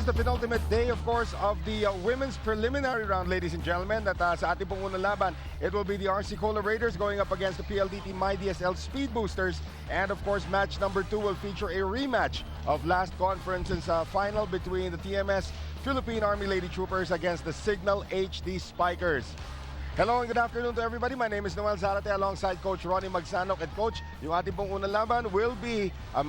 the penultimate day, of course, of the women's preliminary round, ladies and gentlemen. At sa ating pong unang laban, it will be the RC Cola Raiders going up against the PLDT myDSL Speed Boosters. And of course, match number 2 will feature a rematch of last conference's final between the TMS-Army Lady Troopers against the Cignal HD Spikers. Hello and good afternoon to everybody. My name is Noel Zarate alongside Coach Ronnie Magsanok. And Coach, yung ating pong unang laban will be a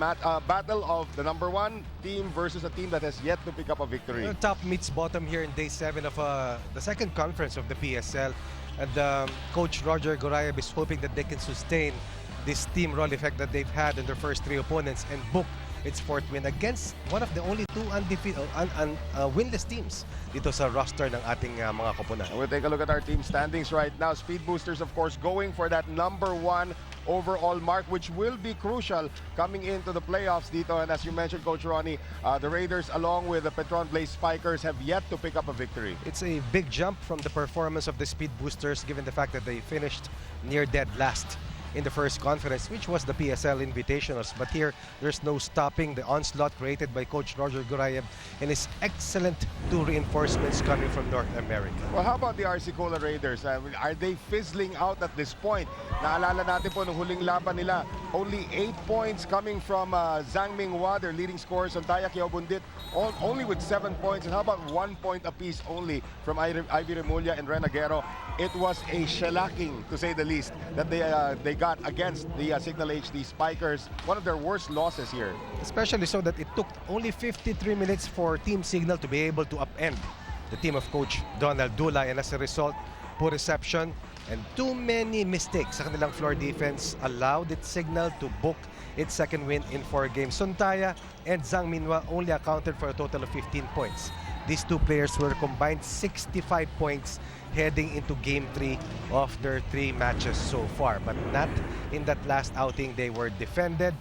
battle of the number 1 team versus a team that has yet to pick up a victory. Top meets bottom here in day 7 of the second conference of the PSL. And Coach Roger Gorayev is hoping that they can sustain this steamroll effect that they've had in their first 3 opponents and book its 4th win against one of the only 2 winless teams dito sa roster ng ating mga koponan. We'll take a look at our team standings right now. Speed Boosters, of course, going for that number 1 overall mark, which will be crucial coming into the playoffs dito. And as you mentioned, Coach Ronnie, the Raiders along with the Petron Blaze Spikers have yet to pick up a victory. It's a big jump from the performance of the Speed Boosters given the fact that they finished near dead last in the first conference, which was the PSL Invitationals. But here, there's no stopping the onslaught created by Coach Roger Gorayev and his excellent 2 reinforcements coming from North America. Well, how about the RC Cola Raiders? Are they fizzling out at this point? Naalala natin po nung huling laban nila, only 8 points coming from Zhang Minghua, their leading scorers, on Taya Kiaobundit, only with 7 points. And how about 1 point apiece only from Ivy Remulla and Renagero? It was a shellacking, to say the least, that they got against the Cignal HD Spikers. One of their worst losses here. Especially so that it took only 53 minutes for Team Cignal to be able to upend the team of Coach Donald Dula, and as a result, poor reception and too many mistakes sa kanilang floor defense allowed its Cignal to book its 2nd win in 4 games. Sontaya and Zhang Minghua only accounted for a total of 15 points. These 2 players were combined 65 points heading into Game 3 of their 3 matches so far. But not in that last outing. They were defended.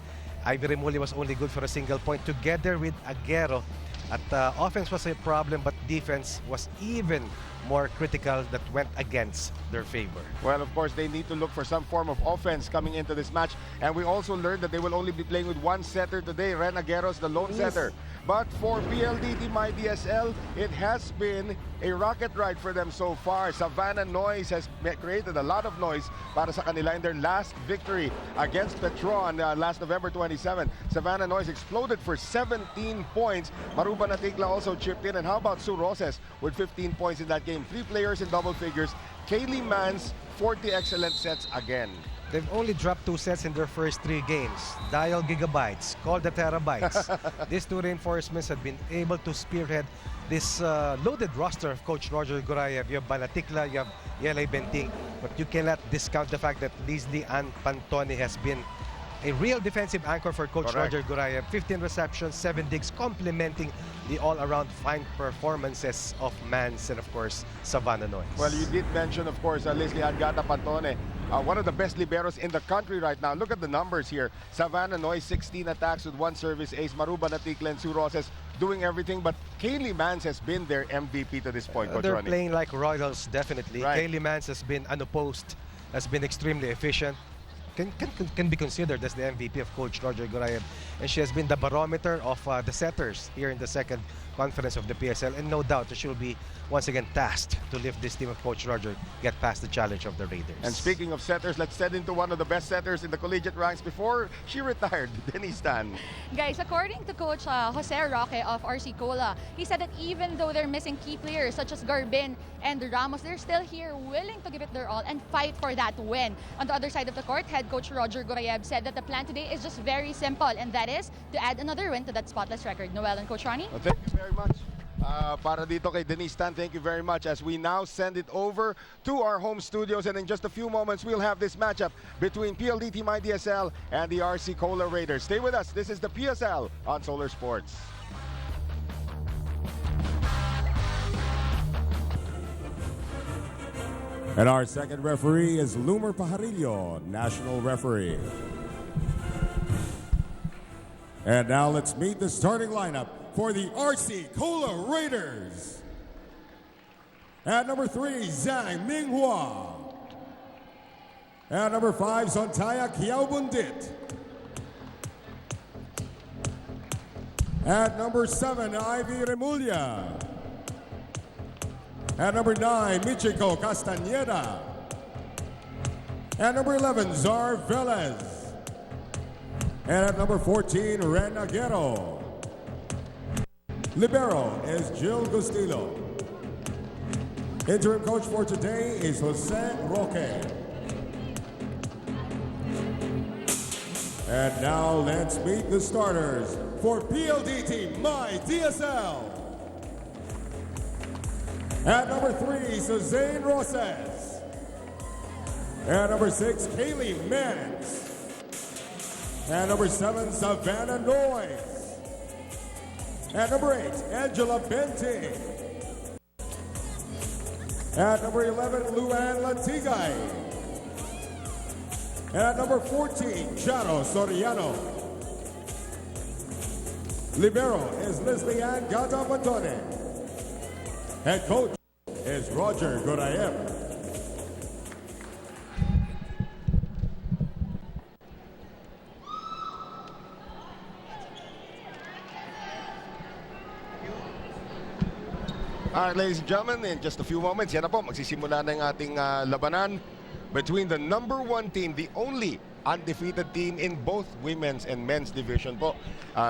Ivy Remulla was only good for a single point together with Aguero. At offense was a problem, but defense was even more critical, that went against their favor. Well, of course, they need to look for some form of offense coming into this match. And we also learned that they will only be playing with 1 setter today. Ren Aguero's the lone setter. But for PLDT myDSL, it has been a rocket ride for them so far. Savannah Noise has created a lot of noise para sa kanila in their last victory against Petron last November 27. Savannah Noise exploded for 17 points. Maruba Natikla also chipped in. And how about Sue Roses with 15 points in that game? 3 players in double figures. Kaylee Mans, 40 excellent sets again. They've only dropped 2 sets in their first 3 games. Dial gigabytes, call the terabytes. These 2 reinforcements have been able to spearhead this loaded roster of Coach Roger Gorayev. You have Banatikla, you have Yelay Benting, but you cannot discount the fact that Leslie Ann Pantone has been a real defensive anchor for Coach Roger Gorayev. 15 receptions, 7 digs, complementing the all-around fine performances of Mans and, of course, Savannah Noise. Well, you did mention, of course, Leslie Angata Pantone, one of the best liberos in the country right now. Look at the numbers here. Savannah Noise, 16 attacks with 1 service ace. Maruba Natikla and Sue Roses doing everything. But Kaylee Mans has been their MVP to this point, Coach They're Ronnie. playing like royals, definitely. Right. Kaylee Mans has been unopposed, has been extremely efficient. Can be considered as the MVP of Coach Roger Gorayev, and she has been the barometer of the setters here in the second conference of the PSL, and no doubt that she will be once again tasked to lift this team of Coach Roger get past the challenge of the Raiders. And speaking of setters, let's head into one of the best setters in the collegiate ranks before she retired, Denise Tan. Guys, according to Coach Jose Roque of RC Cola, he said that even though they're missing key players such as Garbin and Ramos, they're still here willing to give it their all and fight for that win. On the other side of the court, head coach Roger Gorayev said that the plan today is just very simple, and that is to add another win to that spotless record. Noel and Coach Ronnie? Well, thank you very much. Para dito kay Denise Tan, thank you very much, as we now send it over to our home studios, and in just a few moments we'll have this matchup between PLDT myDSL and the RC Cola Raiders. Stay with us. This is the PSL on Solar Sports. And our second referee is Lumer Pajarillo, national referee. And now let's meet the starting lineup for the RC Cola Raiders. At number 3, Zhang Minghua. At number 5, Sontaya Kiaobundit. At number 7, Ivy Remulla. At number 9, Michiko Castañeda. At number 11, Zar Velez. And at number 14, Ren Aguero. Libero is Jill Gustillo. Interim coach for today is Jose Roque. And now let's meet the starters for PLDT myDSL. At number 3, Suzanne Roses. At number 6, Kaylee Mannix. At number 7, Savannah Noyes. At number 8, Angela Benting. At number 11, Luan Latigay. At number 14, Charo Soriano. Libero is Leslie Ann Gata Montone. Head coach is Roger Gorayev. All right, ladies and gentlemen, in just a few moments, yan na po, magsisimula na yung ating labanan between the number 1 team, the only undefeated team in both women's and men's division po.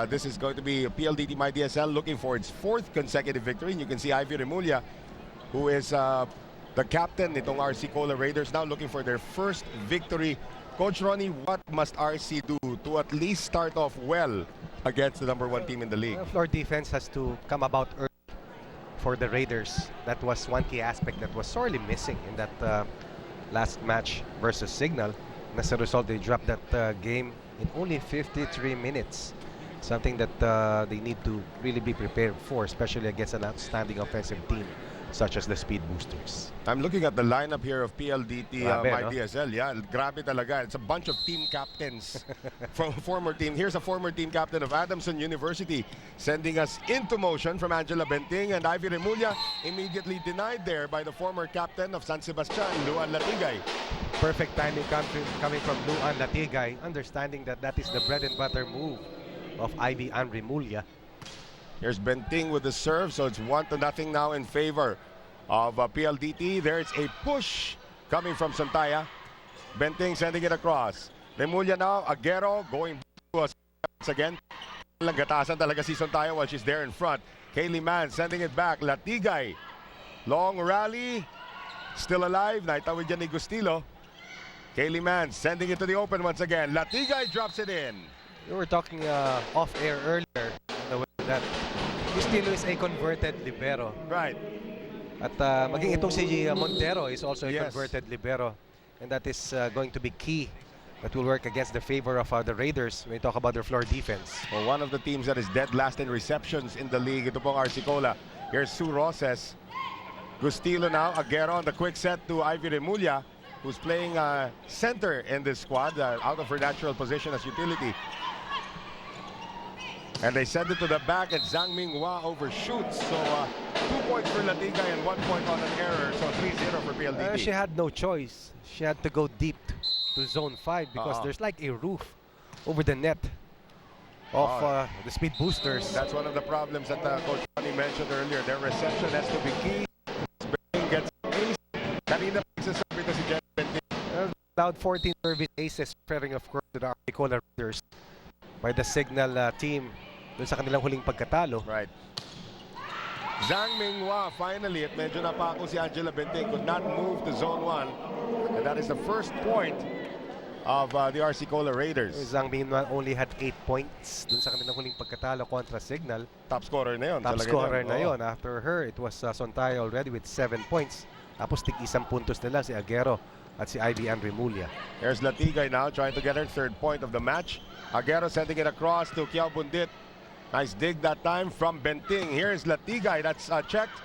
This is going to be PLDT myDSL looking for its 4th consecutive victory. And you can see Ivy Remulla, who is the captain nitong RC Cola Raiders, now looking for their first victory. Coach Ronnie, what must RC do to at least start off well against the number 1 team in the league? Floor defense has to come about early for the Raiders. That was one key aspect that was sorely missing in that last match versus Cignal. And as a result, they dropped that game in only 53 minutes. Something that they need to really be prepared for, especially against an outstanding offensive team such as the Speed Boosters. I'm looking at the lineup here of PLDT Grabe, myDSL. Yeah, grabe talaga. It's a bunch of team captains from a former team. Here's a former team captain of Adamson University sending us into motion from Angela Benting, and Ivy Remulla immediately denied there by the former captain of San Sebastian, Luan Latigay. Perfect timing coming from Luan Latigay, understanding that that is the bread and butter move of Ivy and Remulla. Here's Benting with the serve, so it's 1-0 now in favor of PLDT. There's a push coming from Santaya. Benting sending it across. Remulla now, Aguero going to us again. Gatasan talaga si Santaya while she's there in front. Kaylee Mann sending it back. Latigay. Long rally. Still alive. Naitawid dyan ni Gustillo. Kaylee Mann sending it to the open once again. Latigay drops it in. We were talking off-air earlier that Gustillo is a converted libero. Right. At maging itong si Montero is also a Yes. converted libero. And that is going to be key. That will work against the favor of the Raiders when we talk about their floor defense. Well, one of the teams that is dead last in receptions in the league, ito pong RC Cola. Here's Sue Roses. Gustillo now, Aguero on the quick set to Ivy Remulla, who's playing center in this squad, out of her natural position as utility. And they send it to the back, and Zhang Minghua overshoots. So 2 points for Latigay and 1 point on an error. So 3-0 for PLDT. She had no choice. She had to go deep to zone 5 because there's like a roof over the net of the Speed Boosters. That's one of the problems that Coach Ronnie mentioned earlier. Their reception has to be key. Benting gets ace. Kanina pagsasabi to si Jen Benting. Allowed 14 service aces, referring of course to the Articola Raiders by the Cignal team dun sa kanilang huling pagkatalo. Right. Zhang Minghua finally, at medyo napako si Angela Benting, could not move to zone 1. And that is the first point of the RC Cola Raiders. Zhang Minghua only had 8 points dun sa kanilang huling pagkatalo kontra Cignal. Top scorer na yun. Top talaga scorer yun. na yun. After her, it was Sontaya already with 7 points. Tapos tig-isang puntos nila si Aguero at si Ivy and Remulla. Here's Latigay now trying to get her 3rd point of the match. Aguero sending it across to Kiao Bundit. Nice dig that time from Benting. Here's Latigay, that's checked.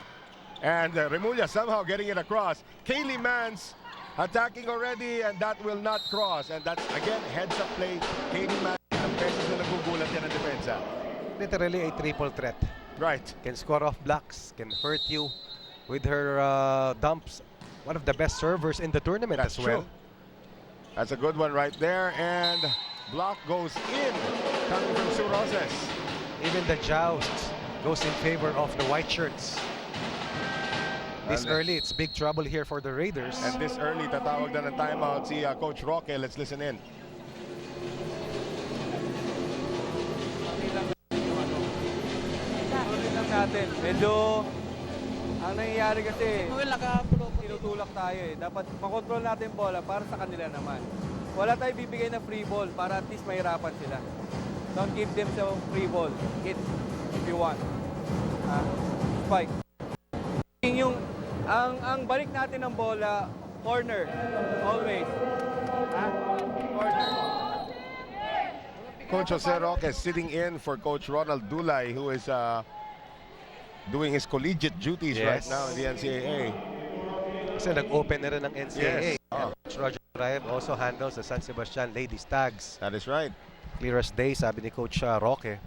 And Remulla somehow getting it across. Kaylee Mans attacking already, and that will not cross. And that's, again, heads-up play. Kaylee Mans, ang beses na nagugulat yan ang depensa. Literally a triple threat. Right. Can score off blocks, can hurt you with her dumps. One of the best servers in the tournament That's as well. true. That's a good one right there. And block goes in, coming from Sue Roses. Even the joust goes in favor of the white shirts. This early, it's big trouble here for the Raiders. And this early, tatawag na ng timeout si Coach Roque. Let's listen in. Lang natin. Medyo, ang nangyayari kasi, tinutulak tayo eh. Dapat makontrol natin yung bola para sa kanila naman. Wala tayo bibigay na free ball para at least mahirapan sila. Don't give them the free ball. Hit if you want. Spike. Ang balik natin ng bola, corner. Always. Corner. Coach Jose Roque sitting in for Coach Ronald Dulay, who is doing his collegiate duties right now in the NCAA. Kasi nag-open na rin ng NCAA. Yes. Coach Roger Raib also handles the San Sebastian Ladies Tags. That is right. Clear as day, sabi ni Coach Roque.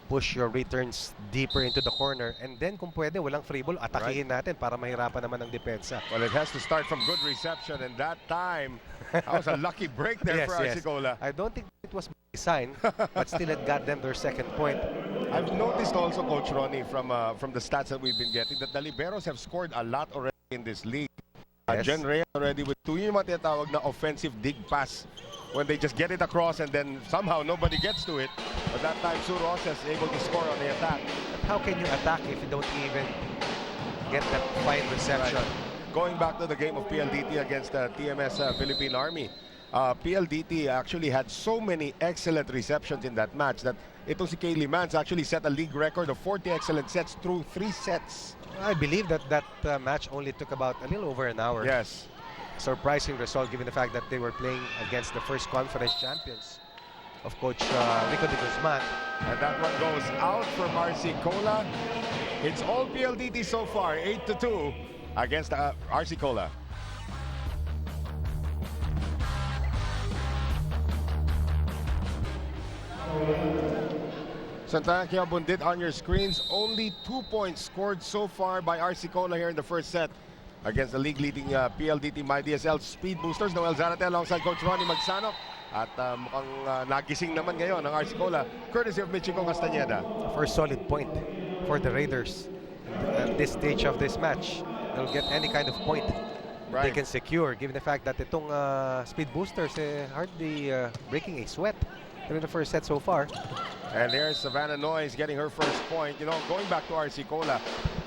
Push your returns deeper into the corner, and then kung pwede, walang free ball, atakihin natin para mahirapan naman ang depensa. Well, it has to start from good reception, and that time, that was a lucky break there for Arsicola. I don't think it was by design, but still it got them their second point. I've noticed also, Coach Ronnie, from the stats that we've been getting, that the Liberos have scored a lot already in this league. Yes. Jen Reyes already with 2 yung mga tinatawag na offensive dig pass, when they just get it across and then somehow nobody gets to it. But that time, Sue Rosas is able to score on the attack. But how can you attack if you don't even get that fine reception? Right. Going back to the game of PLDT against the TMS-Army, PLDT actually had so many excellent receptions in that match that ito si Kaylee Mans actually set a league record of 40 excellent sets through 3 sets. I believe that match only took about a little over an hour. Yes. Surprising result given the fact that they were playing against the first conference champions of Coach Rico de Guzman. And that one goes out for Arsicola. It's all PLDT so far, 8-2 against Arsicola. Santana Quiabundit on your screens. Only 2 points scored so far by Arsicola here in the first set against the league-leading PLDT myDSL Speed Boosters. Noel Zaratel alongside Coach Ronnie Magsano. At mukhang nagising naman ngayon ang Arsicola, courtesy of Michiko Castañeda. First solid point for the Raiders at this stage of this match. They'll get any kind of point they can secure, given the fact that itong Speed Boosters hardly breaking a sweat in the first set so far. And there's Savannah Noyes getting her first point. You know, going back to Arsicola,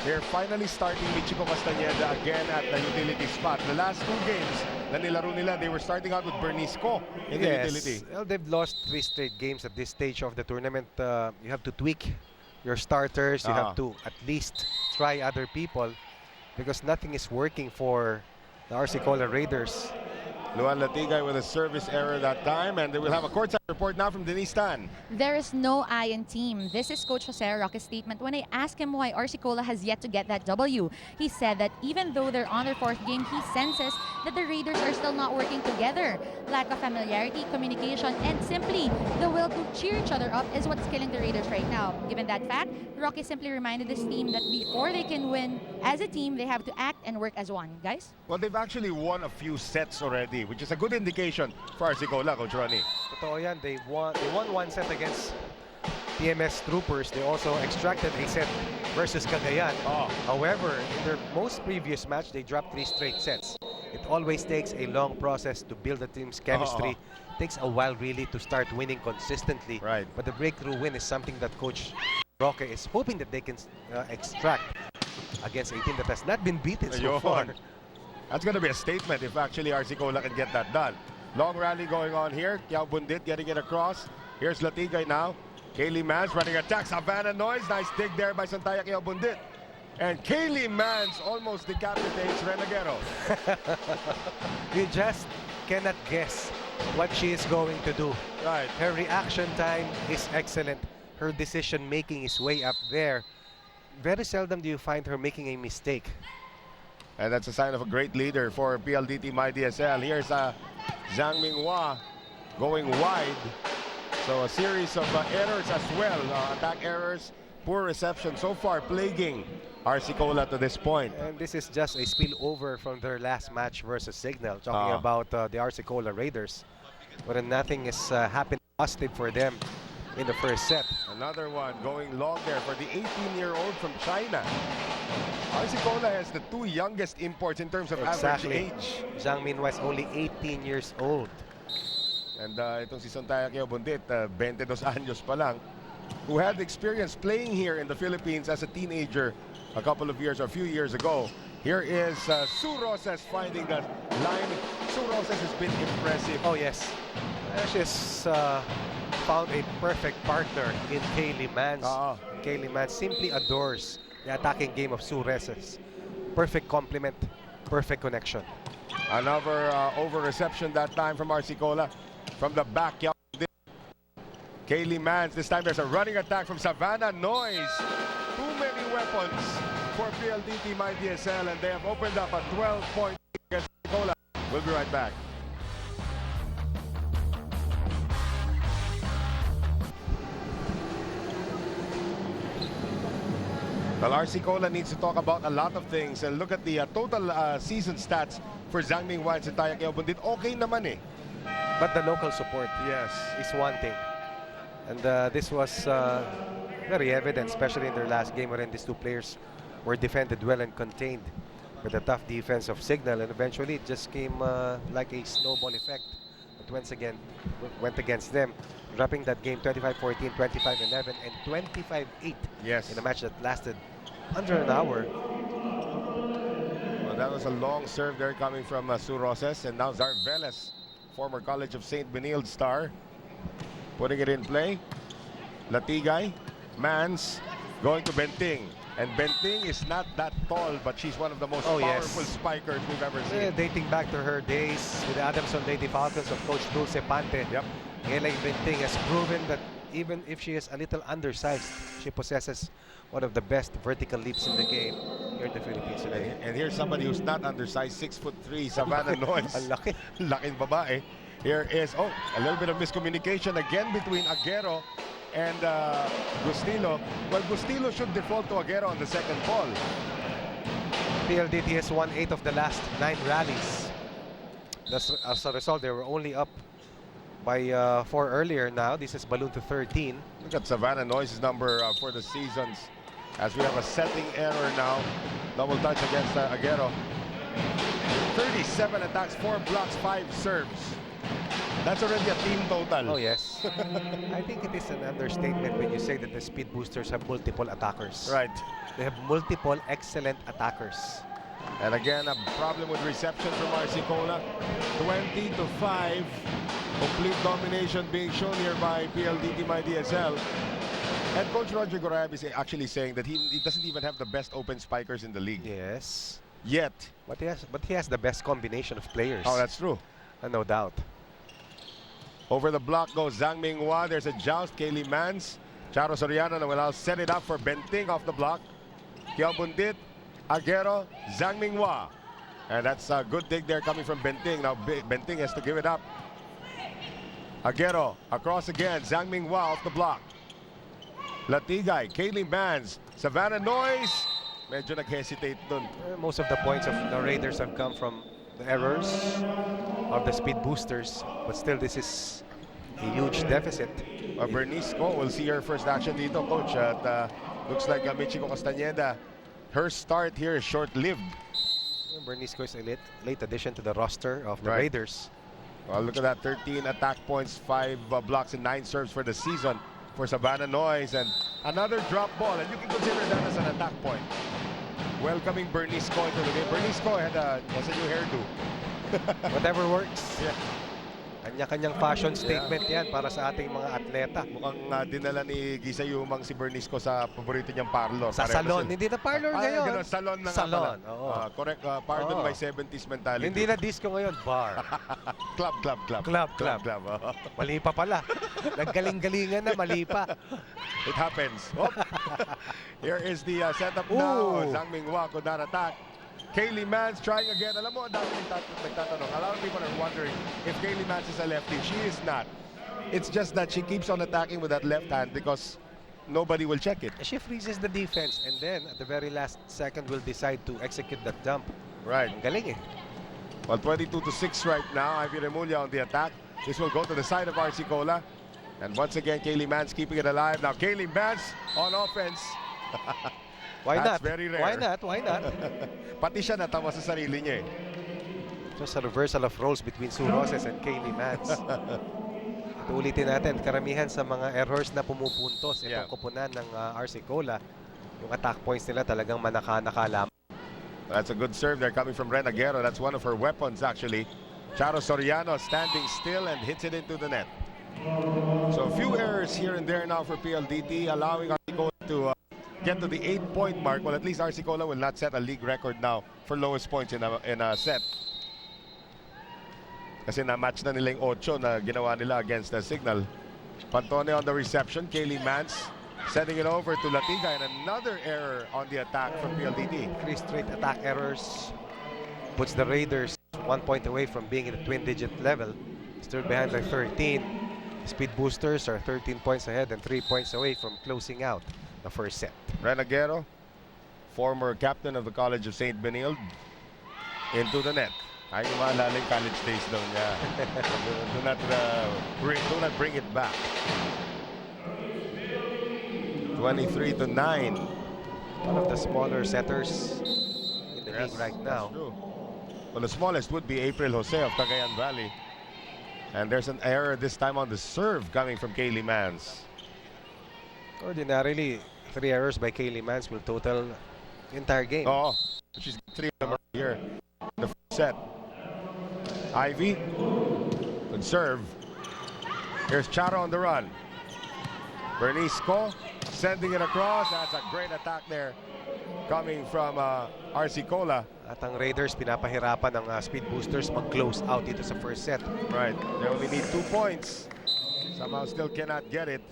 they're finally starting Michiko Castañeda again at the utility spot. The last 2 games na nilaro nila, they were starting out with Bernice Co in the utility. Well, they've lost 3 straight games at this stage of the tournament. You have to tweak your starters. You have to at least try other people because nothing is working for the Arsicola Raiders. Luan Latigay with a service error that time, and they will have a courtside report now from Denise Tan. There is no I in team. This is Coach Jose Roque's statement when I asked him why Arsicola has yet to get that W. He said that even though they're on their 4th game, he senses that the Raiders are still not working together. Lack of familiarity, communication, and simply the will to cheer each other up is what's killing the Raiders right now. Given that fact, Roque simply reminded this team that before they can win as a team, they have to act and work as one. Guys? Well, they've actually won a few sets already, which is a good indication for Arsicola, Coach Ronnie. Totoo yan. They won 1 set against TMS Troopers. They also extracted a set versus Cagayan. However, in their most previous match, they dropped 3 straight sets. It always takes a long process to build a team's chemistry. It takes a while really to start winning consistently. Right. But the breakthrough win is something that Coach Roque is hoping that they can extract against a team that has not been beaten so far. That's going to be a statement if actually Arsicola can get that done. Long rally going on here. Quiabundit getting it across. Here's Latigay now. Kaylee Mans running attack. Savannah Noyes. Nice dig there by Santaya Quiabundit. And Kaylee Mans almost decapitates Renaguero. You just cannot guess what she is going to do. Right. Her reaction time is excellent. Her decision making is way up there. Very seldom do you find her making a mistake. And that's a sign of a great leader for PLDT myDSL. Here's Zhang Minghua going wide. So a series of errors as well. Attack errors, poor reception so far plaguing Arsicola to this point. And this is just a spillover from their last match versus Cignal. Talking about the Arsicola Raiders. But nothing is happening positive for them in the first set. Another one going long there for the 18-year-old from China. RC Cola has the 2 youngest imports in terms of average age. Zhang Minhua is only 18 years old. And itong si Sontaya Bundit, 22 anyos pa lang, who had experience playing here in the Philippines as a teenager a couple of years or a few years ago. Here is Sue Rosas finding the line. Sue Rosas has been impressive. Oh yes, she's found a perfect partner in Kaylee Mans. Kaylee Mans simply adores the attacking game of Sue Rosas. Perfect complement, perfect connection. Another over reception that time from RC Cola from the back. Kaylee Mans, this time there's a running attack from Savannah Noyes. Too many weapons for PLDT myDSL, and they have opened up a 12-point against Cola. We'll be right back. Well, RC Cola needs to talk about a lot of things, and look at the total season stats for Zhang Minhua and Sontaya Bundit. Okay naman eh. But the local support, Yes. is one thing. And this was very evident, especially in their last game wherein these two players were defended well and contained with a tough defense of Cignal, and eventually it just came like a snowball effect. But once again, went against them, dropping that game 25-14, 25-11, and 25-8 Yes. in a match that lasted under an hour. Well, that was a long serve there coming from Sue Rosas, and now Zarveles, former College of St. Benilde star, putting it in play. Latigay, Mans, going to Benting. And Benting is not that tall, but she's one of the most powerful spikers we've ever seen. Dating back to her days with the Adamson Lady Falcons of Coach Dulce Pante. Yep. Ngayon Benting has proven that even if she is a little undersized, she possesses one of the best vertical leaps in the game here in the Philippines today. And here's somebody who's not undersized, 6'3", Savannah Noyes. Ang laki. Laking babae. Here is, a little bit of miscommunication again between Aguero and Gustilo. Well, Gustilo should default to Aguero on the second ball. PLDT has won 8 of the last 9 rallies. As a result, they were only up by 4 earlier now. This is balloon to 13. Look at Savannah Noyes' number for the seasons. As we have a setting error now. Double touch against Aguero. 37 attacks, 4 blocks, 5 serves. That's already a team total. Oh, yes. I think it is an understatement when you say that the speed boosters have multiple attackers. Right. They have multiple excellent attackers. And again, a problem with reception from RC Cola. 20-5. Complete domination being shown here by PLDT myDSL. And Coach Roger Gorab is actually saying that he doesn't even have the best open spikers in the league. Yes. Yet. But he has the best combination of players. Oh, that's true. No doubt. Over the block goes Zhang Minhua. There's a joust. Kaylee Mans. Charo Soriano will now set it up for Benting off the block. Bundit, Aguero, Zhang Minhua. And that's a good dig there coming from Benting. Now Benting has to give it up. Aguero across again. Zhang Minhua off the block. Latigay, Kaylee Mans, Savannah Noyes. Medyo nag-hesitate dun. Most of the points of the Raiders have come from the errors of the speed boosters, but still this is a huge deficit. Bernice Ko will see her first action dito, Coach. At looks like Michiko Castañeda, her start here is short-lived. Bernice Ko is a late addition to the roster of the Raiders. Well, look at that, 13 attack points, 5 blocks, and 9 serves for the season for Savannah Noyes. And another drop ball, and you can consider that as an attack point. Welcoming Bernice Ko into the game. Bernice Ko has a new hairdo. Whatever works. Yeah. Kanya-kanyang fashion statement yan para sa ating mga atleta. Mukhang dinala ni Gisa Yumang si Bernice Ko sa paborito niyang parlor. Sa salon. Hindi na parlor ngayon. Ganun, salon na salon. Correct. Pardon my 70s mentality. Hindi na disco ngayon. Bar. Club. Club. Mali pa pala. Naggaling-galingan na. Mali pa. It happens. Oh. Here is the setup now. Zhang Minhua could not attack. Kaylee Mans trying again. Alam mo, ang dami nagtatanong. A lot of people are wondering if Kaylee Mans is a lefty. She is not. It's just that she keeps on attacking with that left hand because nobody will check it. She freezes the defense and then at the very last second will decide to execute that jump. Right. Ang galing eh. Well, 22-6 right now. Ivy Remulla on the attack. This will go to the side of RC Cola. And once again, Kaylee Mans keeping it alive. Now, Kaylee Mans on offense. Why That's not? very rare. Why not? Why not? Pati siya natawa sa sarili niya eh. Just a reversal of roles between Sue Roses and Kaylee Mans. At ulitin natin, karamihan sa mga errors na pumupuntos itong koponan ng RC Cola, yung attack points nila talagang manaka-naka lamang. That's a good serve there coming from Ren Aguero. That's one of her weapons actually. Charo Soriano standing still and hits it into the net. So a few errors here and there now for PLDT, allowing RC Cola to get to the 8-point mark. Well, at least RC Cola will not set a league record now for lowest points in a set. Kasi na-match na nila yung 8 na ginawa nila against the Cignal. Pantone on the reception. Kaylee Mans sending it over to Latiga, and another error on the attack from PLDT. 3 straight attack errors puts the Raiders 1 point away from being in the twin-digit level. Still behind by 13. Speed Boosters are 13 points ahead and 3 points away from closing out the first set. Ren Aguero, former captain of the College of St. Benilde, into the net. Ay, maalala yung college days daw niya. Do not bring it back. 23-9. One of the smaller setters in the league right now. True. Well, the smallest would be April Jose of Cagayan Valley. And there's an error this time on the serve coming from Kaylee Mans. Ordinarily, 3 errors by Kaylee Mans will total the entire game. Oh, she's 3 of them here. The first set. Ivy, good serve. Here's Charo on the run. Bernice Ko sending it across. That's a great attack there coming from RC Cola. At ang Raiders pinapahirapan ng Speed Boosters mag-close out dito sa first set. Right, they only need 2 points. Somehow still cannot get it.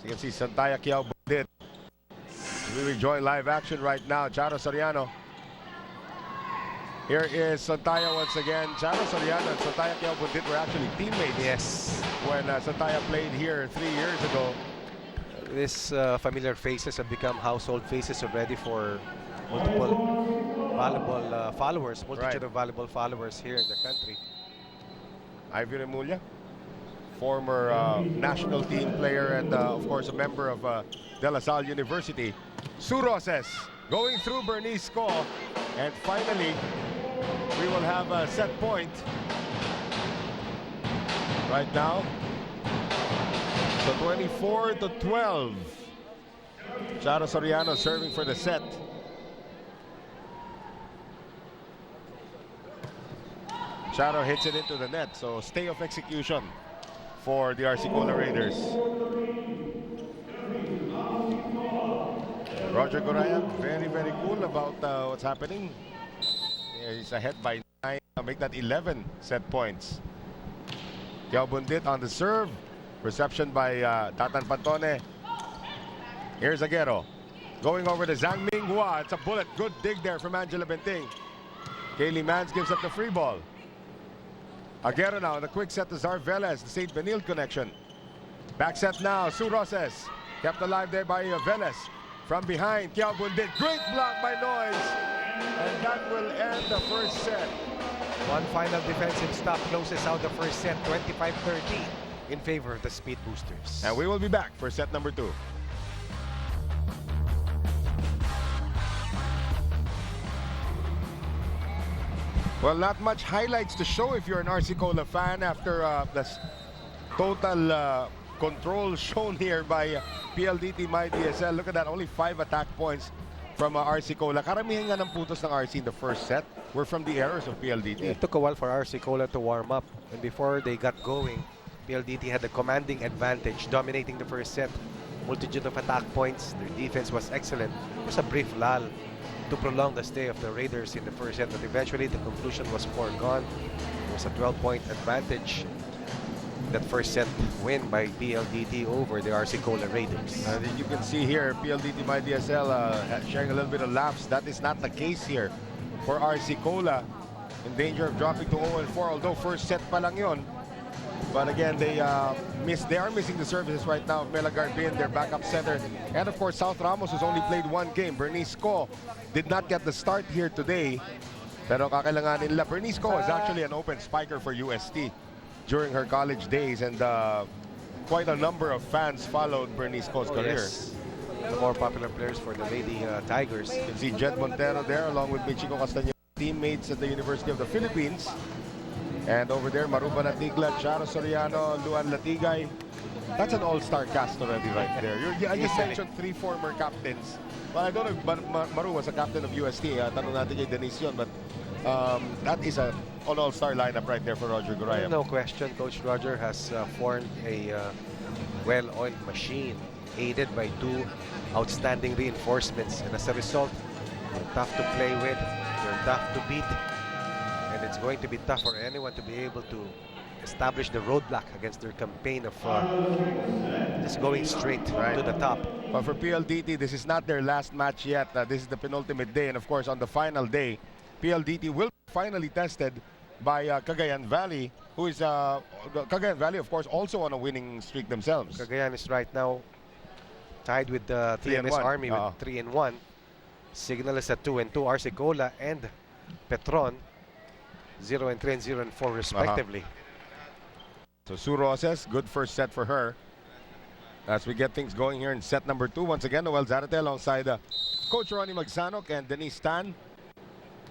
So you can see Santaya Kiao Bundit. We enjoy live action right now. Charo Soriano. Here is Santaya once again. Charo Soriano and Santaya Kiao Bundit were actually teammates. Yes. When Santaya played here 3 years ago. These familiar faces have become household faces already for multiple volleyball followers, multitude of volleyball followers here in the country. Ivy Remulla, former national team player and of course a member of De La Salle University. Sue Roses going through Bernice Ko, and finally we will have a set point right now. So 24-12. Charo Soriano serving for the set. Charo hits it into the net, so stay of execution for the RC Cola Raiders. Roger Goraya, very, very cool about what's happening. Yeah, he's ahead by 9, make that 11 set points. Kiao Bundit on the serve. Reception by Tatan Pantone. Here's Aguero. Going over to Zhang Minghua. It's a bullet. Good dig there from Angela Benting. Kaylee Mans gives up the free ball. Aguero now in the quick set to Zar Velez, the St. Benilde connection. Back set now, Sue Roses. Kept alive there by Velez. From behind, Kiao Bundit. Great block by Noyes. And that will end the first set. One final defensive stop closes out the first set, 25-13 in favor of the Speed Boosters. And we will be back for set number 2. Well, not much highlights to show if you're an RC Cola fan after the total control shown here by PLDT myDSL. Look at that, only 5 attack points from RC Cola. Karamihan nga ng putos ng RC in the first set were from the errors of PLDT. It took a while for RC Cola to warm up, and before they got going, PLDT had a commanding advantage, dominating the first set. Multitude of attack points. Their defense was excellent. It was a brief lull to prolong the stay of the Raiders in the first set, but eventually the conclusion was foregone. It was a 12-point advantage. That first set win by PLDT over the RC Cola Raiders. You can see here, PLDT myDSL sharing a little bit of laughs. That is not the case here for RC Cola. In danger of dropping to 0-4, although first set pa lang yun. But again, they are missing the services right now of Mela Garbin, their backup center. And of course, South Ramos, who's only played 1 game. Bernice Ko did not get the start here today. Pero kakailanganin nila. Bernice Ko is actually an open spiker for UST. during her college days, and quite a number of fans followed Bernice Co's career. Yes. The more popular players for the Lady Tigers. You can see Jed Montero there along with Michiko Castañeda, teammates at the University of the Philippines. And over there, Maruba Natigla, Charo Soriano, Luan Latigay. That's an all-star cast already right there. I just mentioned 3 former captains. Well, I don't know if Maru was a captain of UST. Tanong natin kay Denise yun, but that is an all-star lineup right there for Roger Goraya. No question, Coach Roger has formed a well-oiled machine, aided by 2 outstanding reinforcements. And as a result, they're tough to play with, they're tough to beat, and it's going to be tough for anyone to be able to establish the roadblock against their campaign of just going straight to the top. But for PLDT, this is not their last match yet. This is the penultimate day, and of course on the final day, PLDT will be finally tested by Cagayan Valley, who is Cagayan Valley, of course, also on a winning streak themselves. Cagayan is right now tied with the TMS-Army with 3-1. Cignal is at 2-2. RC Cola and Petron 0-3 and 0-4 respectively. So Sue Roses, good first set for her. As we get things going here in set number 2, once again, Noel Zarate alongside Coach Ronnie Magsanok and Denise Tan,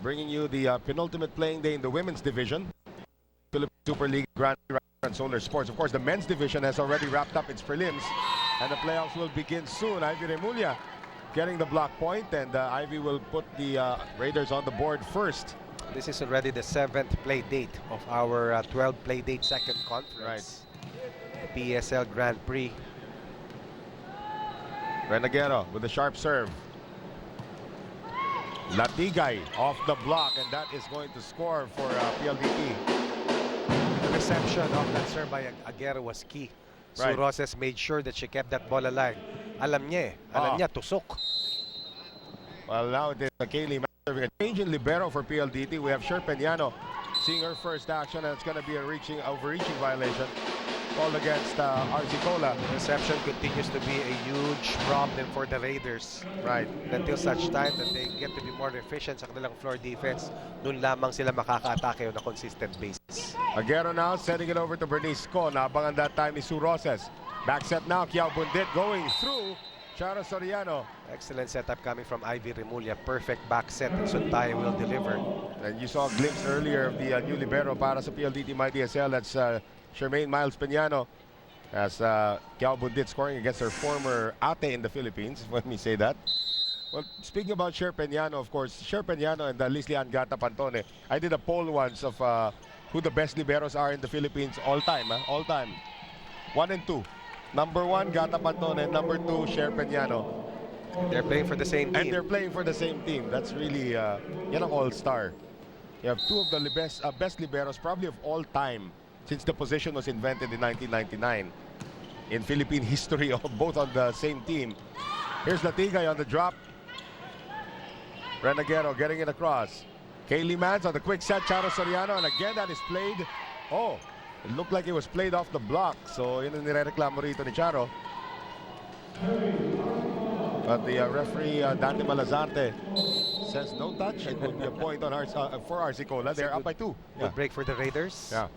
bringing you the penultimate playing day in the women's division. Philippine Super League Grand Prix and Solar Sports. Of course, the men's division has already wrapped up its prelims, and the playoffs will begin soon. Ivy Remulla getting the block point, and Ivy will put the Raiders on the board first. This is already the 7th play date of our 12 play date second conference. Right. PSL Grand Prix. Renaguero with a sharp serve. Latigay off the block, and that is going to score for PLDT. The reception of that serve by Aguero was key. Right. So Roses made sure that she kept that ball alive. Alam niya tusok. Well, now it is Kaylee serving a change in libero for PLDT. We have Sher Peñano seeing her first action, and it's going to be a overreaching violation called against RC Cola. Reception continues to be a huge problem for the Raiders. Right. Until such time that they get to be more efficient sa kanilang floor defense, dun lamang sila makaka-atake on a consistent basis. Aguero now sending it over to Bernice Co. Naabangan that time ni Sue Roses. Back set now, Kiao Bundit going through. Charo Soriano. Excellent setup coming from Ivy Remulla. Perfect back set, and Suntaya will deliver. And you saw a glimpse earlier of the new libero para sa PLDT myDSL. That's Charmaine Miles Peñano, as Kiao Bundit scoring against her former ate in the Philippines, when we say that. Well, speaking about Sher Peñano, of course, Sher Peñano and Lisli Angata Pantone, I did a poll once of who the best liberos are in the Philippines all time. All time. 1 and 2. Number 1, Gata Pantone. Number 2, Sher Peñano. They're playing for the same team. And they're playing for the same team. That's really, yan ang all-star. You have 2 of the best liberos probably of all time, since the position was invented in 1999 in Philippine history, of both on the same team. Here's Latigay on the drop. Renaguero getting it across. Kaylee Mans on the quick set. Charo Soriano, and again that is played. Oh, it looked like it was played off the block. So yun ang nirereklamo rito ni Charo. But the referee, Dante Malazarte, says no touch. It will be a point on for RC Cola. They're up by 2. Good break for the Raiders. Yeah.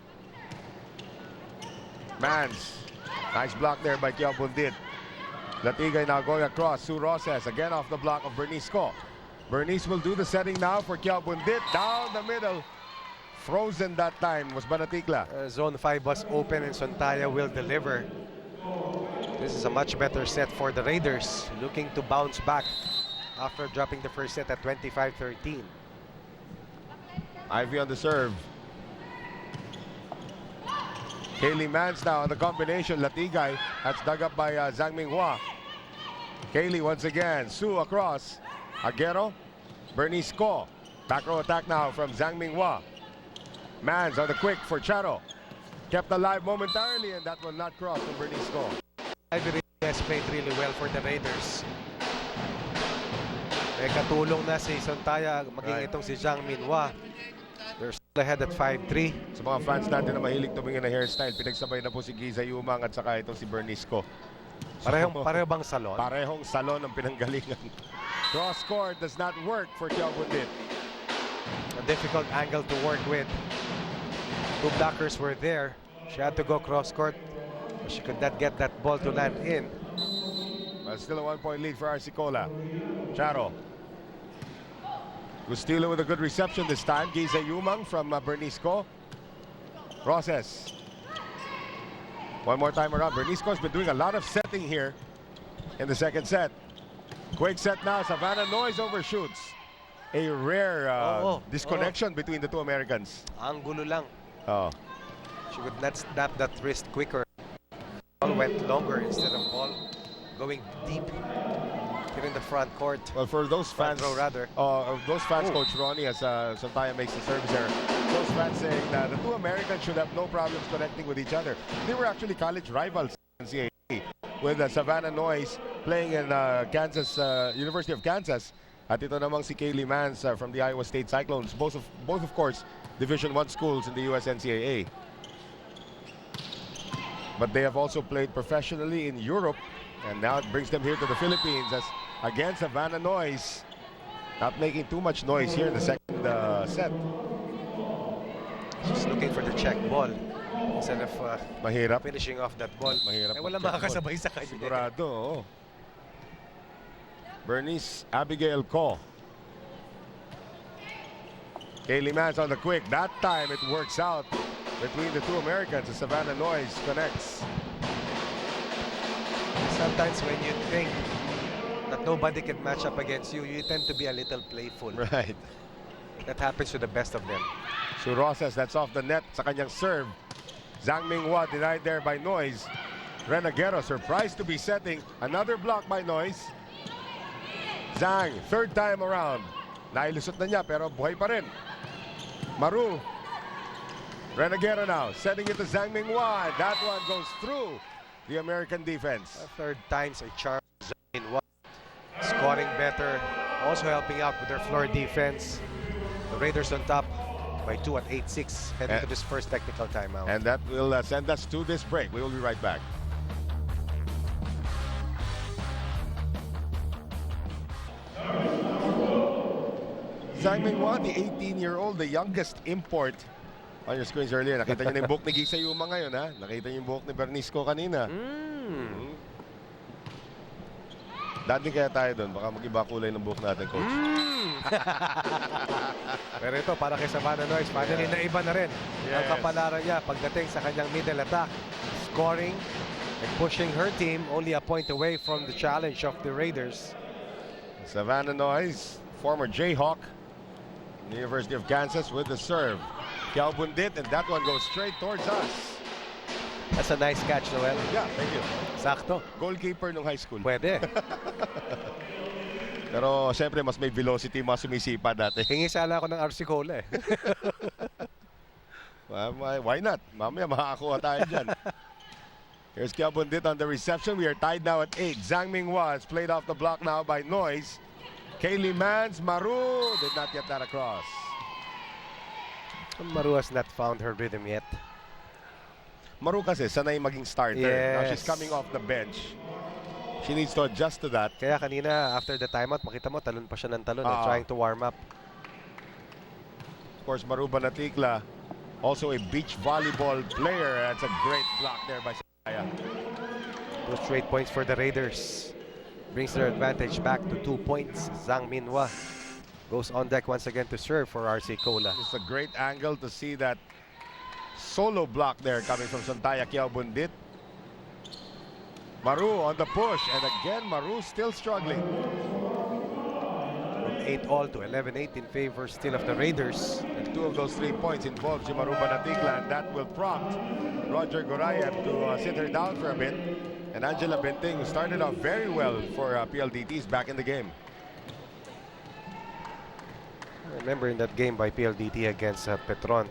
Mans. Nice block there by Kiao Bundit. Latigay now going across. Sue Roses again off the block of Bernice Co. Bernice will do the setting now for Kiao Bundit. Down the middle. Frozen that time was Banatikla. Zone 5 was open, and Suntaya will deliver. This is a much better set for the Raiders, looking to bounce back after dropping the first set at 25-13. Ivy on the serve. Kaylee Mans now on the combination. Latigay, that's dug up by Zhang Minghua. Kaylee once again. Sue across. Aguero. Bernice Co. Back row attack now from Zhang Minghua. Mans on the quick for Charo. Kept alive momentarily, and that will not cross from Bernice Co. Ivy has played really well for the Raiders. May katulong na si Suntaya, maging itong si Zhang Minghua. They're still ahead at 5-3. Sa mga fans natin na mahilig tumingin na hairstyle, pinagsabay na po si Giza Yumang at saka itong si Bernice Co. Pareho bang salon? Parehong salon ang pinanggalingan. Cross court does not work for Kiao Bundit. A difficult angle to work with. 2 blockers were there. She had to go cross court, but she could not get that ball to land in. Well, still a 1-point lead for RC Cola. Charo. Gustilo with a good reception this time. Giza Yumang from Bernisco. Roses. One more time around. Bernisco's been doing a lot of setting here in the second set. Quick set now. Savannah Noise overshoots. A rare disconnection between the two Americans. Ang gulo lang. Oh. She would not snap that wrist quicker. Ball went longer instead of ball going deep here in the front court. Well, for those fans, row, rather. Those fans, Coach Ronnie, as Santaya makes the service error, those fans saying that the two Americans should have no problems connecting with each other. They were actually college rivals in NCAA, with Savannah Noise playing in Kansas, University of Kansas. At ito namang si Kaylee Mans from the Iowa State Cyclones, both of course Division I schools in the US NCAA. But they have also played professionally in Europe, and now it brings them here to the Philippines as again Savannah Noise not making too much noise here in the second set. She's looking for the check ball instead of Mahirap. finishing off that ball. Mahirap. Wala makakasabay sa kanya. Sigurado, oo. Bernice Abigail Co. Kaylee Mans on the quick. That time it works out between the two Americans. The Savannah Noise connects. Sometimes when you think that nobody can match up against you, you tend to be a little playful. Right. That happens to the best of them. So Rosas, that's off the net sa kanyang serve. Zhang Minghua denied there by Noise. Renaguero surprised to be setting. Another block by Noise. Zhang, third time around. Nailusot na niya pero buhay pa rin. Maru. Renaguero now, setting it to Zhang Minghua. That one goes through the American defense. Third time's a charm. Scoring better, also helping out with their floor defense. The Raiders on top by 2 at 8-6, heading to this first technical timeout. And that will send us to this break. We will be right back. Zhang Minghua, the 18-year-old, the youngest import. On your screens earlier, nakita niyo na yung buhok ni Giza Yuma ngayon, ha? Nakita niyo yung buhok ni Bernisco kanina. Dati kaya tayo doon, baka mag-iba kulay ng buhok natin, Coach. Pero ito, para kay Savannah Noise, finally na iba na rin. Ang kapalaran niya pagdating sa kanyang middle attack. Scoring and pushing her team only a point away from the challenge of the Raiders. Savannah Noise, former Jayhawk, University of Kansas with the serve. Kiao Bundit, and that one goes straight towards us. That's a nice catch, Noel. Yeah, thank you. Sakto. Goalkeeper nung high school. Pwede. Pero siyempre mas may velocity, mas sumisipa dati. Hingi sana ako ng RC Cola eh. Why not? Mamaya makakakuha tayo dyan. Here's Kiao Bundit on the reception. We are tied now at 8. Zhang Minghua is played off the block now by Noise. Kaylee Mans, Maru did not get that across. Maru has not found her rhythm yet. Maru kasi sanay maging starter. Yes. Now she's coming off the bench. She needs to adjust to that. Kaya kanina after the timeout, makita mo talon pa siya ng talon, trying to warm up. Of course, Maru Banatikla, also a beach volleyball player. That's a great block there by Saya. 2 straight points for the Raiders. Brings their advantage back to 2 points. Zhang Minghua goes on deck once again to serve for RC Cola. It's a great angle to see that solo block there coming from Santaya Kiao Bundit. Maru on the push, and again Maru still struggling. From 8-all to 11-8 in favor still of the Raiders. And 2 of those 3 points involve Maru Banatikla, and that will prompt Roger Gorayev to sit her down for a bit. And Angela Benting, who started off very well for PLDT, is back in the game. I remember in that game by PLDT against Petron,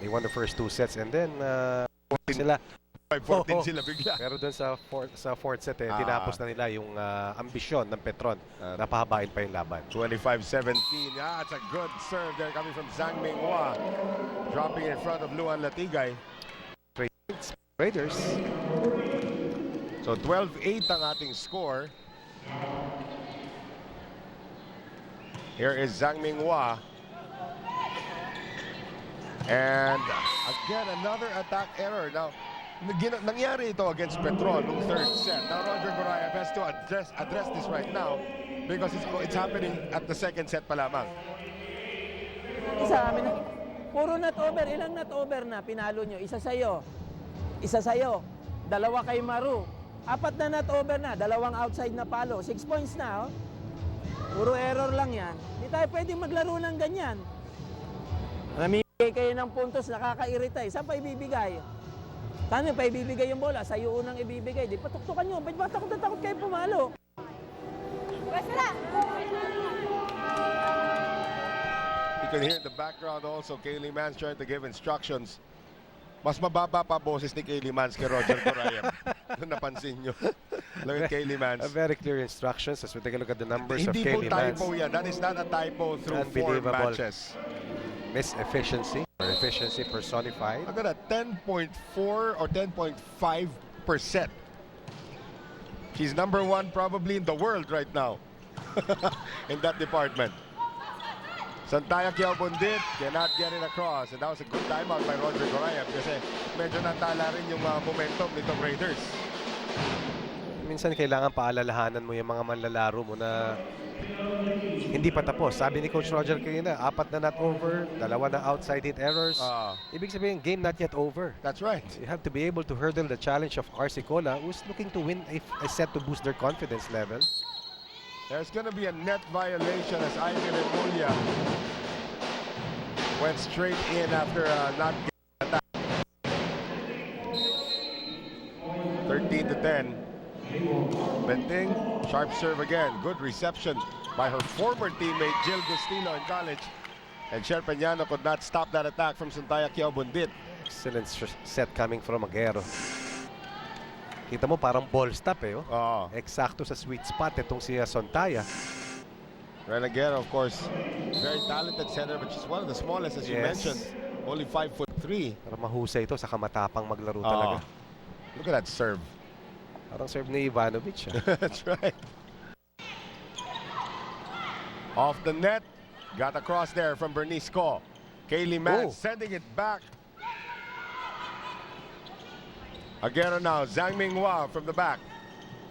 they won the first 2 sets, and then sila 5-14 sila bigla. Pero dun sa fourth set, tinapos na nila yung ambisyon ng Petron na pahabain pa yung laban. 25-17. Yeah, it's a good serve there coming from Zhang Minghua. Dropping in front of Luan Latigay. Raiders. So 12-8 ang ating score. Here is Zhang Minghua. And again, another attack error. Now, nangyari ito against Petron nung third set. Now, Roger Gorayev has to address this right now because it's happening at the second set pa lamang. Isa amin na. Puro net over. Ilang net over na pinalo nyo? Isa sa'yo. Isa sa'yo. Dalawa kay Maru. 4 na net over na. 2 outside na palo. 6 points na, oh. Puro error lang yan. Hindi tayo pwedeng maglaro ng ganyan. Namimigay kayo ng puntos, nakakairita. Saan pa ibibigay? Saan pa ibibigay yung bola? Sa'yo unang ibibigay. Di patuktukan nyo. Ba't ba takot na takot kayo pumalo? You can hear in the background also Kaylee Mans trying to give instructions. Mas mababa pa boses ni Kaylee Mans kay Roger Gorayev. Kung napansin nyo. Look at Kaylee Mans. Very clear instructions as we take a look at the numbers of Hindi Kaylee po Mans. typo yan. That is not a typo through 4 matches. Miss efficiency, or efficiency personified. Look at that, 10.4 or 10.5%. She's number 1 probably in the world right now in that department. Santaya Kiaubundit cannot get it across, and that was a good timeout by Roger Gorayev kasi medyo natala rin yung momentum nitong Raiders. Minsan kailangan paalalahanan mo yung mga manlalaro mo na hindi pa tapos. Sabi ni Coach Roger kanina, 4 na not over, 2 na outside hit errors. Ibig sabihin, game not yet over. That's right. You have to be able to hurdle the challenge of RC Cola, who's looking to win a set to boost their confidence level. There's going to be a net violation as Ivy Remulla went straight in after not getting attack. 13-10. Benting, sharp serve again. Good reception by her former teammate Jill Gustilo in college. And Cher Peñano could not stop that attack from Santaya Kiaubundit. Excellent set coming from Aguero. Kita mo parang ball stop eh. Oh. Eksakto sa sweet spot itong si Sontaya. Aguero, of course, very talented center, but she's one of the smallest, as you mentioned. Only 5'3". Pero mahusay ito, saka matapang maglaro talaga. Look at that serve. Parang serve ni Ivanovic. That's right. Off the net, got across there from Bernice Ko. Kaylee Mans sending it back. Aguero now, Zhang Minghua from the back.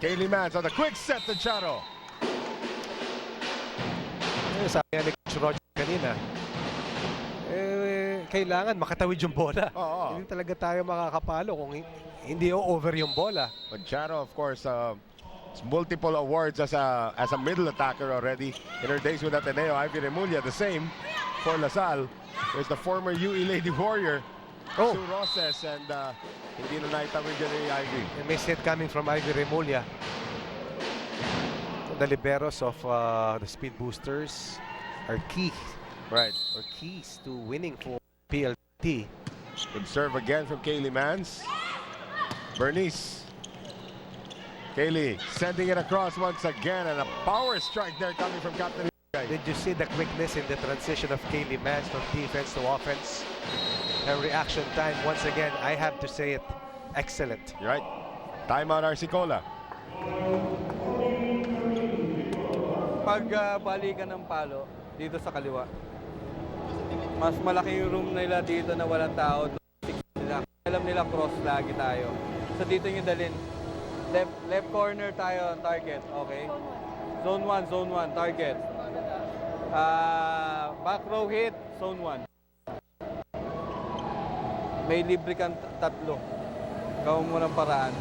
Kaylee Mans on the quick set to Charo. Sabi ni Coach Roger kanina, kailangan makatawid yung bola. Hindi talaga tayo makakapalo kung hindi over yung bola. But Charo, of course, multiple awards as a middle attacker already. In her days with Ateneo, Ivy Remulla, the same for LaSalle. There's the former UE Lady Warrior, Sue Roses, and hindi na naitawid dyan ni Ivy. And may set coming from Ivy Remulla. The liberos of the speed boosters are key. Right. Or keys to winning for PLDT. Good serve again from Kaylee Mans. Bernice. Kaylee sending it across once again, and a power strike there coming from Captain. Did you see the quickness in the transition of Kaylee Mans from defense to offense? Her reaction time, once again, I have to say it, excellent. You're right. Timeout RC Cola. Pag balikan ng palo dito sa kaliwa, mas malaki yung room nila dito na walang tao. Alam nila cross lagi tayo. So dito nyo dalhin. Left corner tayo on target. Okay. Zone 1, target. Back row hit, zone 1. May libre kang 3. Gawin mo ng paraan.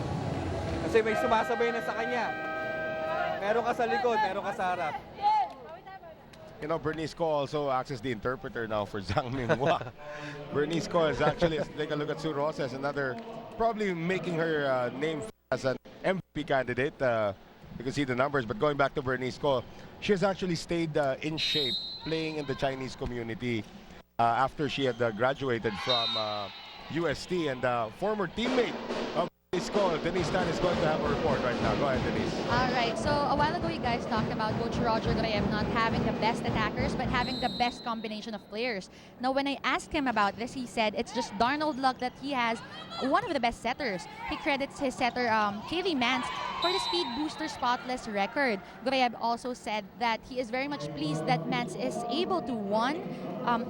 Kasi may sumasabay na sa kanya. Meron ka sa likod, meron ka sa harap. You know, Bernice Ko also acts as the interpreter now for Zhang Minghua. Bernice Ko is actually, take a look at Sue Roses, another, probably making her name as an MVP candidate. You can see the numbers, but going back to Bernice Ko, she has actually stayed in shape playing in the Chinese community after she had graduated from UST, and former teammate of It's called. Denise Tan is going to have a report right now. Go ahead, Denise. All right, so a while ago you guys talked about Coach Roger Graham not having the best attackers but having the best combination of players. Now when I asked him about this, he said it's just Darnold luck that he has one of the best setters. He credits his setter, Kaylee Mance, for the speed booster spotless record. Graham also said that he is very much pleased that Mance is able to, one,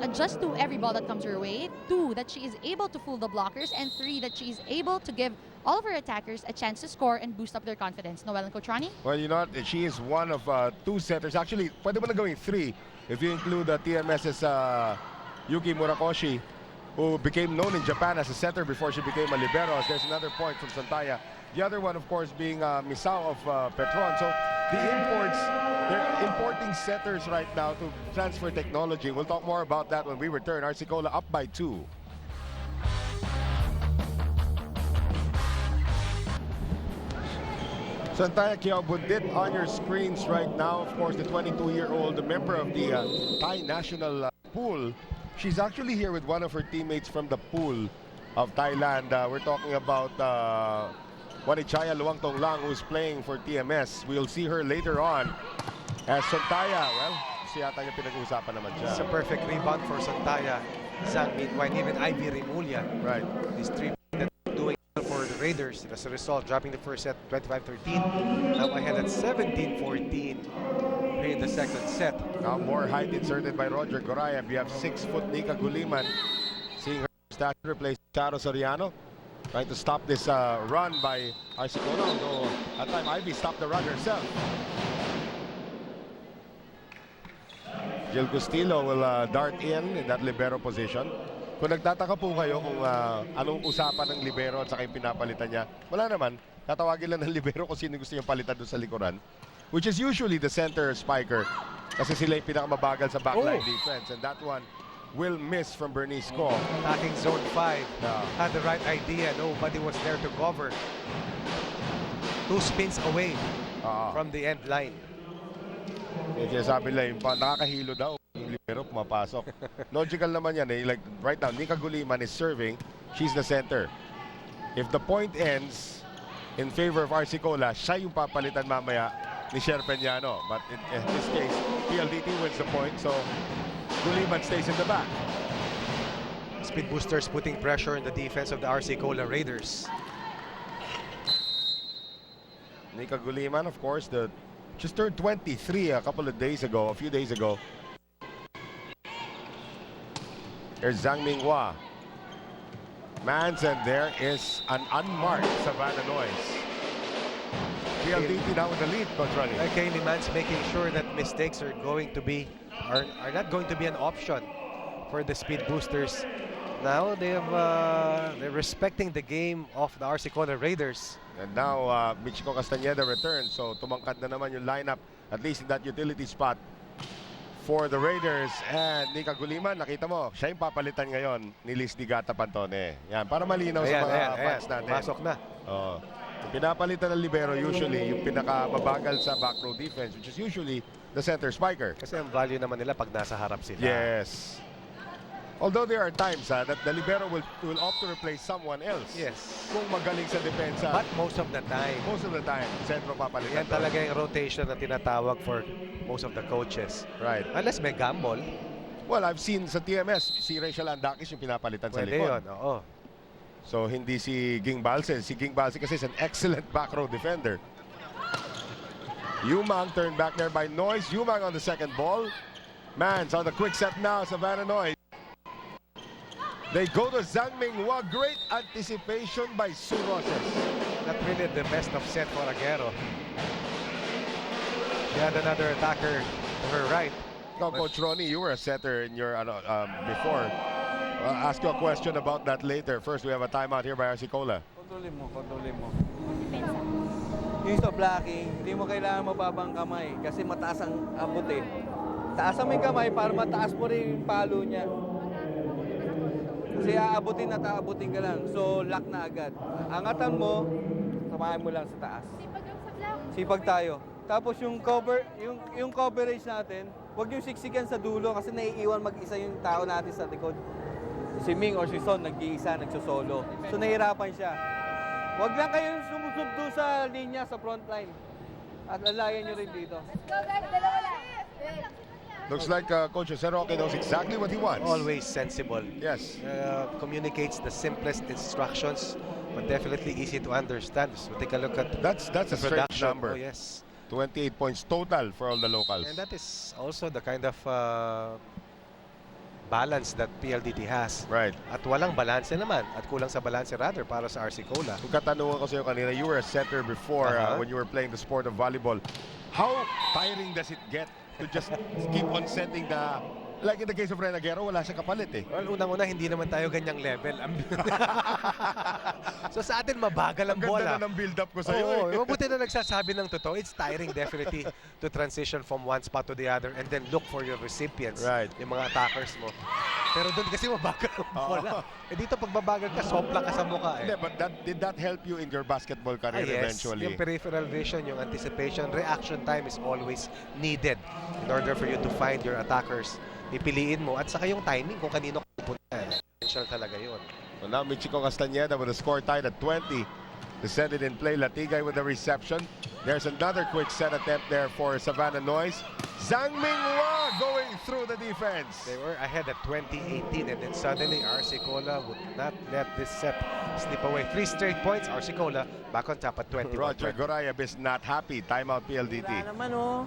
adjust to every ball that comes her way, two, that she is able to fool the blockers, and three, that she is able to give all of her attackers a chance to score and boost up their confidence. Noel and Coach Ronnie? Well, you know what? She is one of two setters. Actually, pwede mo na gawing three if you include TMS's Yuki Murakoshi, who became known in Japan as a setter before she became a libero. There's another point from Santaya. The other one, of course, being Misao of Petron. So the imports, they're importing setters right now to transfer technology. We'll talk more about that when we return. RC Cola up by 2. Santaya Kiaobundit on your screens right now. Of course, the 22-year-old, member of the Thai national pool. She's actually here with one of her teammates from the pool of Thailand. We're talking about Wanichaya Luangtong Lang, who's playing for TMS. We'll see her later on. As Santaya, well, siya yata yung pinag-uusapan naman siya. It's a perfect rebound for Santaya, Zhang Minhua, and even Ivy Remulla. Right. These three that are doing well for the Raiders. As a result, dropping the first set 25-13. Now ahead at 17-14 here in the second set. Now more height inserted by Roger Gorayev. You have 6-foot Nika Guliman. Seeing her stature replace Charo Soriano. Trying to stop this run by RC Cola, although at time Ivy stopped the run herself. Jill Castillo will dart in that libero position. Kung nagtataka po kayo kung anong usapan ng libero at saka yung pinapalitan niya, wala naman. Tatawagin lang ng libero kung sino gusto niyang palitan doon sa likuran, which is usually the center spiker kasi sila yung pinakamabagal sa backline defense, and that one will miss from Bernice Ko. Attacking zone 5. Had the right idea. Nobody was there to cover. 2 spins away from the end line. Sabi lang, nakakahilo daw yung libero pumapasok. Logical naman yan eh. Like right now, Nika Guliman is serving. She's the center. If the point ends in favor of RC Cola, siya yung papalitan mamaya ni Sherpeñano. But in this case, PLDT wins the point. So Guliman stays in the back. Speed boosters putting pressure on the defense of the RC Cola Raiders. Nika Guliman, of course, just turned 23 a few days ago. There's Zhang Minhua. Mans, and there is an unmarked Savannah Noise. PLDT now in the lead, Coach Ronnie. Kaylee Mance making sure that mistakes are not going to be an option for the speed boosters. Now they're respecting the game of the RC Cola Raiders. And now Michiko Castañeda returns, so tumangkad na naman yung lineup, at least in that utility spot for the Raiders. And Nika Guliman, nakita mo, siya yung papalitan ngayon ni Liz Digata Pantone. Yan, para malinaw sa mga fans natin. Pumasok na. Yung pinapalitan ng libero usually yung pinakamabagal sa back row defense, which is usually the center spiker. Kasi ang value naman nila pag nasa harap sila. Yes. Although there are times that the libero will opt to replace someone else. Yes. Kung magaling sa depensa. But most of the time, sentro papalitan. yan talaga yung rotation na tinatawag for most of the coaches. Right. Unless may gamble. Well, I've seen sa TMS, si Rachel Andakis yung pinapalitan sa Pwede likod. yun, oo. So, hindi si Ging Balse. Si Ging Balse kasi is an excellent back row defender. Yumang turned back there by Noise. Yumang on the second ball. Mans on the quick set now, Savannah Noise. They go to Zhang Minhua. Great anticipation by Sue Roses. Not really the best of set for Aguero. She had another attacker to her right. Now, Coach Ronnie, you were a setter in your before. I'll ask you a question about that later. First, we have a timeout here by RC Cola. Kontrolin mo. Yung sa blocking, hindi mo kailangan mababang kamay kasi mataas ang abot eh. Taasan mo yung kamay para mataas mo rin yung palo niya. Kasi aabutin at aabutin ka lang. So, lock na agad. Angatan mo, samahan mo lang sa taas. Sipag tayo. Tapos yung coverage natin, huwag yung siksikan sa dulo kasi naiiwan mag-isa yung tao natin sa likod. Si Ming or si Son, nag-iisa, nagsosolo. So, nahihirapan siya. Huwag lang kayong sumusubdo sa linya, sa front line. At lalayan nyo rin dito. Looks like Coach Jose Roque knows exactly what he wants. Always sensible. Yes. Communicates the simplest instructions, but definitely easy to understand. So take a look at That's the a strange production. number. Oh, yes. 28 points total for all the locals. And that is also the kind of balance that PLDT has. Right. At walang balanse naman. At kulang sa balanse rather para sa RC Cola. Kung katanungan ko sa'yo kanina, you were a center before when you were playing the sport of volleyball. How tiring does it get to just keep on setting the... Like in the case of Renagero, wala siya kapalit eh. Well, unang-una, hindi naman tayo ganyang level. So sa atin, mabagal ang Ang bola. ganda na ng build-up ko sa'yo Oo, eh. mabuti na nagsasabi ng totoo. It's tiring definitely to transition from one spot to the other and then look for your recipients, Right. yung mga attackers mo. Pero doon kasi mabagal ang bola. Eh dito pag mabagal ka, sopla ka sa mukha eh. Hindi, but did that help you in your basketball career Yes, eventually? yung peripheral vision, yung anticipation, reaction time is always needed in order for you to find your attackers. Pipiliin mo at saka yung timing kung kanino ka pupunta. Essential talaga yun. Well, now Michiko Castañeda with a score tied at 20 to send it in play. Latigay with the reception. There's another quick set attempt there for Savannah Noise. Zhang Minghua going through the defense. They were ahead at 20-18 and then suddenly RC Cola would not let this set slip away. 3 straight points. RC Cola back on top at 21. Roger Gorayab is not happy. Timeout PLDT. Wala naman, oh.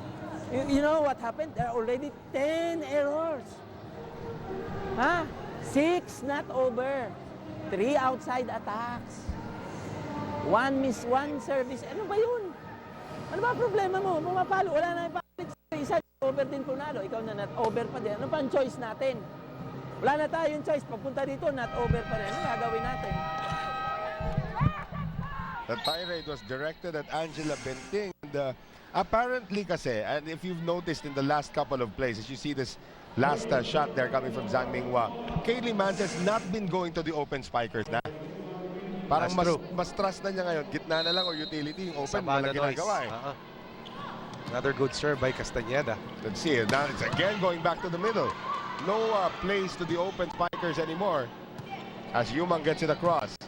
You know what happened? There are already 10 errors. Ha? 6 not over. 3 outside attacks. 1 miss, 1 service. Ano ba yun? Ano ba problema mo? Pumapalo. Wala na ipapalit. Isa over din punado. Ikaw na not over pa din. Ano pa ang choice natin? Wala na tayong choice. Pagpunta dito, not over pa rin. Ano gagawin natin? The tirade was directed at Angela Benting. And, apparently kasi, and if you've noticed in the last couple of plays, as you see this last shot there coming from Zhang Minghua, Kaylee Mans has not been going to the open spikers na. Parang mas trust na niya ngayon. Gitna na lang or utility. Yung open, walang ginagawa eh. Another good serve by Castañeda. Let's see. Now it's again going back to the middle. No plays to the open spikers anymore. As Yumang gets it across.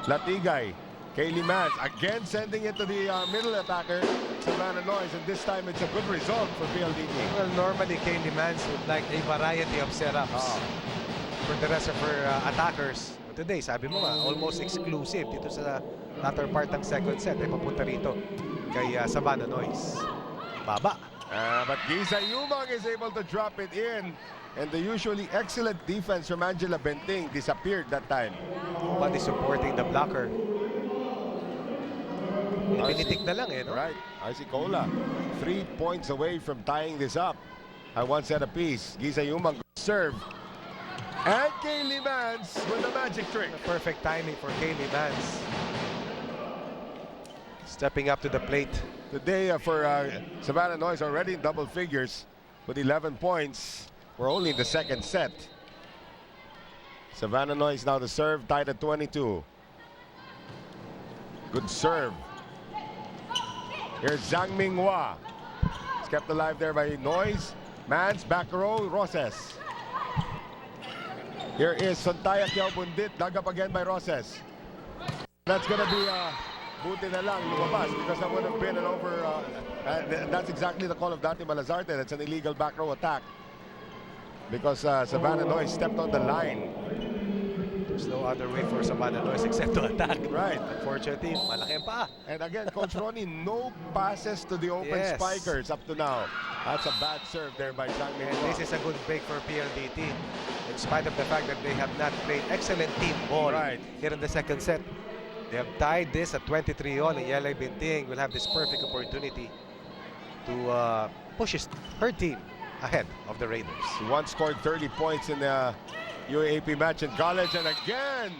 Latigay. Kaylee Mans again sending it to the middle attacker, Savannah Noise, and this time it's a good result for PLDT. Well, normally Kaylee Mans would like a variety of setups for the rest of her attackers. But today, sabi mo nga, almost exclusive dito sa latter part ng second set. Ay papunta rito kay Savannah Noise. Baba. But Giza Yumang is able to drop it in. And the usually excellent defense from Angela Benting disappeared that time. Nobody supporting the blocker. Pinitik na lang eh, no? Right. RC Cola, 3 points away from tying this up. At 1 set apiece. Giza Yumang serve. And Kaylee Mans with the magic trick. Perfect timing for Kaylee Mans. Stepping up to the plate. Today for Savannah Noise already in double figures with 11 points. We're only in the second set. Savannah Noise now to serve, tied at 22. Good serve. Here's Zhang Minghua. It's kept alive there by Noise. Mans, back row, Roses. Here is Sontaya Kiaubundit, dug up again by Roses. That's gonna be buti na lang lumabas because that would have been an over, and that's exactly the call of Dante Malazarte. That's an illegal back row attack because Savannah Noise stepped on the line. There's no other way for Savannah Noise except to attack. Right. Unfortunately, malaki ang paa. And again, Coach Ronnie, no passes to the open spikers up to now. That's a bad serve there by Zhang And Minghua. this is a good break for PLDT. In spite of the fact that they have not played excellent team ball here in the second set. They have tied this at 23 all, and Yelay Binting will have this perfect opportunity to push her team ahead of the Raiders. One scored 30 points in the UAAP match in college, and again,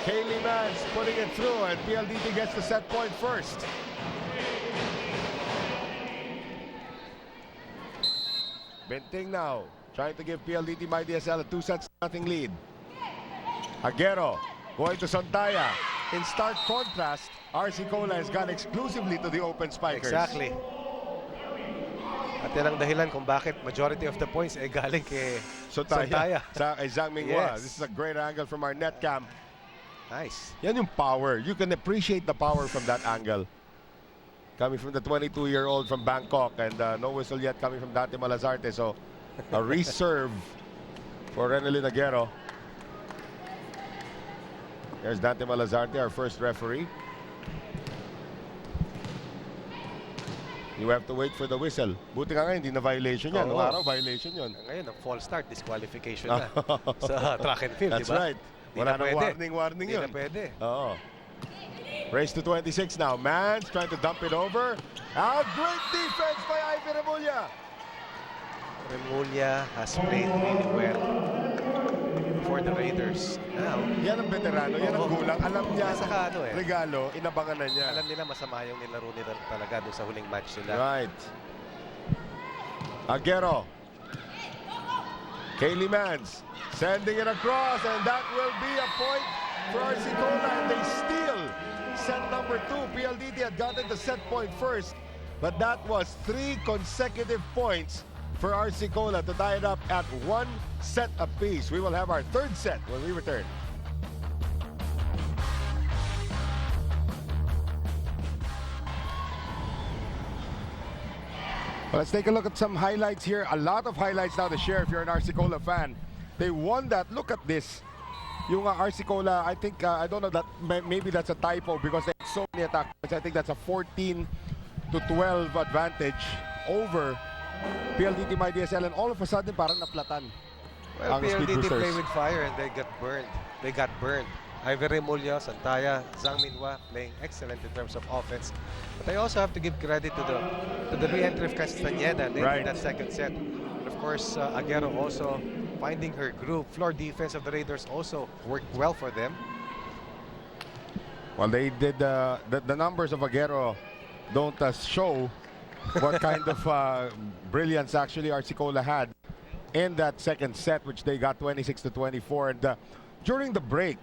Kaylee Mans putting it through, and PLDT gets the set point first. Benting now trying to give PLDT myDSL a 2-0 lead. Aguero going to Sontaya. In stark contrast, RC Cola has gone exclusively to the open spikers. Exactly. At yan ang dahilan kung bakit majority of the points ay galing kay Sontaya. Sa kay Zhang Minghua. Yes. This is a great angle from our net cam. Nice. Yan yung power. You can appreciate the power from that angle. Coming from the 22-year-old from Bangkok, and no whistle yet coming from Dante Malazarte. So a reserve for Renelyn Aguero. There's Dante Malazarte, our first referee. You have to wait for the whistle. Buti nga ngayon, hindi na violation yan. Noong araw, violation yun. Ngayon, ang false start, disqualification na sa track and field, That's diba? right. Wala nang warning yun. Hindi na pwede. Oo. Race to 26 now. Mans trying to dump it over. Out. Great defense by Ivy Remulla. Remulla has played really well for the Raiders. Now, yan ang veterano, yan ang gulang. Alam niya, saka regalo, inabangan na niya. Alam nila masama yung nilaro nila talaga doon sa huling match nila. Right. Aguero. Kaylee Mans sending it across, and that will be a point for RC Cola, and they steal set number 2. PLDT had gotten the set point first, but that was 3 consecutive points for RC Cola to tie it up at 1 set apiece. We will have our 3rd set when we return. Well, let's take a look at some highlights here. A lot of highlights now to share if you're an RC Cola fan. They won that. Look at this. Yung RC Cola, I think, I don't know, that maybe that's a typo because they had so many attacks. I think that's a 14-12 advantage over PLDT myDSL, and all of a sudden parang naplatan. Well, PLDT play with fire and they got burned. They got burned. Ivy Remulla, Santaya, Zhang Minhua playing excellent in terms of offense. But I also have to give credit to the re-entry of Castañeda late in that second set. And of course, Aguero also finding her groove. Floor defense of the Raiders also worked well for them. Well, they did the numbers of Aguero don't show what kind of brilliance actually RC Cola had in that second set, which they got 26-24. And during the break,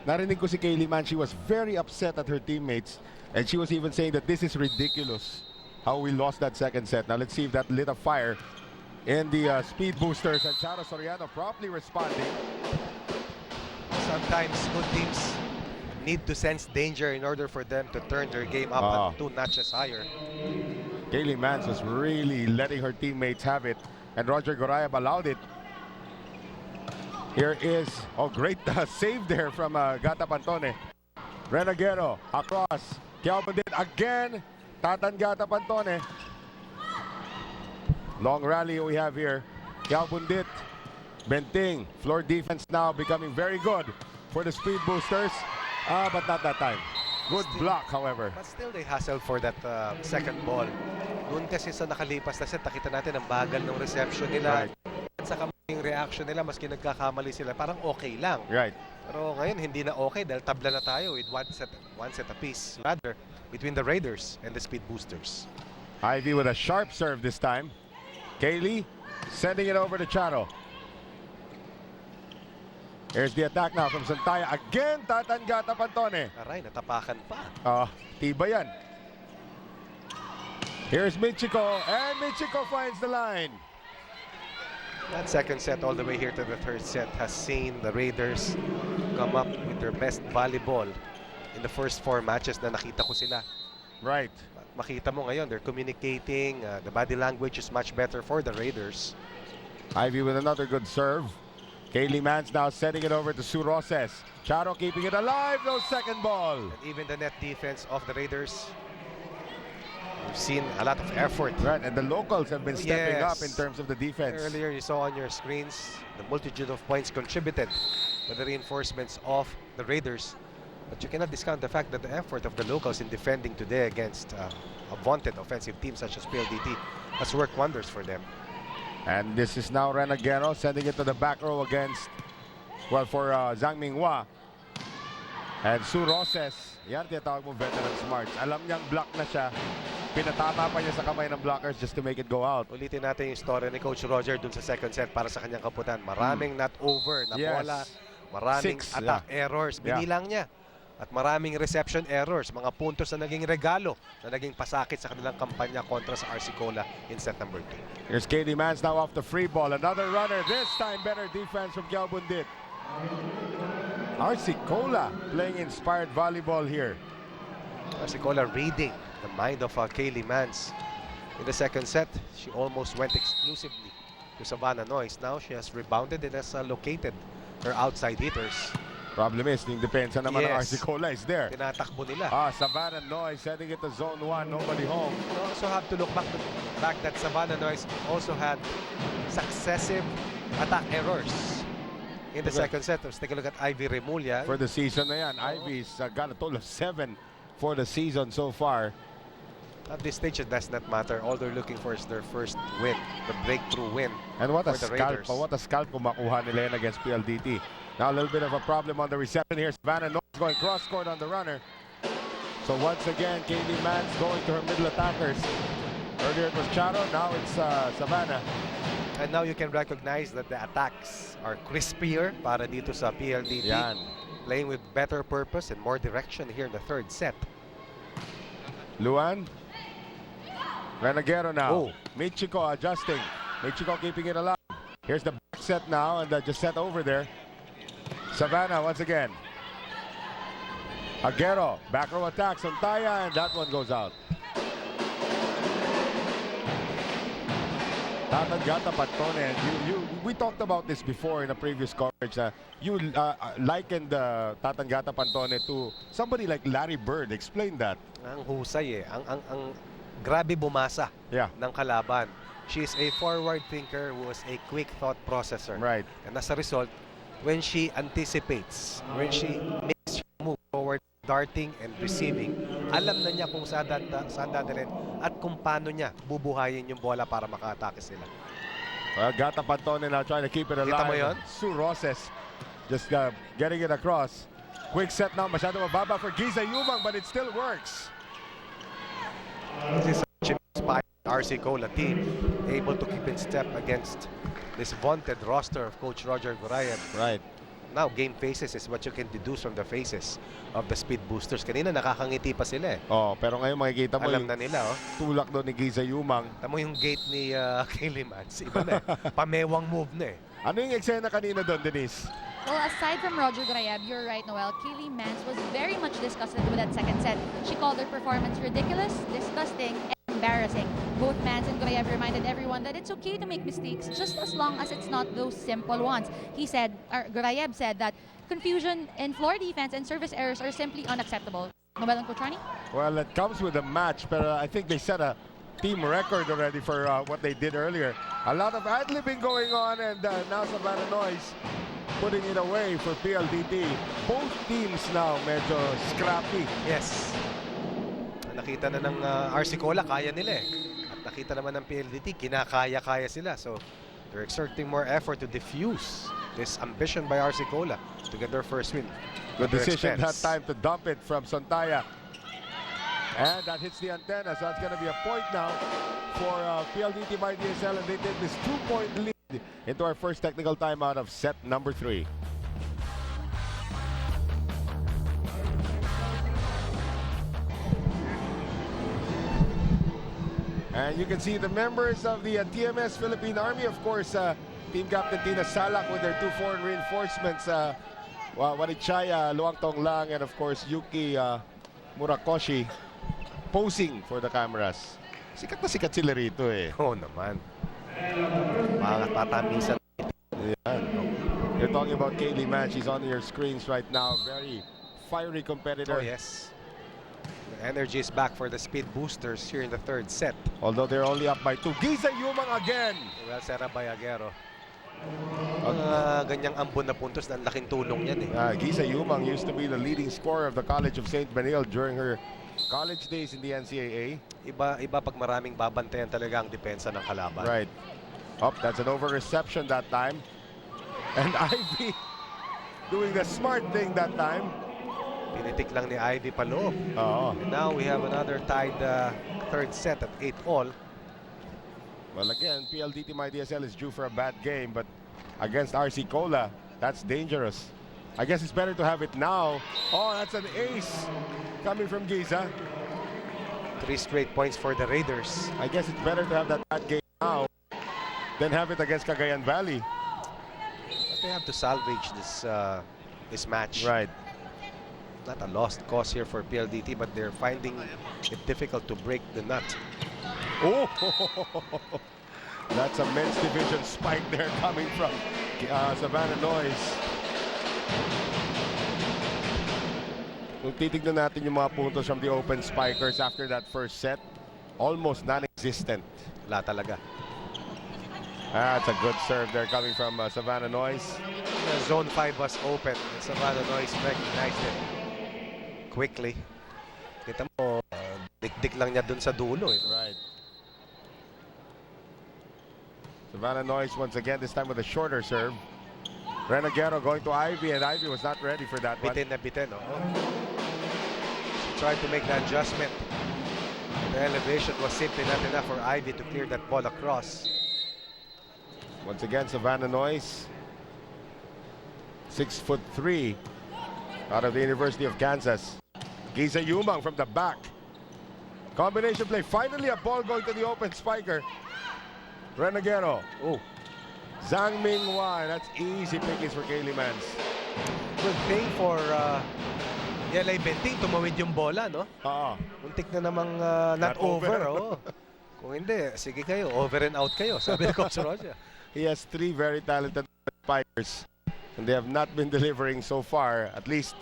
narinig ko si Kaylee Mans, she was very upset at her teammates, and she was even saying that this is ridiculous how we lost that second set. Now let's see if that lit a fire in the speed boosters, and Charo Soriano promptly responding. Sometimes good teams need to sense danger in order for them to turn their game up 2 notches higher. Kaylee Mans was really letting her teammates have it, and Roger Gorayab allowed it. Here is, great save there from Gata Pantone. Renaguero across. Kiaubundit again. Tatan Gata Pantone. Long rally we have here. Kiaubundit. Benting. Floor defense now becoming very good for the speed boosters. But not that time. Good block, however. But still they hustled for that second ball. Doon kasi sa nakalipas na set, nakita natin ang bagal ng reception nila. Right. At saka yung reaction nila, maski nagkakamali sila, parang okay lang. Right. Pero ngayon, hindi na okay dahil tabla na tayo with one set apiece. Rather, between the Raiders and the speed boosters. Ivy with a sharp serve this time. Kaylee sending it over to Charo. Here's the attack now from Santaya. Again, Tatan Gata Pantone. Aray, natapakan pa. Tiba yan. Here's Michiko, and Michiko finds the line. That second set all the way here to the 3rd set has seen the Raiders come up with their best volleyball in the first 4 matches na nakita ko sila. Right. Makita mo ngayon, they're communicating. The body language is much better for the Raiders. Ivy with another good serve. Kaylee Mans now sending it over to Sue Roses. Charo keeping it alive, no second ball. And even the net defense of the Raiders, we've seen a lot of effort. Right, and the locals have been stepping up in terms of the defense. Earlier you saw on your screens the multitude of points contributed by the reinforcements of the Raiders. But you cannot discount the fact that the effort of the locals in defending today against a vaunted offensive team such as PLDT has worked wonders for them. And this is now Renaguero sending it to the back row against, for Zhang Minhua. And Sue Roses, yan tinatawag mo veteran smarts. Alam niyang block na siya. Pinatama pa niya sa kamay ng blockers just to make it go out. Ulitin natin yung story ni Coach Roger dun sa second set para sa kanyang kaputan. Maraming not over na bola, maraming attack errors. Binilang niya. At maraming reception errors, mga puntos na naging regalo, na naging pasakit sa kanilang kampanya kontra sa RC Cola in set number 2. Here's Kaylee Mans now off the free ball. Another runner, this time better defense from Kiaubundit. RC Cola playing inspired volleyball here. Cignal reading the mind of Kaylee Mans. In the second set, she almost went exclusively to Savannah Noyes. Now she has rebounded and has located her outside hitters. Problem is, yung depensa naman ng RC Cola is there. Tinatakbo nila. Savannah Noyes heading it to zone 1, nobody home. You also have to look back that Savannah Noyes also had successive attack errors in the second set. Let's take a look at Ivy Remulla. For the season na yan, Ivy's got a total of 7 for the season so far. At this stage, it does not matter. All they're looking for is their first win, the breakthrough win. And what a for the scalp, Raiders. what a scalp kung makuha nila yan against PLDT. Now a little bit of a problem on the reception here. Savannah Noyes going cross-court on the runner. So once again, Kaylee Mans going to her middle attackers. Earlier it was Charo, now it's Savannah. And now you can recognize that the attacks are crispier para dito sa PLDT. Yan. Playing with better purpose and more direction here in the third set. Luan. Renagero now. Oh. Michiko adjusting. Michiko keeping it alive. Here's the back set now, and just set over there. Savannah once again. Aguero, back row attacks on Taya, and that one goes out. Tatangata Pantone, and we talked about this before in a previous coverage. You likened Tatangata Pantone to somebody like Larry Bird. Explain that. Ang husay eh. Ang grabe bumasa ng kalaban. She is a forward thinker who is a quick thought processor. Right. And as a result, when she anticipates, when she makes her move forward, darting and receiving, alam na niya kung saan dadalhin at kung paano niya bubuhayin yung bola para maka-atake sila. Well, Gata Pantone now trying to keep it alive. Kita mo yun? Sue Roses just getting it across. Quick set now, masyado mababa for Giza Yumang, but it still works. This is such an inspired RC Cola team, able to keep in step against this vaunted roster of Coach Roger Gorayev. Right. Now, game faces is what you can deduce from the faces of the speed boosters. Kanina, nakakangiti pa sila eh. Oh, pero ngayon makikita mo Alam yung na nila, oh. tulak doon ni Giza Yumang. Tamo yung gate ni Kaylee Mans. Iba na eh. Pamewang move na eh. Ano yung eksena kanina doon, Denise? Well, aside from Roger Gorayev, you're right, Noel, Kaylee Mans was very much disgusted with that second set. She called her performance ridiculous, disgusting, and embarrassing. Both Mans and Gorayev reminded everyone that it's okay to make mistakes just as long as it's not those simple ones. Gorayev said that confusion in floor defense and service errors are simply unacceptable. Noel and Coach Ronnie? Well, it comes with a match, but I think they set a team record already for what they did earlier. A lot of ad-libbing going on, and now Savannah Noyes putting it away for PLDT. Both teams now medyo scrappy. Yes. Nakita na ng RC Cola, kaya nila eh. At nakita naman ng PLDT, kinakaya-kaya sila. So, they're exerting more effort to diffuse this ambition by RC Cola to get their first win. Good decision that time to dump it from Sontaya. And that hits the antenna, so that's going to be a point now for PLDT myDSL, and they take this 2-point lead into our first technical timeout of set number 3. And you can see the members of the TMS Philippine Army, of course, Team Captain Tina Salak with their 2 foreign reinforcements, Warichaya, Luang Tong Lang, and of course Yuki Murakoshi, posing for the cameras. Sikat na sikat sila rito eh. Oo naman. Mga tatamisan. Yan. You're talking about Kaylee Mans. She's on your screens right now. Very fiery competitor. Oh yes. The energy is back for the speed boosters here in the third set. Although they're only up by 2. Giza Yumang again. Well, Sera Bayagero. Ganyang ambon na puntos, na laking tulong yan eh. Giza Yumang used to be the leading scorer of the College of St. Benil during her college days in the NCAA. Iba pag maraming babantayan talaga ang depensa ng kalaban. Right. That's an over-reception that time. And Ivy doing the smart thing that time. Pinitik lang ni Ivy paloob. And now we have another tied third set at 8-all. Well, again, PLDT myDSL is due for a bad game, but against RC Cola, that's dangerous. I guess it's better to have it now. Oh, that's an ace coming from Giza. 3 straight points for the Raiders. I guess it's better to have that bad game now than have it against Cagayan Valley. But they have to salvage this this match. Right. Not a lost cause here for PLDT, but they're finding it difficult to break the nut. Oh, that's a men's division spike there coming from Savannah Noise. Kung titignan natin yung mga puntos from the open spikers after that first set, almost non-existent. Wala talaga. That's a good serve there coming from Savannah Noise. Zone 5 was open. Savannah Noise recognized it quickly. Kita mo, dik-dik lang niya dun sa dulo. Right. Savannah Noise once again, this time with a shorter serve. Renegero going to Ivy, and Ivy was not ready for that one. Bitin na bitin. Tried to make the adjustment. The elevation was simply not enough for Ivy to clear that ball across. Once again, Savannah Noise, 6'3", out of the University of Kansas. Giza Yumang from the back. Combination play. Finally, a ball going to the open spiker. Renegero. Oh, Zhang Minghua. That's easy pickings for Kaylee Mans. good thing for Yelay Benting. Tumawid yung bola, no? Oo. Muntik na namang not over. Oh. Kung hindi, sige kayo. Over and out kayo. Sabi ni Coach Roger. He has 3 very talented spikers, and they have not been delivering so far, at least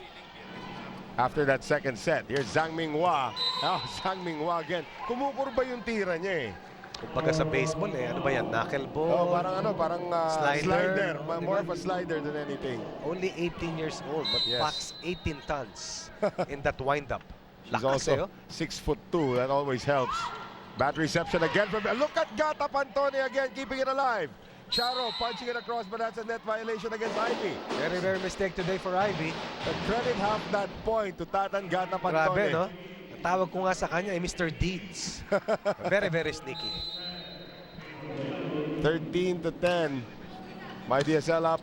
after that second set. Here's Zhang Minghua. Oh, Zhang Minghua again. Kumukurba yung tira niya eh. Kumbaga sa baseball ano ba yan? Knuckleball? Oh, parang Slider. More of a slider than anything. Only 18 years old, but Yes. packs 18 tons in that wind-up. She's Lakas also 6'2". That always helps. Bad reception again from. Look at Gata Pantone again, keeping it alive. Charo punching it across, but that's a net violation against Ivy. Very rare mistake today for Ivy. But credit half that point to Tatan Gata Pantone. Grabe, no? Ang tawag ko nga sa kanya ay Mr. Deeds. Very, very sneaky. 13-10. myDSL up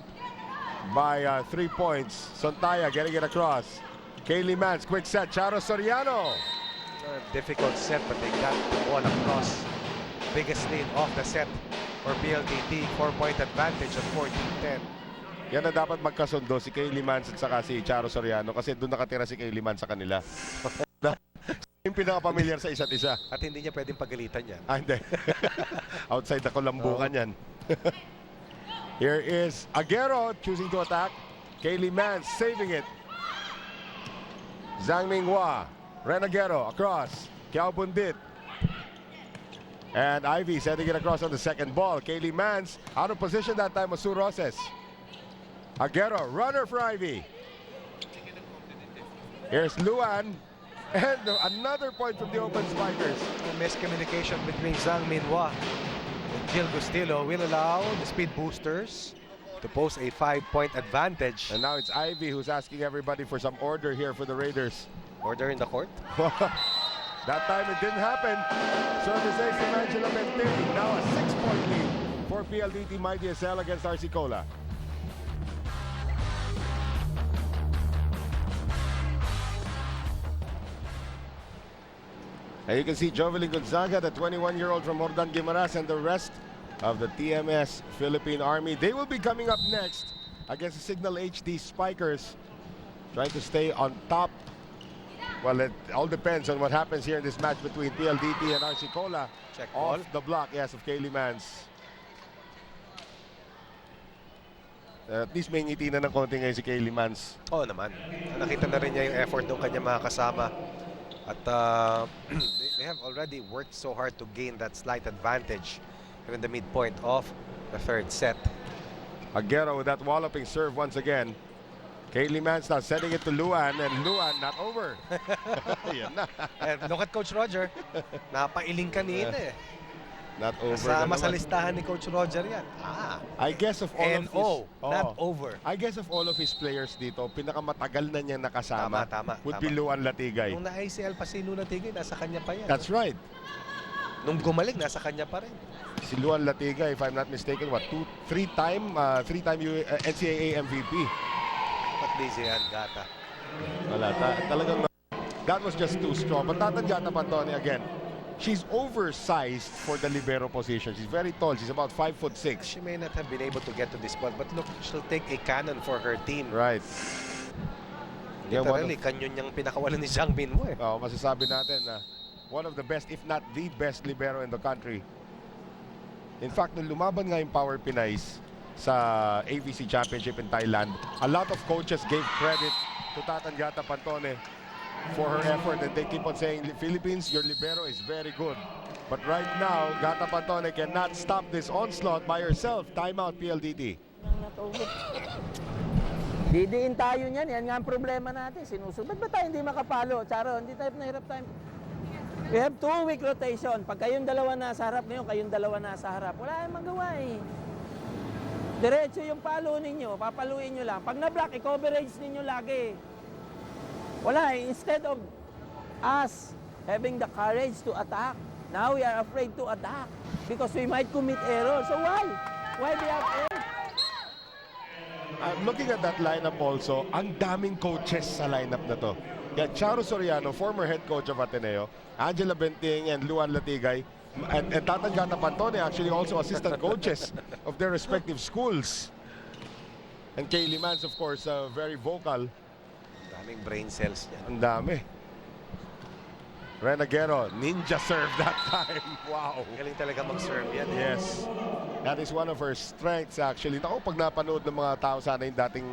by 3 points. Sontaya getting it across. Kaylee Mans, quick set. Charo Soriano. Difficult set, but they got the ball across. Biggest lead off the set for PLDT. 4-point advantage of 14-10. Yan na dapat magkasundo si Kaylee Mans at saka si Charo Soriano kasi doon nakatira si Kaylee Mans sa kanila. Yung pinaka-familiar sa isa't isa. At hindi niya pwedeng pagalitan yan. Ah, hindi. Outside the kulambukan yan. Here is Aguero choosing to attack. Kaylee Mans saving it. Zhang Minghua. Renegero across. Kiao Bundit. And Ivy sending it across on the second ball. Kaylee Mans out of position that time was Sue Roses. Aguero, runner for Ivy. Here's Luan. And another point from the open spikers. The miscommunication between Zhang Minghua and Jill Gustillo will allow the speed boosters to post a 5-point advantage. And now it's Ivy who's asking everybody for some order here for the Raiders. Order in the court. That time it didn't happen. Service ace from Angela Benting. Now a 6-point lead for PLDT myDSL against RC Cola. And you can see Jovelyn Gonzaga, the 21-year-old from Mordan Guimaras, and the rest of the TMS Philippine Army. They will be coming up next against the Cignal HD Spikers, trying to stay on top. Well, it all depends on what happens here in this match between PLDT and RC Cola. Check Off ball. the block, yes, of Kaylee Mans. At least may ngiti na ng konti ngayon si Kaylee Mans. Oo naman. Nakita na rin niya yung effort ng kanyang mga kasama. At they have already worked so hard to gain that slight advantage here in the midpoint of the third set. Aguero with that walloping serve once again. Kaylee Mans now sending it to Luan, and Luan not over. Yan na. And look at Coach Roger. Napailing kanina eh. Not over. Kasama na sa naman. listahan ni Coach Roger yan. I guess of all of his... NO, not over. I guess of all of his players dito, pinakamatagal na niyang nakasama Tama. would be Luan Latigay. Nung na-ICL pa si Luna Tigay, nasa kanya pa yan. That's right. Nung gumaling, nasa kanya pa rin. Si Luan Latigay, if I'm not mistaken, what, three-time NCAA MVP. Ba't busy yan, Gata? Wala, talagang that was just too strong. But Tatan Gata Pantone again, she's oversized for the libero position. She's very tall. She's about 5'6". She may not have been able to get to this spot, but look, she'll take a cannon for her team. Right. Literally, kanyon niyang pinakawalan ni Zhang Minmo eh. Oh, masasabi natin na one of the best, if not the best libero in the country. In fact, nung lumaban nga yung Power Pinays sa AVC Championship in Thailand, a lot of coaches gave credit to Gata Pantone for her effort, and they keep on saying, Philippines, your libero is very good. But right now, Gata Pantone cannot stop this onslaught by herself. Timeout, PLDT. Didiin tayo niyan. Yan nga ang problema natin. Sinusunod. Ba't ba tayo hindi makapalo? Charo, hindi tayo nahirap tayo. We have 2-week rotation. Pag kayong dalawa nasa harap ngayon, kayong dalawa nasa harap, wala kayong magawa eh. Diretso yung palo ninyo, papaluin nyo lang. Pag na-block, i-coverage ninyo lagi. Wala eh. Instead of us having the courage to attack, now we are afraid to attack because we might commit error. So why? Why we have error? I'm looking at that lineup also. Ang daming coaches sa lineup na to. Yeah, Charo Soriano, former head coach of Ateneo, Angela Benting and Luan Latigay, and Gata Pantone actually also assistant coaches of their respective schools. And Kaylee Mans, of course, very vocal. Daming brain cells niya. Ang dami. Renagero, ninja serve that time. Wow. Galing talaga mag-serve yan. Yes. That is one of her strengths actually. Naku, pag napanood ng mga tao sana yung dating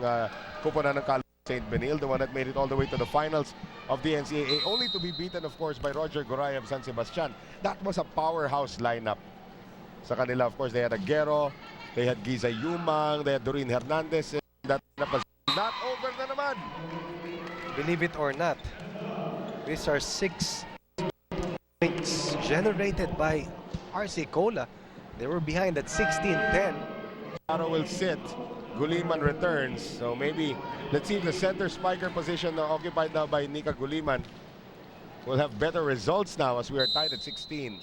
kuponan ng Cal St. Benil, the one that made it all the way to the finals of the NCAA, only to be beaten of course by Roger Goraya of San Sebastian. That was a powerhouse lineup. Sa kanila, of course, they had Aguero, they had Giza Yumang, they had Doreen Hernandez. That was not over na naman. Believe it or not, these are 6 points generated by RC Cola. They were behind at 16-10. Aro will sit. Guliman returns. So maybe, let's see if the center spiker position occupied now by Nika Guliman will have better results now as we are tied at 16.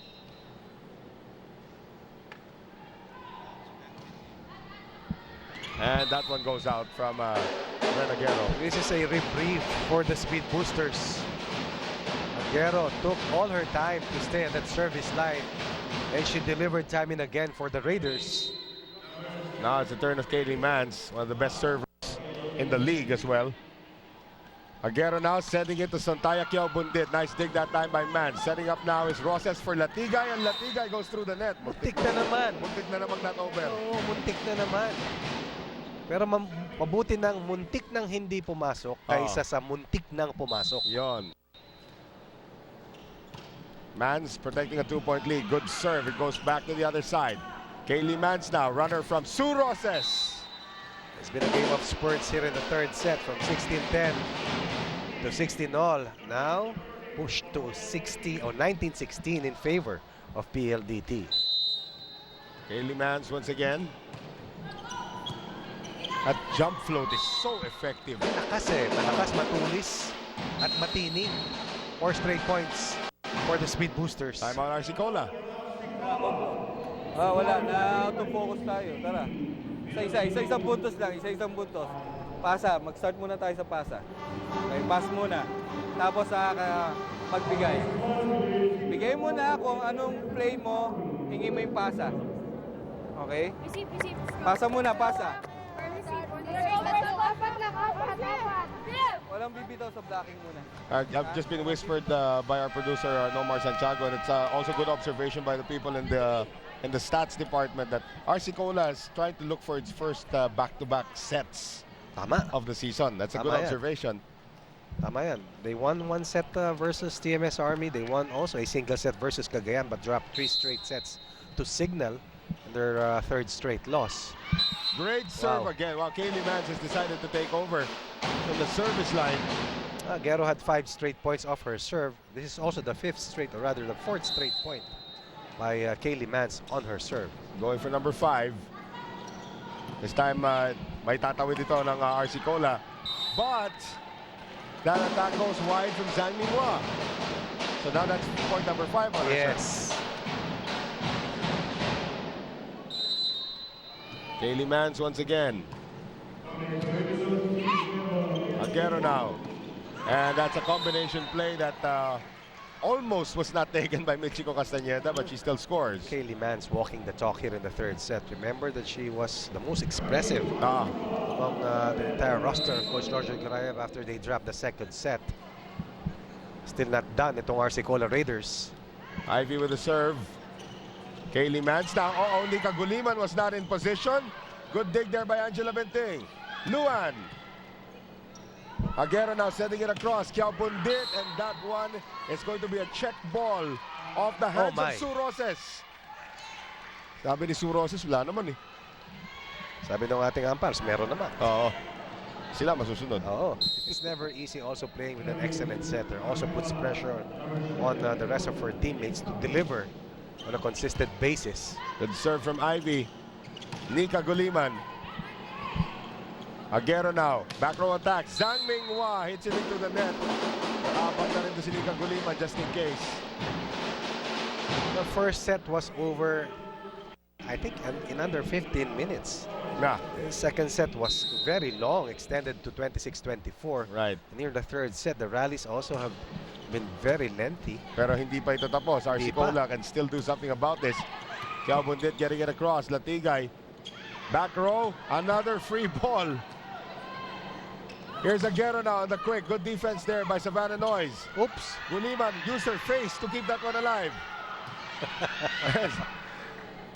And that one goes out from Renagero. This is a reprieve for the speed boosters. Aguero took all her time to stay at that service line, and she delivered time and again for the Raiders. Now it's the turn of Kaylee Mans, one of the best servers in the league as well. Aguero now sending it to Santaya Kiao Bundit. Nice dig that time by Mans. Setting up now is Roses for Latigay, and Latigay goes through the net. Muntik na naman. Muntik na naman not over. Oo, muntik na naman. Pero mabuti nang muntik nang hindi pumasok kaysa sa muntik nang pumasok. Yon. Mans protecting a 2-point lead. Good serve. It goes back to the other side. Kaylee Mans now, runner from Sue Roses. It's been a game of spurts here in the third set from 16-10 to 16-all. Now pushed to 19-16 in favor of PLDT. Kaylee Mans once again. That jump float is so effective. Malakas eh. Malakas, matulis, at matining. 4 straight points for the speed boosters. Time out RC Cola. Wala. Na-out of focus tayo. Tara. Isa-isang buntos lang. Isa-isang buntos. Pasa. Mag-start muna tayo sa pasa. Okay, pass muna. Tapos magbigay. Bigay mo na kung anong play mo, hingi mo yung pasa. Okay? Pasa muna, pasa. Walang bibitaw sa blocking muna. I've just been whispered by our producer Nomar Santiago, and it's also good observation by the people in the stats department that RC Cola is trying to look for its first back-to-back sets of the season. That's a good observation. Tama yan. They won 1 set versus TMS-Army. They won also a single set versus Cagayan, but dropped 3 straight sets to Cignal in their 3rd straight loss. Great serve again. Wow, Kaylee Mans has decided to take over from the service line. Aguero had 5 straight points off her serve. This is also the 5th straight, or rather the 4th straight point by Kaylee Mans on her serve. Going for number 5. This time, may tatawid ito ng RC Cola. But that attack goes wide from Zhang Minhua. So now that's point number 5 on her serve. Kaylee Mans once again. Aguero now. And that's a combination play that almost was not taken by Michiko Castañeda, but she still scores. Kaylee Mann's walking the talk here in the third set. Remember that she was the most expressive among the entire roster of Coach Roger Garayev after they dropped the second set. Still not done itong RC Cola Raiders. Ivy with the serve. Kaylee Mans now. Nika Guliman was not in position. Good dig there by Angela Benting. Luan. Aguero now sending it across. Kiao Bundit, and that one is going to be a check ball off the hands of Sue Roses. Sabi ni Sue Roses, wala naman eh. Sabi ng ating umpires, meron naman. Oo. Sila masusunod. Oo. It's never easy also playing with an excellent setter. Also puts pressure on the rest of her teammates to deliver on a consistent basis. Good serve from Ivy. Nika Guliman. Aguero now. Back row attack. Zhang Minghua hits it into the net. Nakapag na rin to si Nika Guliman just in case. The first set was over, I think, in under 15 minutes. Nah. The second set was very long, extended to 26-24. Right. Near the third set, the rallies also have been very lengthy. Pero hindi pa ito tapos. RC Cola can still do something about this. Kiao Bundit getting it across. Latigay. Back row. Another free ball. Here's Aguero now on the quick. Good defense there by Savannah Noyes. Oops. Guliman used her face to keep that one alive.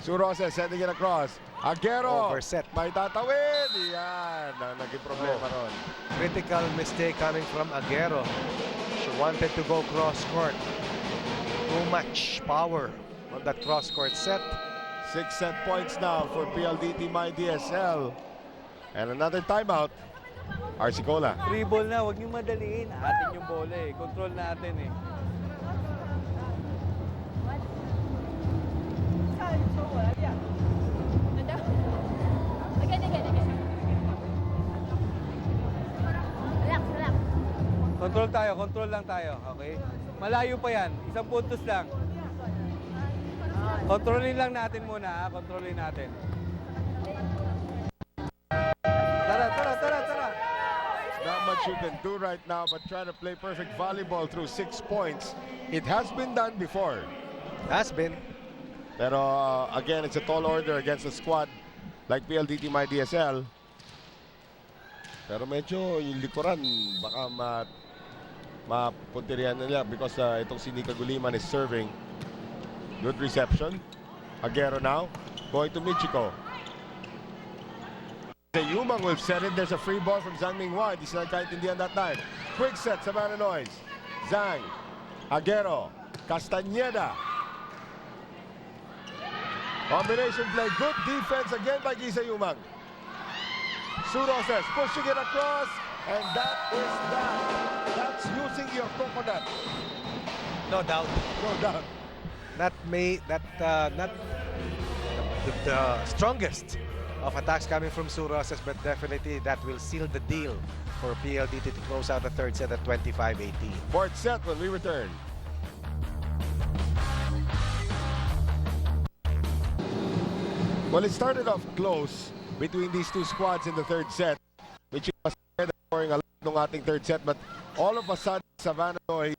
Sue Roses sending it across. Aguero. Overset. May tatawid. Yan. Naging problema ron. Critical mistake coming from Aguero. She wanted to go cross-court. Too much power on that cross-court set. 6 set points now for PLDT myDSL. And another timeout. RC Cola. Free ball na, huwag niyong madaliin. Atin yung bola eh. Control natin eh. Control lang tayo, okay? Malayo pa yan, isang puntos lang. Kontrolin lang natin muna, kontrolin natin. Tara. Not much you can do right now but try to play perfect volleyball through 6 points. It has been done before. Has been. Pero again, it's a tall order against a squad like PLDT myDSL. Pero medyo yung likuran baka mapunterian nila because itong si Nika Guliman is serving. Good reception. Aguero now going to Michiko. Yumang will set it. There's a free ball from Zhang Minghua. Hindi sila kaintindihan that time. Quick set, Savannah Noyes. Zhang. Aguero. Castañeda. Combination play. Good defense again by Gisa Yumang. Sue Roses pushing it across. And that is that. That's using your coconut. No doubt. No doubt. Not the strongest of attacks coming from Sue Roses, but definitely that will seal the deal for PLDT to close out the third set at 25-18. Fourth set when we return. Well, it started off close between these two squads in the third set, which was scoring a lot ng ating third set, but all of a sudden Savannah Noyes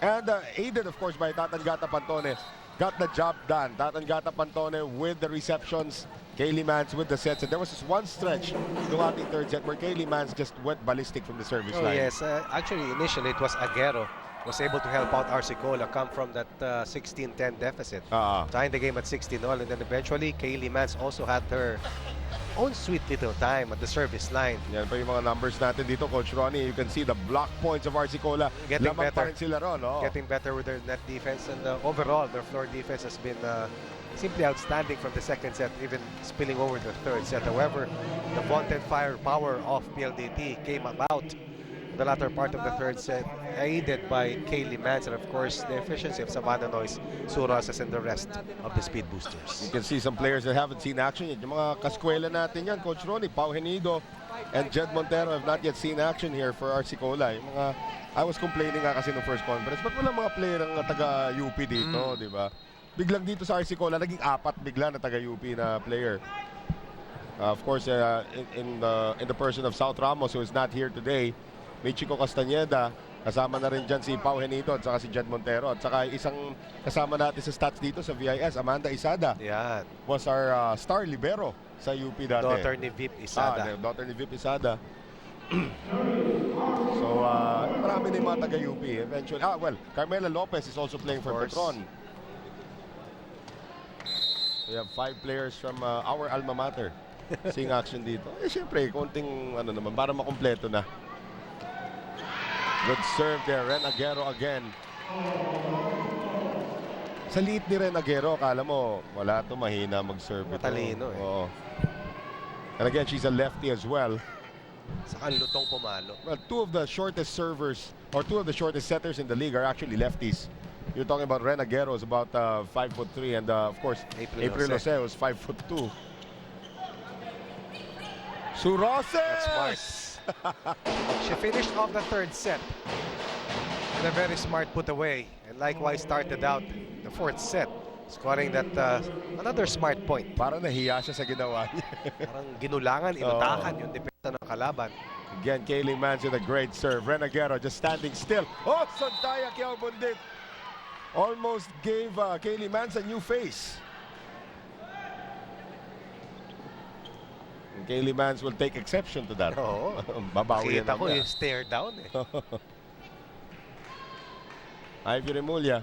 and aided of course by Tatangata Pantone got the job done. Tatangata Pantone with the receptions, Kaylee Mans with the sets, and there was this one stretch ng ating third set where Kaylee Mans just went ballistic from the service line. Yes, actually initially it was Aguero was able to help out RC Cola come from that 16-10 deficit, tying the game at 16-0, and then eventually Kaylee Mans also had her own sweet little time at the service line. Yan pa yung mga numbers natin dito, Coach Ronnie. You can see the block points of RC Cola. Getting Lamang better. Pa rin sila ron, Getting better with their net defense, and overall their floor defense has been simply outstanding from the second set, even spilling over the third set. However, the vaunted firepower of PLDT came about the latter part of the third set, aided by Kaylee Mans, and of course the efficiency of Savannah Noyes, Sue Roses, and the rest of the speed boosters. You can see some players that haven't seen action yet. Yung mga kaskwela natin yan, Coach Ronnie, Pau Henido and Jed Montero have not yet seen action here for RC Cola. Yung mga, I was complaining nga kasi no first conference, but wala mga player ng taga-UP dito, di ba? Biglang dito sa RC Cola, naging 4 bigla na taga-UP na player. Of course, in the person of South Ramos, who is not here today, Michiko Castañeda, Kasama na rin dyan si Pau Henito at saka si Jed Montero. At saka isang kasama natin sa stats dito sa VIS, Amanda Isada. Yan. Was our star libero sa UP dati. Daughter ni Vip Isada. Daughter ni Vip Isada. So, marami na yung mga taga-UP eventually. Well, Carmela Lopez is also playing for Petron. We have 5 players from our alma mater seeing action dito. Siyempre, konting naman, para makumpleto na. Good serve there, Ren Aguero again. Sa liit ni Ren Aguero, akala mo, wala ito, mahina mag-serve ito. Matalino Oo. And again, she's a lefty as well. Saka lutong pumalo. Well, 2 of the shortest servers, or 2 of the shortest setters in the league are actually lefties. You're talking about Ren Aguero is about 5'3", and of course, April Jose was 5'2". Sue Roses! That's smart. She finished off the 3rd set with a very smart put away, and likewise started out the 4th set, scoring that another smart point. Parang nahiya siya sa ginawa niya. Parang ginulangan, inutakan yung depensa ng kalaban. Again, Kaylee Mans with a great serve. Ren Aguero just standing still. Oh, Sontaya Kiaobundit almost gave Kaylee Mans a new face. And Kaylee Mans will take exception to that. Oo. Babawi Kita ko niya. yung stare down eh. Ivy Remulla.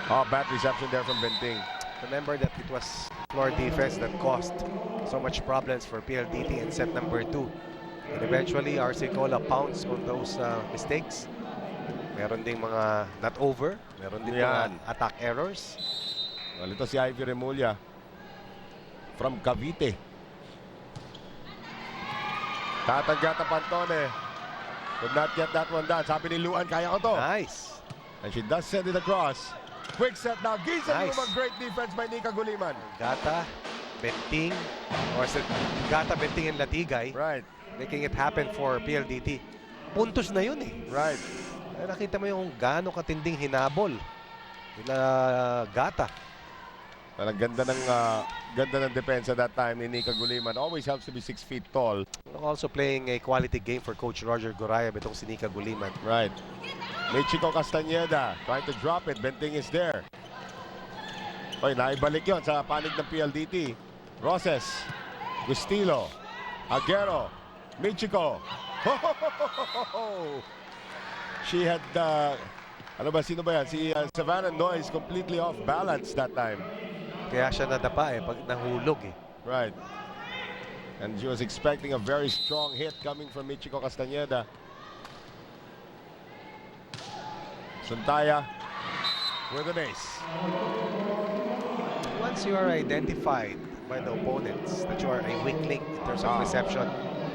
Oh, bad reception there from Benting. Remember that it was floor defense that caused so much problems for PLDT in set number 2. And eventually, RC Cola pounced on those mistakes. Meron ding mga not over. Meron ding mga attack errors. Well, ito si Ivy Remulla from Cavite. Tatagata Pantone. Could not get that one done. Sabi ni Luan, kaya ko to. Nice. And she does send it across. Quick set now. Giza Nice. Luma, great defense by Nika Guliman. Gata, Benting, or Gata, Benting, and Latigay. Right. Making it happen for PLDT. Puntos na yun eh. Right. Ay, nakita mo yung gaano katinding hinabol nila Gata. Well, ang ganda ng depensa that time ni Nika Guliman. Always helps to be 6 feet tall. Also playing a quality game for Coach Roger Gorayab itong si Nika Guliman. Right. Michiko Castañeda trying to drop it. Benting is there. Oy, naibalik yon sa panig ng PLDT. Roses, Gustilo, Aguero, Michiko. She had, sino ba yan? Si Savannah Noyes completely off balance that time. Kaya siya nadapa eh, pag nahulog eh. Right. And she was expecting a very strong hit coming from Michiko Castañeda. Suntaya with an ace. Once you are identified by the opponents that you are a weak link in terms of reception,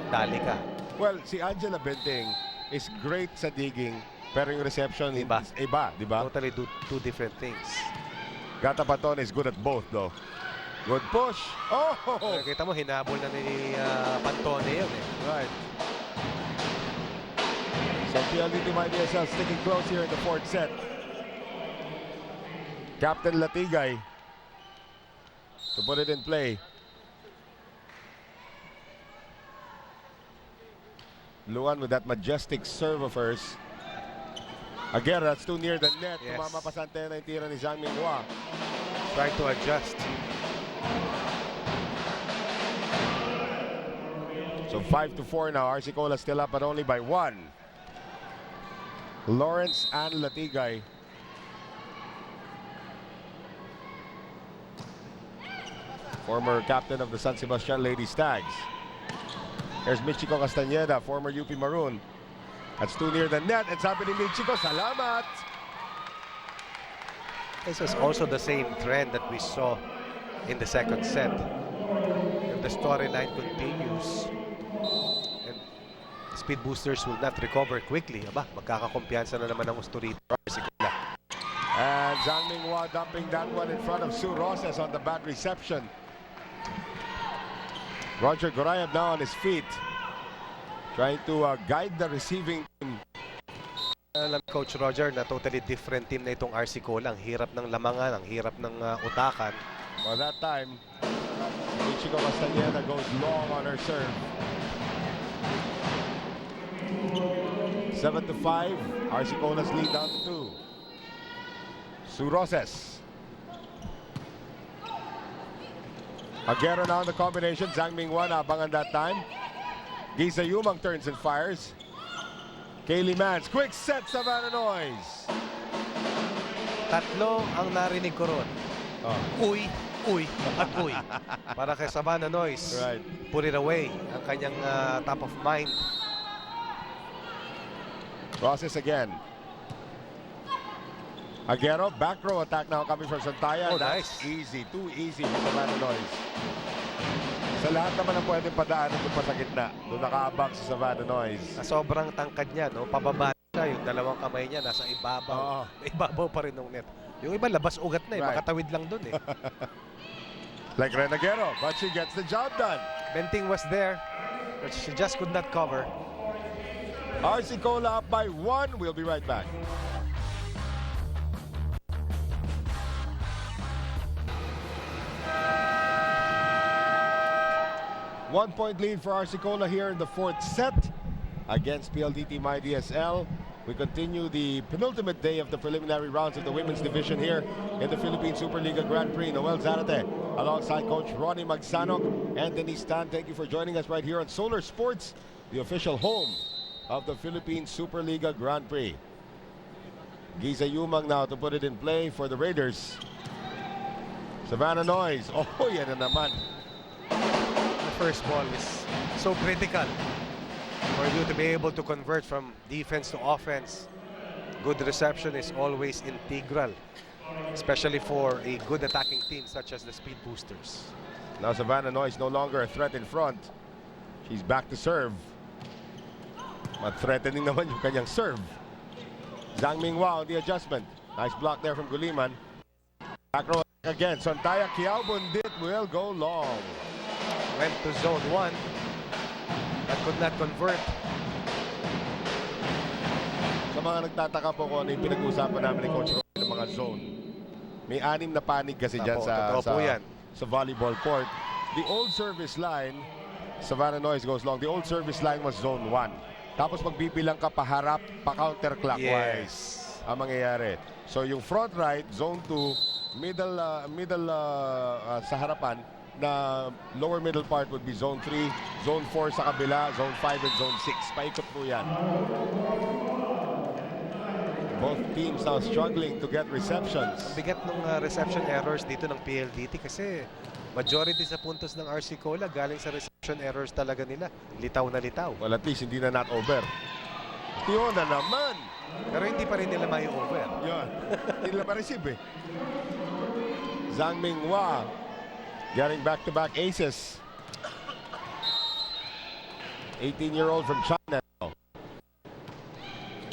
dali ka. Well, si Angela Benting is great sa digging, pero yung reception Iba. iba, di ba? Totally two different things. Gata Paton is good at both, though. Good push. Oh! Kita mo, hinabol na ni Pantone yun eh. Right. So PLDT myDSL sticking close here in the 4th set. Captain Latigay to put it in play. Luan with that majestic serve of hers. Again, that's too near the net. Yes. Tumama pa sa antena yung tira ni Zhang Minghua. Trying to adjust. So 5-4 now. RC Cola still up but only by 1. Lawrence and Latigay. Former captain of the San Sebastian Lady Stags. Here's Michiko Castañeda, former UP Maroon. That's too near the net. And sabi ni Michiko, salamat! This was also the same trend that we saw in the 2nd set. If the storyline continues and speed boosters will not recover quickly, magkakakumpiyansa na naman ang gusto rito. And Zhang Minghua dumping that one in front of Sue Roses on the bad reception. Roger Gorayab now on his feet, trying to guide the receiving team. Alam Coach Roger na totally different team na itong RC Cola. Ang hirap ng lamangan, ang hirap ng utakan. Well, that time, Michiko Castañeda goes long on her serve. 7-5. RC Cola's lead down to 2. Suroses. Aguero now in the combination. Zhang Minghua abangan that time. Giza Yumang turns and fires. Kaylee Mans, quick set, Savannah Noise. Tatlo ang narinig ko ron. Uy, uy, at uy. Para kay Savannah Noise. Right. Put it away. Ang kanyang top of mind. Process again. Aguero, back row attack now coming from Santaya. Oh, That's nice. easy, too easy for Savannah Noise. Sa lahat naman ang pwedeng padaanan doon pa sa gitna. Doon nakaabang si Savannah Noise. Sa sobrang tangkad niya, no? Pababa siya, yung dalawang kamay niya nasa ibabaw. Ibabaw pa rin ng net. Yung iba labas ugat na eh, Right. makatawid lang doon eh. Like Ren Aguero, but she gets the job done. Benting was there, but she just could not cover. RC Cola up by 1. We'll be right back. One-point lead for RC Cola here in the 4th set against PLDT myDSL. We continue the penultimate day of the preliminary rounds of the women's division here in the Philippine Superliga Grand Prix. Noel Zarate alongside Coach Ronnie Magsanok and Denise Tan. Thank you for joining us right here on Solar Sports, the official home of the Philippine Superliga Grand Prix. Giza Yumang now to put it in play for the Raiders. Savannah Noise. Oh, yan na naman. The first ball is so critical for you to be able to convert from defense to offense. Good reception is always integral, especially for a good attacking team such as the Speed Boosters. Now Savannah Noise no longer a threat in front. She's back to serve. But threatening naman yung kanyang serve. Zhang Minghua on the adjustment. Nice block there from Guliman. Back row again. Sontaya Kiao Bundit will go long. Went to zone 1, but could not convert. Sa mga nagtataka po kung ano yung pinag-uusapan namin ni Coach Roy ng mga zone. May 6 na panig kasi dyan sa volleyball court. The old service line, Savannah Noise goes long. The old service line was zone 1. Tapos magbibilang ka paharap, pa counterclockwise ang mangyayari. So yung front right, zone 2, middle sa harapan, na lower middle part would be zone 3, zone 4 sa kabila, zone 5 and zone 6. Paikot po yan. Both teams now struggling to get receptions. Bigat ng reception errors dito ng PLDT kasi majority sa puntos ng RC Cola galing sa reception errors talaga nila. Litaw na litaw. Well, at least hindi na not over. Yun na naman. Pero hindi pa rin nila may over. Yun. Hindi nila pa-receive eh. Zhang Minghua getting back-to-back aces. 18-year-old from China.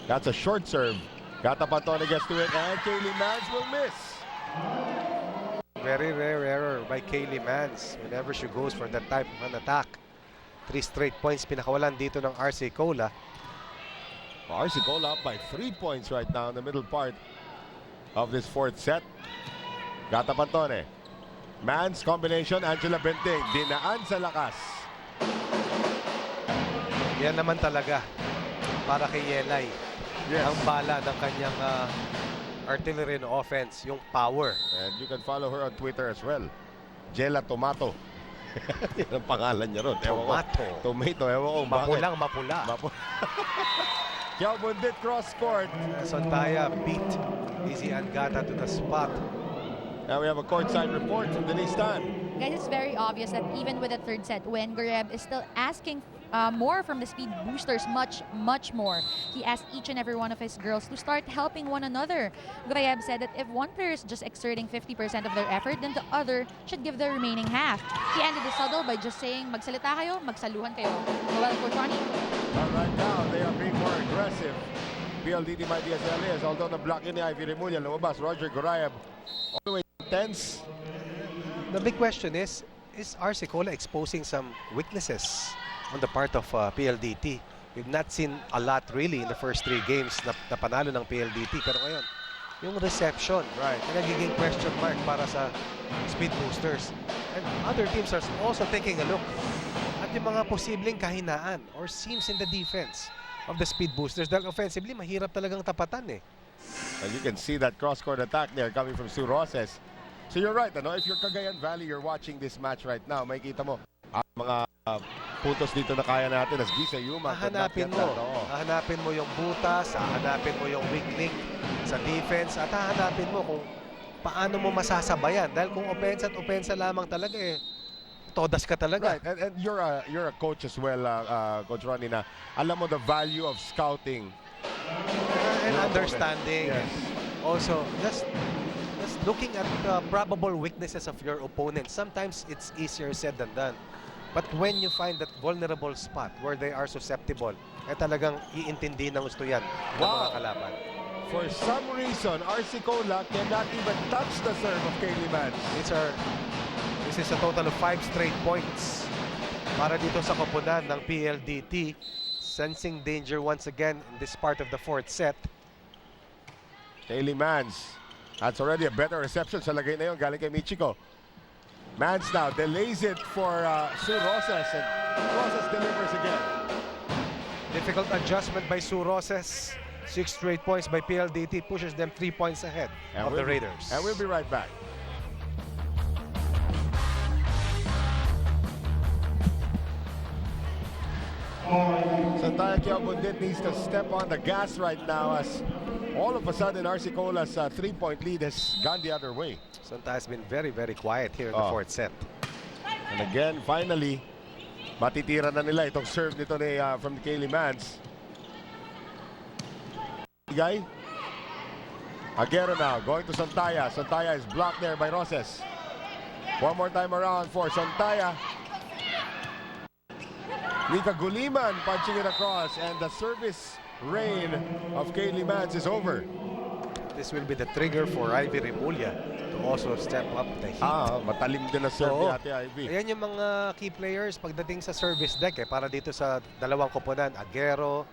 That's a short serve. Gatapantone gets to it, and Kaylee Mans will miss. Very rare error by Kaylee Mans whenever she goes for that type of an attack. 3 straight points pinakawalan dito ng RC Cola. RC Cola up by 3 points right now in the middle part of this 4th set. Gatapantone. Mans combination, Angela Benting, dinaan sa lakas. Yan naman talaga para kay Yelay. Yes. Ang bala ng kanyang artillery no offense, yung power. And you can follow her on Twitter as well. Jela Tomato. Yan ang pangalan niya ron. Tomato. Tomato, ewan ko bakit. Mapulang mapula. Kiao Bundit cross court. Sontaya beat Izzy Angata to the spot. Now we have a courtside report from Denise Tan. Guys, it's very obvious that even with the 3rd set win, Gareb is still asking more from the Speed Boosters, much more. He asked each and every one of his girls to start helping one another. Gareb said that if one player is just exerting 50% of their effort, then the other should give the remaining half. He ended the huddle by just saying, magsalita kayo, magsaluhan kayo. Well, Coach Ronnie? Right now, they are being more aggressive. PLDT myDSL is, although na-block ni Ivy Remulla, lumabas Roger Gorayab all the way tense. The big question is RC Cola exposing some weaknesses on the part of PLDT? We've not seen a lot really in the first 3 games na panalo ng PLDT. Pero ngayon, yung reception, right, na nagiging question mark para sa Speed Boosters. And other teams are also taking a look at yung mga posibleng kahinaan or seams in the defense of the speed boosters dahil offensively mahirap talagang tapatan eh. And you can see that cross-court attack there coming from Sue Roses. So you're right, ano? If you're Cagayan Valley, you're watching this match right now, makikita mo ang mga puntos dito na kaya natin as Gisa Yuma. Hahanapin mo yung butas, hahanapin mo yung weak link sa defense, at hahanapin mo kung paano mo masasabayan. Dahil kung opensa at opensa lamang talaga eh, todas ka talaga. Right, and you're a coach as well, Coach Ronnie, na alam mo the value of scouting. And understanding. Yes. Also, just looking at the probable weaknesses of your opponent. Sometimes it's easier said than done. But when you find that vulnerable spot where they are susceptible, eh talagang iintindi ng gusto yan ng mga kalaban. For some reason, RC Cola cannot even touch the serve of Kaylee Mans. This is a total of 5 straight points para dito sa koponan ng PLDT. Sensing danger once again in this part of the fourth set. Kaylee Mans. That's already a better reception sa lagay na yun galing kay Michiko. Mans now delays it for Sue Roses, and Roses delivers again. Difficult adjustment by Sue Roses. 6 straight points by PLDT pushes them 3 points ahead of the Raiders. And we'll be right back. Santaya Quiabundit needs to step on the gas right now as all of a sudden RC Cola's 3-point lead has gone the other way. Santa has been very, very quiet here in the fourth set. And again, finally, matitira na nila itong serve nito ni, from Kaylee Mans. Guy. Aguero now going to Santaya. Santaya is blocked there by Roses. One more time around for Santaya. Nika Guliman punching it across, and the service reign of Kaylee Mans is over. This will be the trigger for Ivy Remulla to also step up the heat. Matalim din na serve ni Ate Ivy. Ayan yung mga key players pagdating sa service deck para dito sa dalawang koponan, Aguero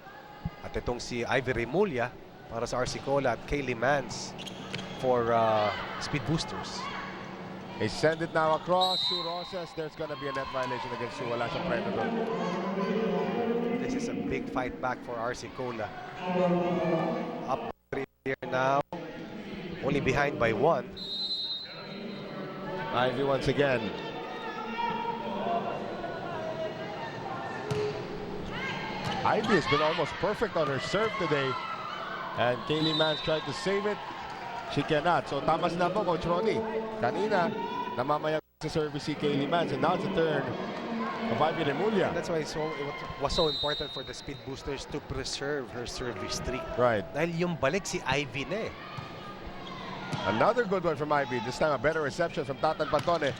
at itong si Ivy Remulla para sa RC Cola at Kaylee Mans for speed boosters. They send it now across Sue Roses. There's gonna be a net violation against Sue. Wala siyang predator. This is a big fight back for RC Cola. Up 3 here now. Only behind by 1. Ivy once again. Ivy has been almost perfect on her serve today. And Kaylee Mans tried to save it. She cannot. So tamas na po, Coach Ronnie. Kanina, namamayag sa service si Kaylee Mans. And now it's a turn of Ivy Remulla. That's why it was so important for the speed boosters to preserve her service streak. Right. Dahil yung balik si Ivy na eh. Another good one from Ivy. This time a better reception from Tatan Pantone.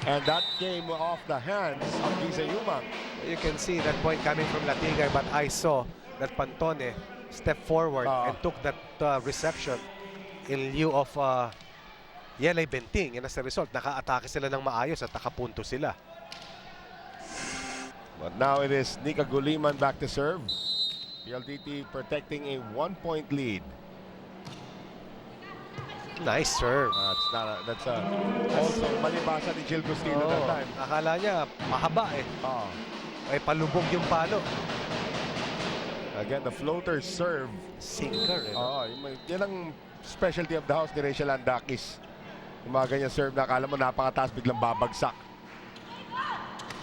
And that came off the hands of Gisa Yuma. You can see that point coming from Latigay, but I saw that Pantone stepped forward and took that reception in lieu of Yelay Benting. And as a result, naka-atake sila ng maayos at nakapunto sila. But now it is Nika Guliman back to serve. PLDT protecting a 1-point lead. Nice serve. That's also malibasa ni Jill Gustino that time. Akala niya mahaba eh. Ay palubog yung palo. Again, the floater serve. Sinker eh. Yan ang specialty of the house ni Rachel Andakis. Yung mga ganyan serve na akala mo napakataas, biglang babagsak.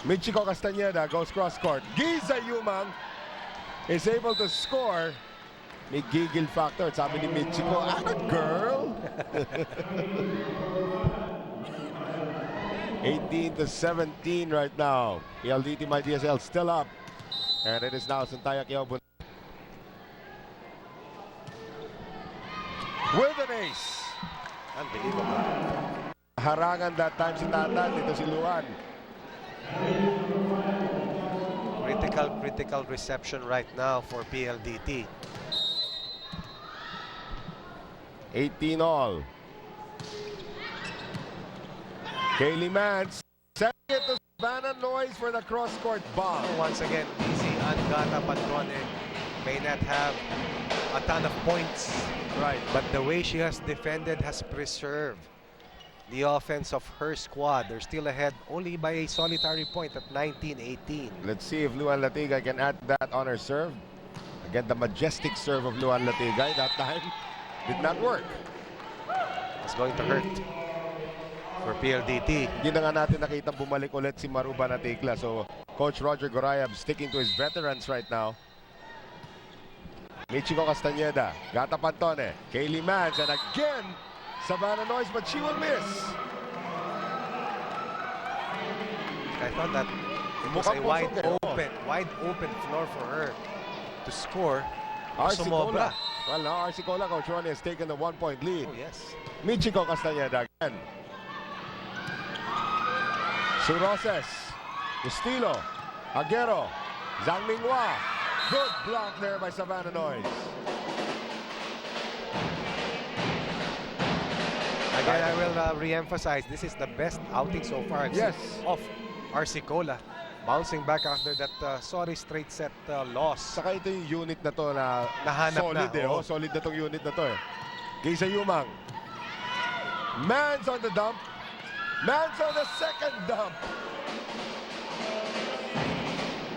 Michiko Castañeda goes cross court. Giza Yumang is able to score. May gigil factor. Sabi ni Michiko, girl! 18-17 right now. PLDT myDSL still up. And it is now Santaya Quiabundit with an ace. Unbelievable. Harangan that time si Tatan. Ito si Luan. Critical reception right now for PLDT. 18 all. Kaylee Mans sending it to Savannah Noyes for the cross-court bomb. Once again, easy Angata Pantone may not have a ton of points. Right. But the way she has defended has preserved the offense of her squad. They're still ahead only by a solitary point at 19-18. Let's see if Luan Latiga can add that on her serve. Again, the majestic serve of Luan Latigay that time did not work. It's going to hurt for PLDT. Hindi na nga natin nakita bumalik ulit si Maruba Natikla. So, Coach Roger Gorayab sticking to his veterans right now. Michiko Castañeda, Gata Pantone, Kaylee Mans, and again, Savannah Noyes, but she will miss. I thought that it was a wide open floor for her to score. RC Sumobra. Cola. Well, now RC Cola, Coach Ronnie has taken the 1-point lead. Oh, yes. Michiko Castañeda again. Suroses, Estilo, Aguero, Zhang Minghua. Good block there by Savannah Noyes. Again, I will re-emphasize, this is the best outing so far Yes. of RC Cola. Bouncing back after that sorry straight set loss. Saka ito yung unit na to na Nahanap solid na, eh. oh. Oh, solid na tong unit na to eh. Kaysa Yumang. Mans on the dump. Mans on the second dump.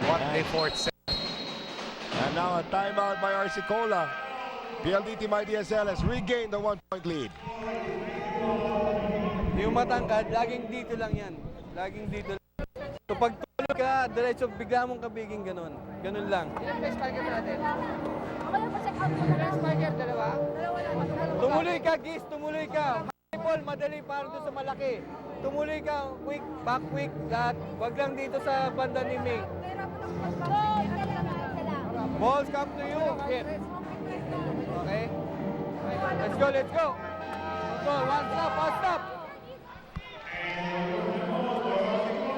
What a fourth set. And now a timeout by RC Cola. PLDT myDSL has regained the 1-point lead. Yung matangkad, laging dito lang yan. Laging dito lang. So pag tulog ka, diretso bigla mong kabiging ganun. Ganun lang. Ilan ba spiker natin? Ilan spiker? Dalawa? Tumuloy ka, Gis. Tumuloy ka. High ball, madali para doon sa malaki. Tumuloy ka, quick, back quick, lahat. Wag lang dito sa banda ni Ming. Balls come to you. Hit. Okay? Let's go, let's go. Go, one stop.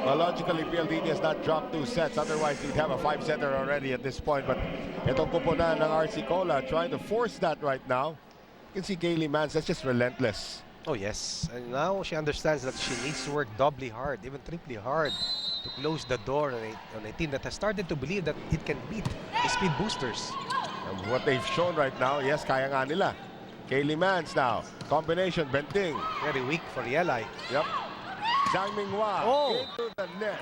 Well, logically, PLDT has not dropped 2 sets. Otherwise, you'd have a 5-setter already at this point. But itong kupunan ng RC Cola trying to force that right now. You can see Kaylee Mans, that's just relentless. Oh yes, and now she understands that she needs to work doubly hard, even triply hard, to close the door on a team that has started to believe that it can beat the speed boosters. And what they've shown right now, yes, kaya nga nila. Kaylee Mans now. Combination, Benting. Very weak for Yelai. Yep. Zhang Minghua into the net.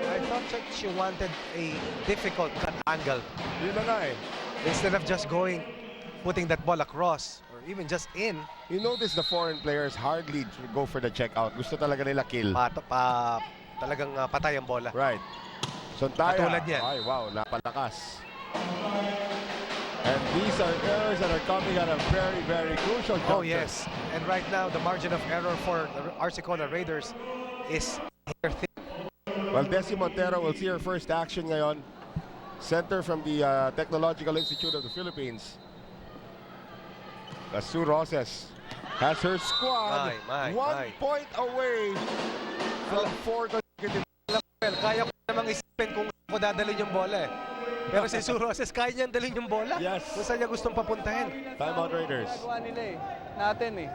I thought that she wanted a difficult cut angle Yun na nga eh. instead of just putting that ball across or even just in. You notice the foreign players hardly go for the check out. Gusto talaga nila kill. Talagang patay ang bola. Right. Sontaya. Katulad yan. Ay, wow, napalakas. And these are errors that are coming at a very, very crucial juncture. Oh yes, and right now the margin of error for the RC Cola Raiders is hair thin. Well, Desi Montero will see her first action ngayon. Center from the Technological Institute of the Philippines. Sue Roses has her squad one point away from 4 consecutive. Well, kaya ko namang isipin kung ako dadalhin yung bola eh. Pero si Sue Roses, kaya niyang dalhin yung bola. Yes. Kung saan niya gustong papuntahin. Timeout Raiders. Nagawa nila eh. Natin eh.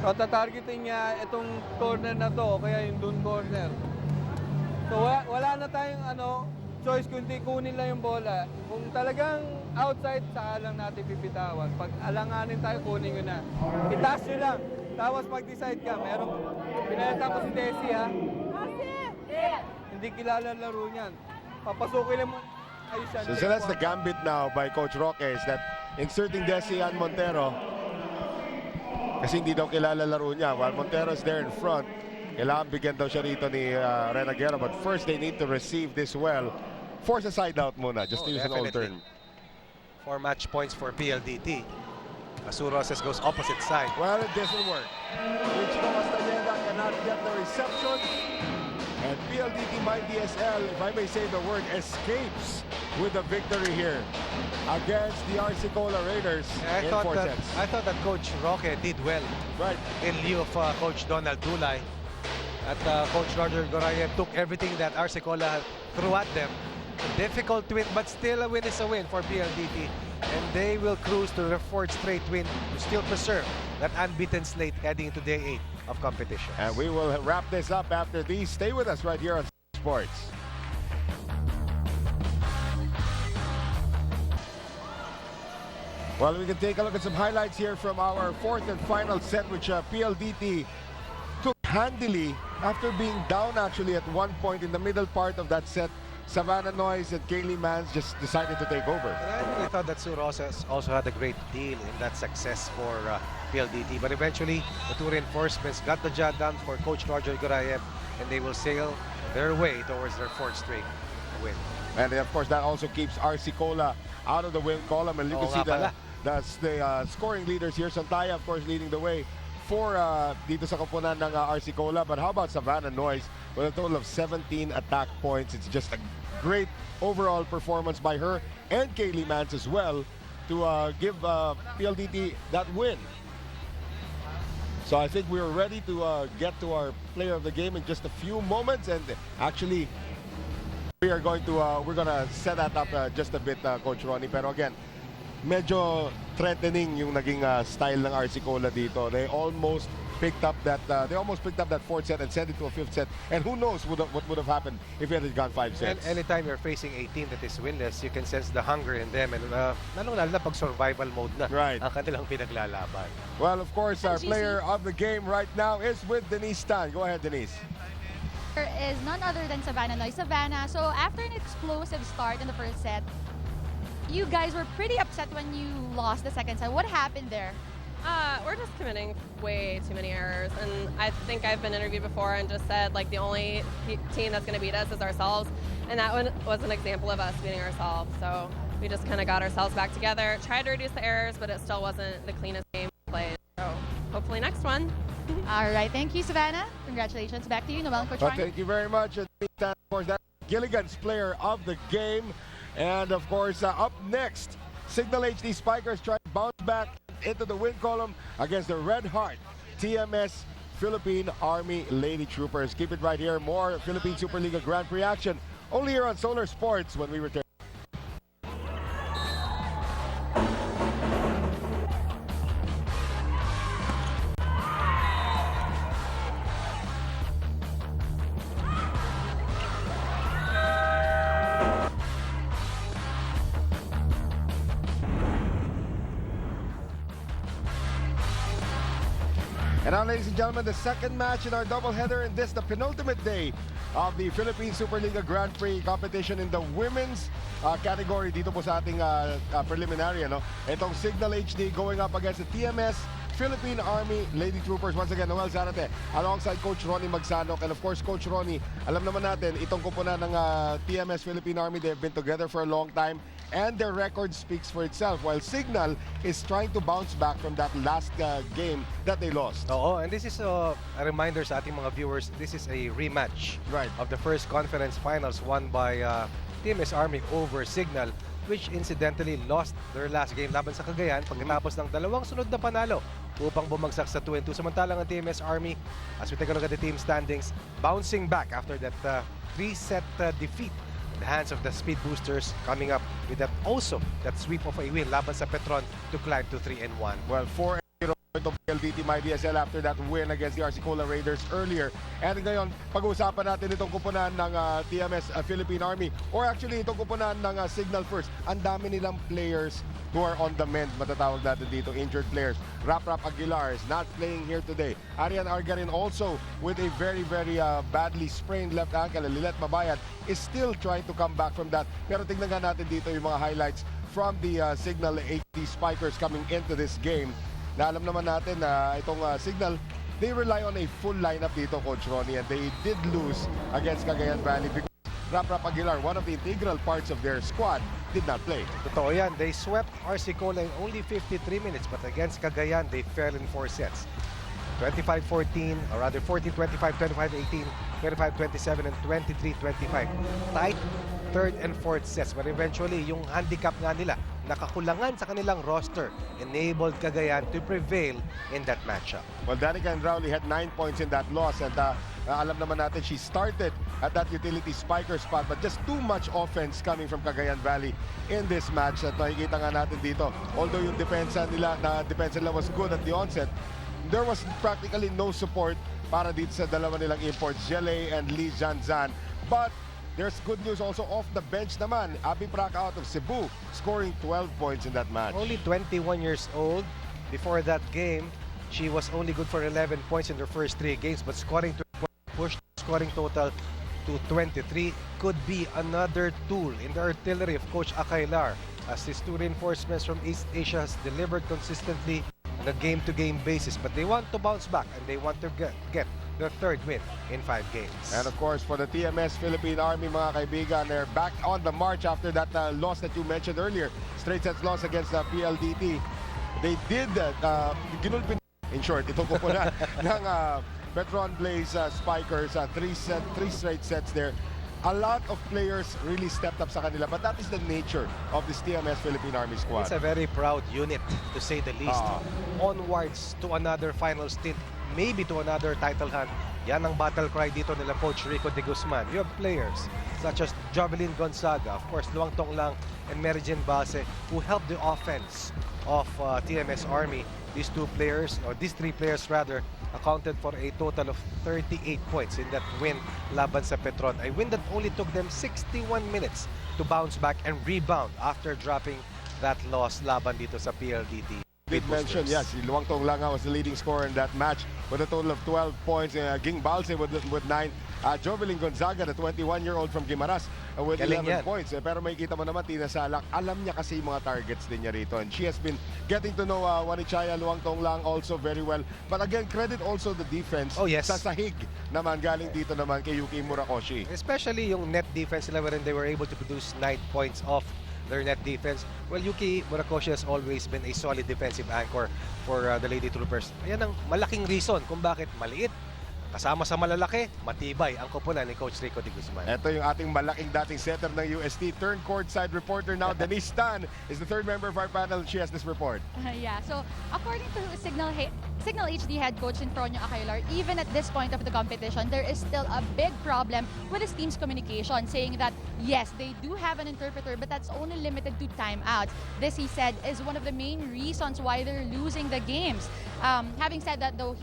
So, tatargetin niya itong corner na to, kaya yung dun corner. So, wala na tayong choice kundi kunin lang yung bola. Kung talagang outside, saka lang natin pipitawan. Pag alanganin tayo, kunin ko na. Itaas nyo lang. Tapos mag-decide ka. Merong pinalita ko si Desi ha. Hindi kilala laro niyan. Papasukin mo. So that's the gambit now by Coach Roque is that inserting Desi and Montero kasi hindi daw kilala laro niya. While Montero's there in front, kailangan bigyan daw siya rito ni Renaguero. But first, they need to receive this well. Force a side out muna, just to use an old term. 4 match points for PLDT. Sue Roses goes opposite side. Well, it doesn't work. Michiko Castañeda cannot get the reception. And PLDT myDSL, if I may say the word, escapes with the victory here against the RC Cola Raiders in 4 sets. I thought that Coach Roque did well. Right. In lieu of Coach Donald Dulay. At Coach Roger Goraya took everything that RC Cola threw at them. A difficult win, but still a win is a win for PLDT. And they will cruise to their 4th straight win to still preserve that unbeaten slate heading into day 8 of competition. And we will wrap this up after these. Stay with us right here on Sports. Well, we can take a look at some highlights here from our 4th and final set, which PLDT took handily after being down actually at one point in the middle part of that set. Savannah Noyes and Kaylee Mans just decided to take over. And I really thought that Sue Rosas also had a great deal in that success for PLDT. But eventually, the two reinforcements got the job done for Coach Roger Gorayev, and they will sail their way towards their 4th straight win. And of course, that also keeps RC Cola out of the win column. And you can see the scoring leaders here. Santaya, of course, leading the way for dito sa koponan ng RC Cola. But how about Savannah Noyes with a total of 17 attack points? It's just a great overall performance by her and Kaylee Mans as well to give PLDT that win. So I think we're ready to get to our player of the game in just a few moments, and actually we're gonna set that up just a bit, Coach Ronnie. Pero again, medyo threatening yung naging style ng RC Cola dito. They almost picked up that 4th set and sent it to a 5th set. And who knows what would have happened if it had gone 5 sets. And anytime you're facing a team that is winless, you can sense the hunger in them. And lalo na pag survival mode na ang kanilang pinaglalaban. Well, of course, our player of the game right now is with Denise Tan. Go ahead, Denise. Is none other than Savannah Noyes. Savannah, so after an explosive start in the 1st set, you guys were pretty upset when you lost the 2nd set. What happened there? We're just committing way too many errors, and I think I've been interviewed before and just said like the only team that's going to beat us is ourselves, and that one was an example of us beating ourselves. So we just kind of got ourselves back together, tried to reduce the errors, but it still wasn't the cleanest game played. So hopefully next one. All right, thank you, Savannah. Congratulations. Back to you, Noel and Coach Ryan. Thank you very much. Of course, that's Gilligan's player of the game. And of course, up next, Cignal HD Spikers try to bounce back into the win column against the Red Heart TMS Philippine Army Lady Troopers. Keep it right here. More Philippine Superliga Grand Prix action only here on Solar Sports when we return. And now, ladies and gentlemen, the second match in our doubleheader, and this the penultimate day of the Philippine Superliga Grand Prix competition in the women's category dito po sa ating preliminary. Itong Cignal HD going up against the TMS Philippine Army Lady Troopers. Once again, Noel Zarate alongside Coach Ronnie Magsanok. And of course, Coach Ronnie, alam naman natin, itong kupunan ng TMS Philippine Army, they've been together for a long time. And their record speaks for itself, while Cignal is trying to bounce back from that last game that they lost. Oo, and this is a reminder sa ating mga viewers, this is a rematch of the first conference finals won by TMS-Army over Cignal, which incidentally lost their last game laban sa Cagayan pagkatapos ng dalawang sunod na panalo upang bumagsak sa 2-2. Samantalang ang TMS-Army, as we take a look at the team standings, bouncing back after that 3-set defeat the hands of the Speed Boosters, coming up with that sweep of a win laban sa Petron to climb to 3-1. Well, 4-0 itong PLDT myDSL after that win against the RC Cola Raiders earlier. And ngayon, pag-uusapan natin itong kupunan ng TMS Philippine Army, or actually itong kupunan ng Cignal first. Ang dami nilang players who are on the mend, matatawag natin dito, injured players. Rap Aguilar is not playing here today. Arian Argarin also with a very, very badly sprained left ankle. Lilet Mabayad is still trying to come back from that. Pero tingnan nga natin dito yung mga highlights from the Cignal HD Spikers coming into this game. Na alam naman natin na itong Cignal, they rely on a full lineup dito, Coach Ronnie, and they did lose against Cagayan Valley because Rap Aguilar, one of the integral parts of their squad, did not play. Totoo yan. They swept RC Cola in only 53 minutes, but against Cagayan, they fell in 4 sets. 25-14, or rather 14-25, 25-18, 25-27, and 23-25. Tight 3rd and 4th sets, but eventually yung handicap nga nila, nakakulangan sa kanilang roster, enabled Cagayan to prevail in that matchup. Well, Danica Andrauli had 9 points in that loss, and alam naman natin she started at that utility spiker spot, but just too much offense coming from Cagayan Valley in this match. At makikita nga natin dito, although yung depensa nila was good at the onset, there was practically no support para dito sa dalawa nilang imports, Jelle and Lee Janzan. But there's good news also off the bench naman. Abby Praca out of Cebu scoring 12 points in that match. Only 21 years old. Before that game, she was only good for 11 points in her first 3 games, but scoring total to 23 could be another tool in the artillery of Coach Akailar, as these two reinforcements from East Asia has delivered consistently on a game-to-game basis. But they want to bounce back and they want to get their third win in 5 games. And of course, for the TMS Philippine Army, mga kaibigan, they're back on the march after that loss that you mentioned earlier. Straight sets loss against the PLDT. They did, ginulpin, in short, ito ko po na, ng Petron Blaze Spikers, 3 straight sets there. A lot of players really stepped up sa kanila, but that is the nature of this TMS Philippine Army squad. It's a very proud unit, to say the least. Onwards to another final stint, maybe to another title hunt. Yan ang battle cry dito nila Coach Rico de Guzman. You have players such as Jovelyn Gonzaga, of course, Luang Tong Lang and Merijen Base, who helped the offense of TMS-Army. These 3 players rather, accounted for a total of 38 points in that win laban sa Petron. A win that only took them 61 minutes to bounce back and rebound after dropping that loss laban dito sa PLDT. Did mention, yes, Luang Tong Lang was the leading scorer in that match with a total of 12 points. Ging Balse with 9. Jovelyn Gonzaga, the 21-year-old from Guimaras, with 11 points. Pero makikita mo naman, Tina Salak, alam niya kasi yung mga targets din niya rito. And she has been getting to know Wanichaya, Luang Tong Lang also very well. But again, credit also the defense sa sahig naman, galing dito naman kay Yuki Murakoshi. Especially yung net defense nila wherein they were able to produce 9 points off their net defense. Well, Yuki Murakoshi has always been a solid defensive anchor for the Lady Troopers. Ayan ang malaking reason kung bakit maliit, kasama sa malalaki, matibay ang koponan ni Coach Rico de Guzman. Ito yung ating malaking dating setter ng UST, turned courtside reporter now. Denise Tan is the 3rd member of our panel. She has this report. Yeah, so according to Cignal HD head coach Infronio Acailar, even at this point of the competition, there is still a big problem with his team's communication, saying that yes, they do have an interpreter, but that's only limited to timeouts. This, he said, is one of the main reasons why they're losing the games. Having said that, though,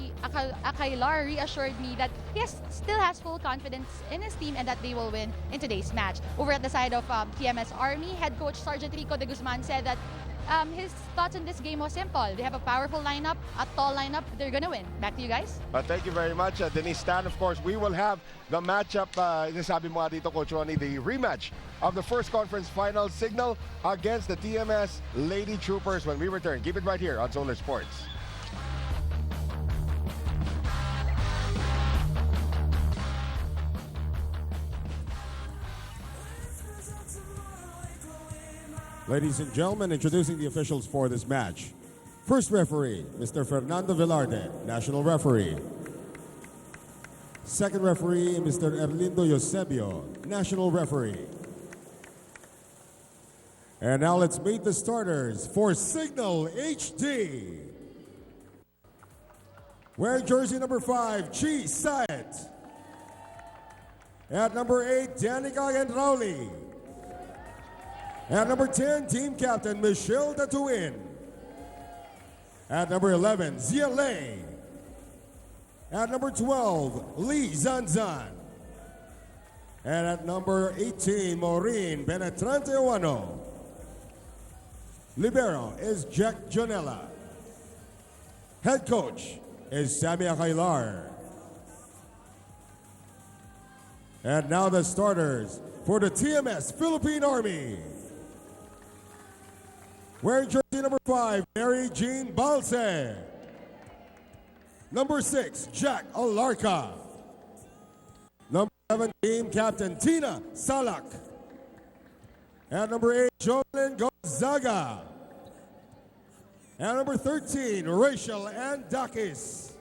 Acailar reassured me that he still has full confidence in his team and that they will win in today's match. Over at the side of TMS-Army, head coach Sergeant Rico de Guzman said that his thoughts on this game was simple. They have a powerful lineup, a tall lineup. They're gonna win. Back to you guys. Thank you very much, Denise Tan. Of course, we will have the matchup, sabi mo nga dito, Coach Ronnie, the rematch of the first conference final, Cignal against the TMS Lady Troopers when we return. Keep it right here on Solar Sports. Ladies and gentlemen, introducing the officials for this match. First referee, Mr. Fernando Velarde, national referee. Second referee, Mr. Erlindo Eusebio, national referee. And now let's meet the starters for Cignal HD. Wearing jersey number 5, Chi Saet. At number 8, Danica Enrauli. At number 10, team captain Michelle Datuin. At number 11, Zia Lei. At number 12, Lee Zanzan. And at number 18, Maureen Benetrante Owano. Libero is Jack Jonella. Head coach is Sammy Acailar. And now the starters for the TMS Philippine Army. Wearing jersey number 5, Mary Jean Balse. Number 6, Jack Alarca. Number 7, team captain Tina Salak. And number 8, Jolyn Gonzaga. And number 13, Rachel Andakis.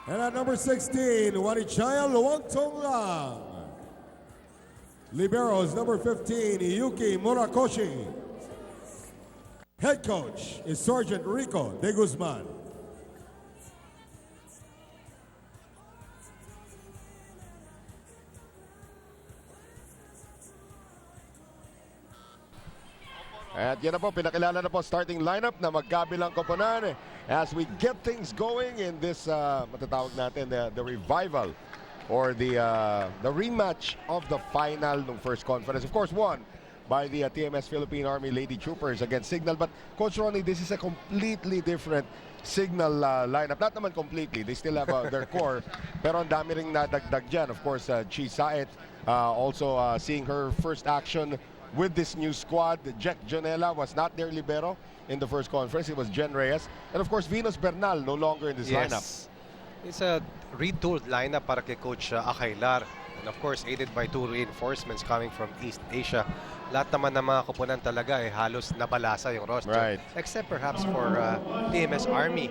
And at number 16, Wanichaya Luang Tong Lang. Liberos number 15, Yuki Murakoshi. Head coach is Sergeant Rico de Guzman. At yan na po, pinakilala na po starting lineup na magkabilang koponan as we get things going in this, matatawag natin, the revival or the rematch of the final ng first conference. Of course, won by the TMS Philippine Army Lady Troopers against Cignal. But Coach Ronnie, this is a completely different Cignal lineup. Not naman completely, they still have their core. Pero ang dami ring nadagdag dyan. Of course, Chi Saet also seeing her first action with this new squad. Jack Jonella was not their libero in the first conference. It was Jen Reyes. And of course, Venus Bernal no longer in this lineup. It's a retooled lineup para kay Coach Akailar. And of course, aided by 2 reinforcements coming from East Asia. Lahat naman ng mga koponan talaga halos nabalasa yung roster. Right. Except perhaps for TMS-Army.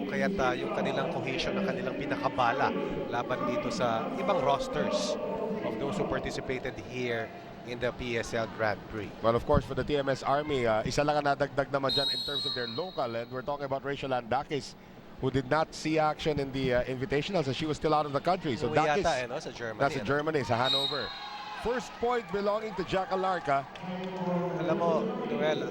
Kaya't yung kanilang cohesion, ang kanilang pinakabala laban dito sa ibang rosters of those who participated here in the PSL Grand Prix. Well, of course, for the TMS-Army, isa lang ang nadagdag naman dyan in terms of their local. And we're talking about Rachel Andakis, who did not see action in the Invitationals as she was still out of the country. So Dakis, sa Germany. that's in Germany, sa Hanover. First point belonging to Jack Alarca. Alam mo, Noel,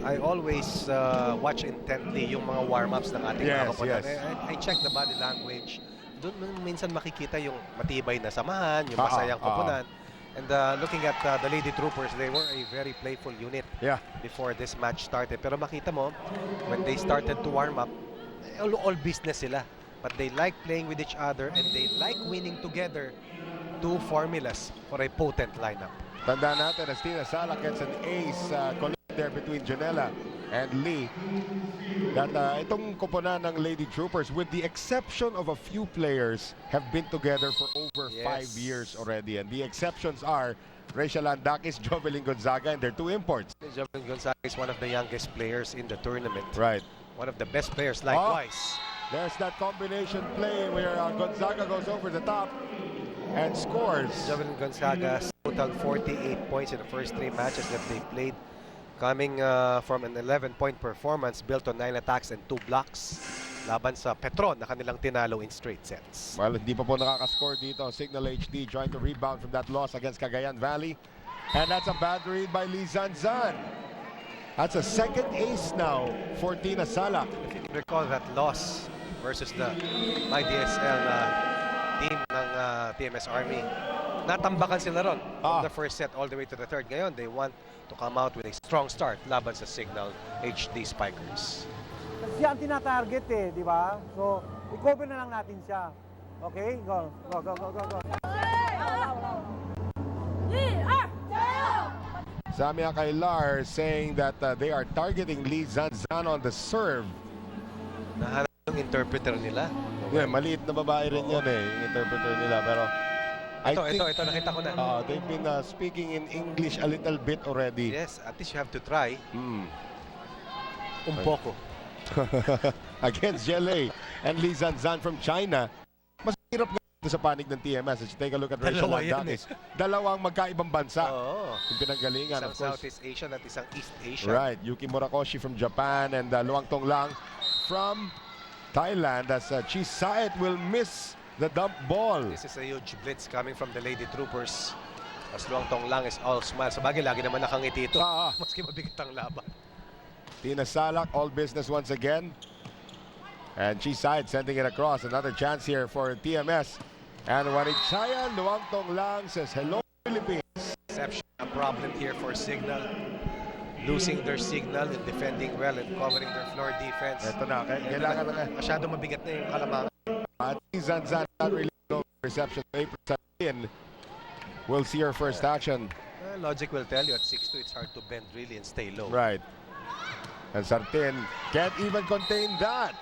I always watch intently yung mga warm-ups ng ating mga koponan. I check the body language. Doon minsan makikita yung matibay na samahan, yung masayang koponan. And looking at the Lady Troopers, they were a very playful unit before this match started. Pero makita mo, when they started to warm up, all business sila. But they like playing with each other and they like winning together. 2 formulas for a potent lineup. Tandaan natin, as Tina Salak gets an ace collect there between Janela and Lee. That itong koponan ng Lady Troopers, with the exception of a few players, have been together for over 5 years already. And the exceptions are Rachel Andakis, Jovelyn Gonzaga, and their 2 imports. Jovelyn Gonzaga is one of the youngest players in the tournament. Right. One of the best players likewise. There's that combination play where Gonzaga goes over the top and scores. Jovelyn Gonzaga total 48 points in the first 3 matches that they played, coming from an 11-point performance built on 9 attacks and 2 blocks laban sa Petron na kanilang tinalo in straight sets. Well, hindi pa po nakaka-score dito. Cignal HD trying to rebound from that loss against Cagayan Valley. And that's a bad read by Lee Zanzan. That's a second ace now for Tina Salak. If you recall that loss versus the myDSL team ng TMS-Army, natambakan sila ron from the first set all the way to the third. Ngayon, they want to come out with a strong start laban sa Cignal HD Spikers. Siya ang tinatarget di ba? So, i-cover na lang natin siya. Okay? Go. Samia Kailar saying that they are targeting Lee Zanzan on the serve. Nahanap yung interpreter nila. Maliit na babae rin yan yung interpreter nila. Pero ito, nakita ko na. They've been speaking in English a little bit already. Yes, at least you have to try. Un poco. Against Jelay and Lee Zanzan from China. Mas hirap nga sa panig ng TMS. Let's take a look at Rachel Andakis. Dalawang magkaibang bansa. Yung pinanggalingan. Isang Southeast Asian at isang East Asian. Right. Yuki Murakoshi from Japan and Luang Tonglang from Thailand as Chi Saet will miss the dump ball. This is a huge blitz coming from the Lady Troopers. As Luang Tonglang is all smile. Sa bagay, lagi naman nakangiti ito. Maski mabigat ang laban. Tina Salak, all business once again. And Chi Saet sending it across. Another chance here for TMS. And Warichaya Luang Tonglang says, hello, Philippines. Exception, a problem here for Cignal. Losing their signal and defending well and covering their floor defense. Ito na, kailangan na. Masyado mabigat na yung kalamangan. Zanzan not really no reception. April Sartin will see her first action. Logic will tell you at 6'2", it's hard to bend really and stay low. Right. And Sartin can't even contain that.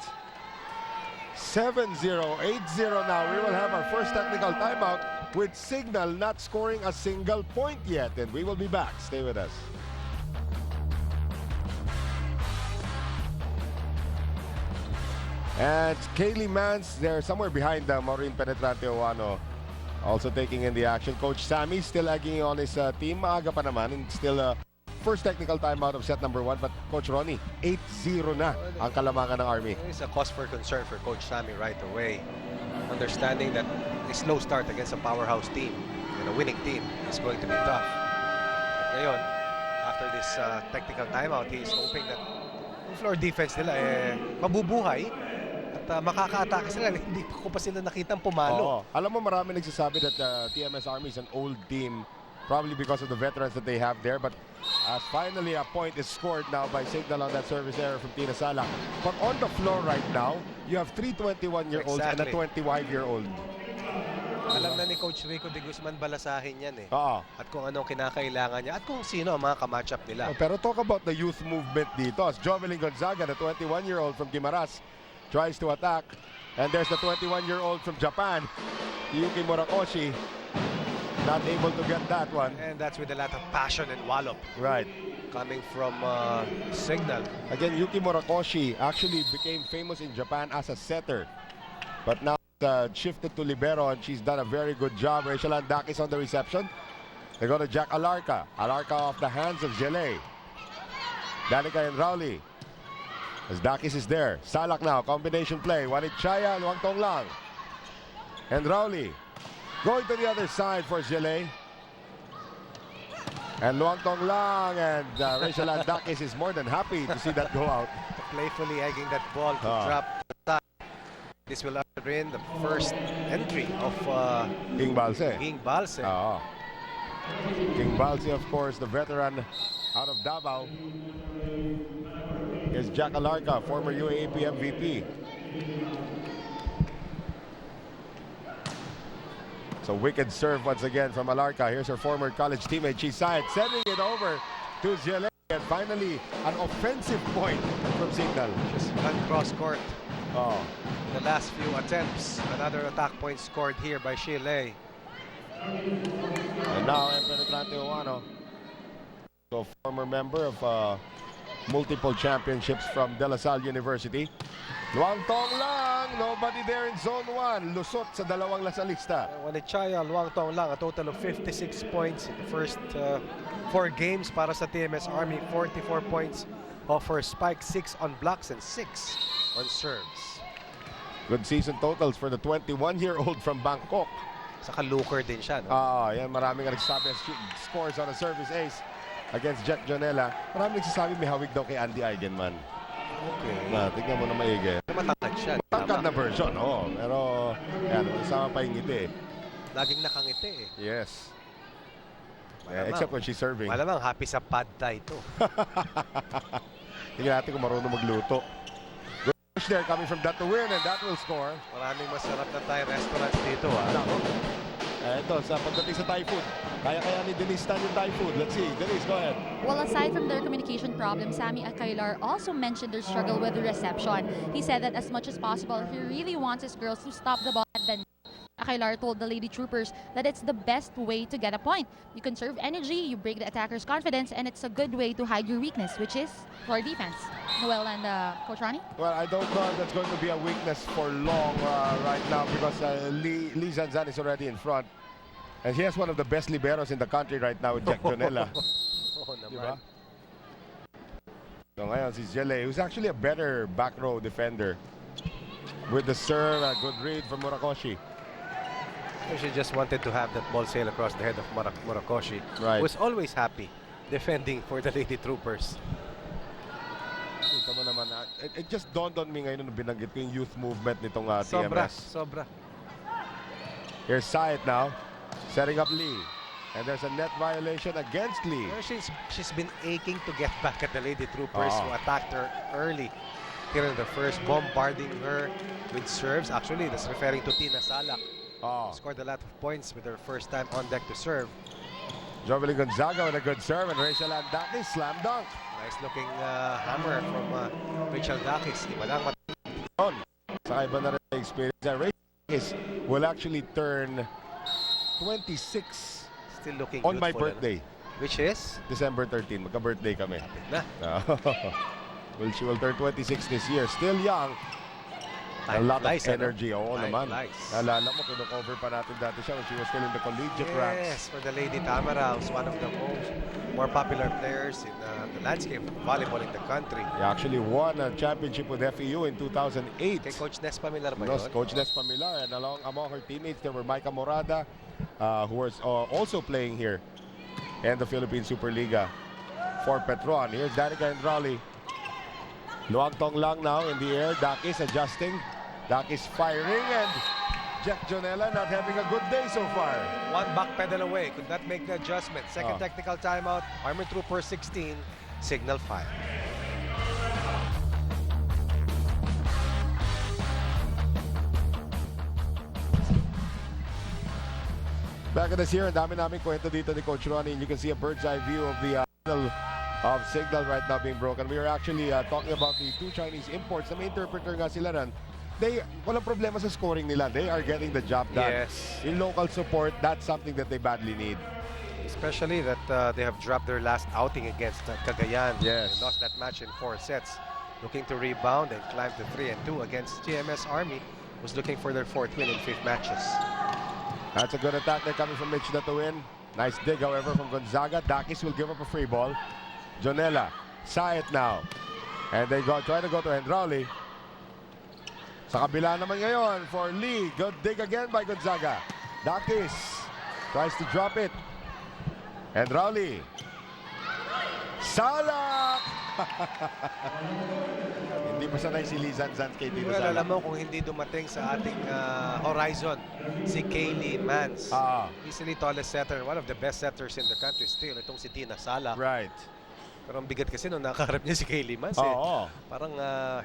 7-0, 8-0 now. We will have our first technical timeout with Cignal not scoring a single point yet. And we will be back. Stay with us. And Kaylee Mans, they're somewhere behind Maureen Penetrante Owano, also taking in the action. Coach Sammy still egging on his team. Maaga pa naman and still first technical timeout of set number 1. But Coach Ronnie, 8-0 na ang kalamangan ng Army. It's a cause for concern for Coach Sammy right away. Understanding that a slow start against a powerhouse team and a winning team is going to be tough. At ngayon, after this technical timeout, he is hoping that yung floor defense nila mabubuhay. At makaka-atake sila, hindi ko pa sila nakitang pumalo. Alam mo, marami nagsasabi that TMS Army is an old team probably because of the veterans that they have there. But as finally a point is scored now by Cignal on that service error from Tina Salak. But on the floor right now, you have 3 21-year-olds and a 25-year-old. Alam na ni Coach Rico de Guzman balasahin yan eh. Oo. At kung anong kinakailangan niya at kung sino ang mga kamatchup nila. Oh, pero talk about the youth movement dito. As Jovelyn Gonzaga, the 21-year-old from Guimaras, tries to attack. And there's the 21-year-old from Japan, Yuki Murakoshi. Not able to get that one. And that's with a lot of passion and wallop. Right. Coming from Cignal. Again, Yuki Murakoshi actually became famous in Japan as a setter. But now shifted to libero, and she's done a very good job. Rachel Andakis on the reception. They go to Jack Alarca. Alarca off the hands of Gele. Danica and Rowley. As Dakis is there. Salak now, combination play. Wanit Chaya, Luang Tong Lang. And Rowley going to the other side for Gele. And Luang Tong Lang and Rachel Andakis is more than happy to see that go out. Playfully egging that ball to drop. This will usher in the first entry of King Balse. King Balse. King Balse, of course, the veteran out of Davao. Is Jack Alarca, former UAAP MVP. So wicked serve once again from Alarca. Here's her former college teammate Chisayat sending it over to Gele. And finally, an offensive point from Cignal. Just one cross court. Oh. In the last few attempts, another attack point scored here by Chile. And now, Penetrante Oano. So former member of multiple championships from De La Salle University. Luang Tong Lang, nobody there in zone 1. Lusot sa dalawang lasalista. Wanichaya, Luang Tong Lang, a total of 56 points in the first 4 games para sa TMS-Army. 44 points off her spike, 6 on blocks and 6 on serves. Good season totals for the 21-year-old from Bangkok. Saka looker din siya, no? Yan, maraming nagsasabi scores on a service ace against Jet Jonella. Maraming nagsasabi may hawig daw kay Andy Eigenman. Okay. Tignan mo na maigi. Matangkad siya. Matangkad na version, pero yan, isama pa yung ngiti. Laging nakangiti eh. Yes. Except when she's serving. Malamang happy sa pad thai ito. Tingnan natin kung marunong magluto. Good there coming from that to win, and that will score. Maraming masarap na Thai restaurants dito, Ito, sa pagdating sa Thai food. Kaya ni Denise Tan yung Thai food. Let's see. Denise, go ahead. Well, aside from their communication problems, Sammy Akailar also mentioned their struggle with the reception. He said that as much as possible, he really wants his girls to stop the ball at the net. Akailar told the Lady Troopers that it's the best way to get a point. You conserve energy, you break the attacker's confidence, and it's a good way to hide your weakness, which is floor defense. Noel and Coach Ronnie? Well, I don't know if that's going to be a weakness for long right now because Lee Zanzan is already in front. And he has one of the best liberos in the country right now with Jack Jonella. Diba? So ngayon si Gele, who's actually a better back row defender. With the serve, a good read from Murakoshi. She just wanted to have that ball sail across the head of Murakoshi. Right. Was always happy defending for the Lady Troopers. Kita mo naman, it just dawned on me ngayon nung binanggit ko yung youth movement nitong Sobra, TMS. sobra. Here's Syed now, setting up Lee. And there's a net violation against Lee. She's been aching to get back at the Lady Troopers who attacked her early here in the first, bombarding her with serves. Actually, that's referring to Tina Salak. Scored a lot of points with her first time on deck to serve. Jovelyn Gonzaga with a good serve, and Rachel Andakis slam dunk. Nice looking hammer from Rachel Dakis. Iba lang Saka iba na rin na experience. Rachel Dakis will actually turn 26 still looking on my youthful, birthday. Which is? December 13. Magka-birthday kami. Na. Well, she will turn 26 this year. Still young. A lot of energy. Oo naman. Naalala mo, kino-cover pa natin dati siya when she was still in the collegiate ranks. Yes, for the Lady Tamara, who's one of the more popular players in the landscape of volleyball in the country. He actually won a championship with FEU in 2008. Kay Coach Nes Pamilar ba yun? Coach Nes Pamilar. And among her teammates, there were Micah Morada, who was also playing here in the Philippine Superliga for Petron. Here's Danica and Raleigh. Luang Tong Lang now in the air. Dakis adjusting. Dakis firing, and Jack Jonella not having a good day so far. One back pedal away, could not make the adjustment. Second technical timeout, Army Trooper 16, Cignal 5. Back in this year, ang dami namin kwento dito ni Coach Ronnie. You can see a bird's eye view of the of Cignal right now being broken. We are actually talking about the two Chinese imports. Na may interpreter nga sila ran. Walang problema sa scoring nila. They are getting the job done. Yes. In local support, that's something that they badly need. Especially that they have dropped their last outing against Cagayan. Yes. They lost that match in 4 sets. Looking to rebound and climb to 3-2 against TMS-Army, who's looking for their 4th win in 5 matches. That's a good attack there coming from Mitch to win. Nice dig, however, from Gonzaga. Dakis will give up a free ball. Jonella, saw it now. And they try to go to Hendrauli. Sa kabila naman ngayon for Lee. Good dig again by Gonzaga. Dakis tries to drop it. Hendrauli. Salak! Hindi pa sanay si Lee Zanzan kay Tito Well, Salak. alam mo kung hindi dumating sa ating horizon, si Kaylee Mans. Easily tallest setter, one of the best setters in the country still. Itong si Tina Salak. Right. Pero ang bigat kasi nung nakaharap niya si Kaylee Mans. Parang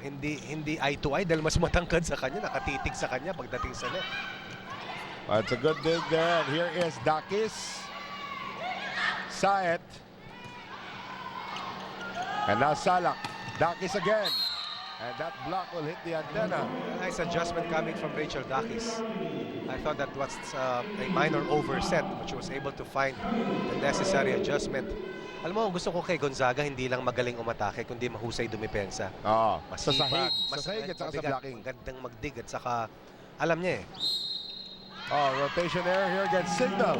hindi eye to eye dahil mas matangkad sa kanya, nakatitig sa kanya pagdating sa net. That's a good dig there. And here is Dakis. Saet. And now Salak. Dakis again. And that block will hit the antenna. Nice adjustment coming from Rachel Dakis. I thought that was a minor overset, but she was able to find the necessary adjustment. Alam mo, gusto ko kay Gonzaga, hindi lang magaling umatake, kundi mahusay dumipensa. Sa sahig. Sa sahig at saka sa blocking. Magandang magdig at saka alam niya eh. Rotation error here against Cignal.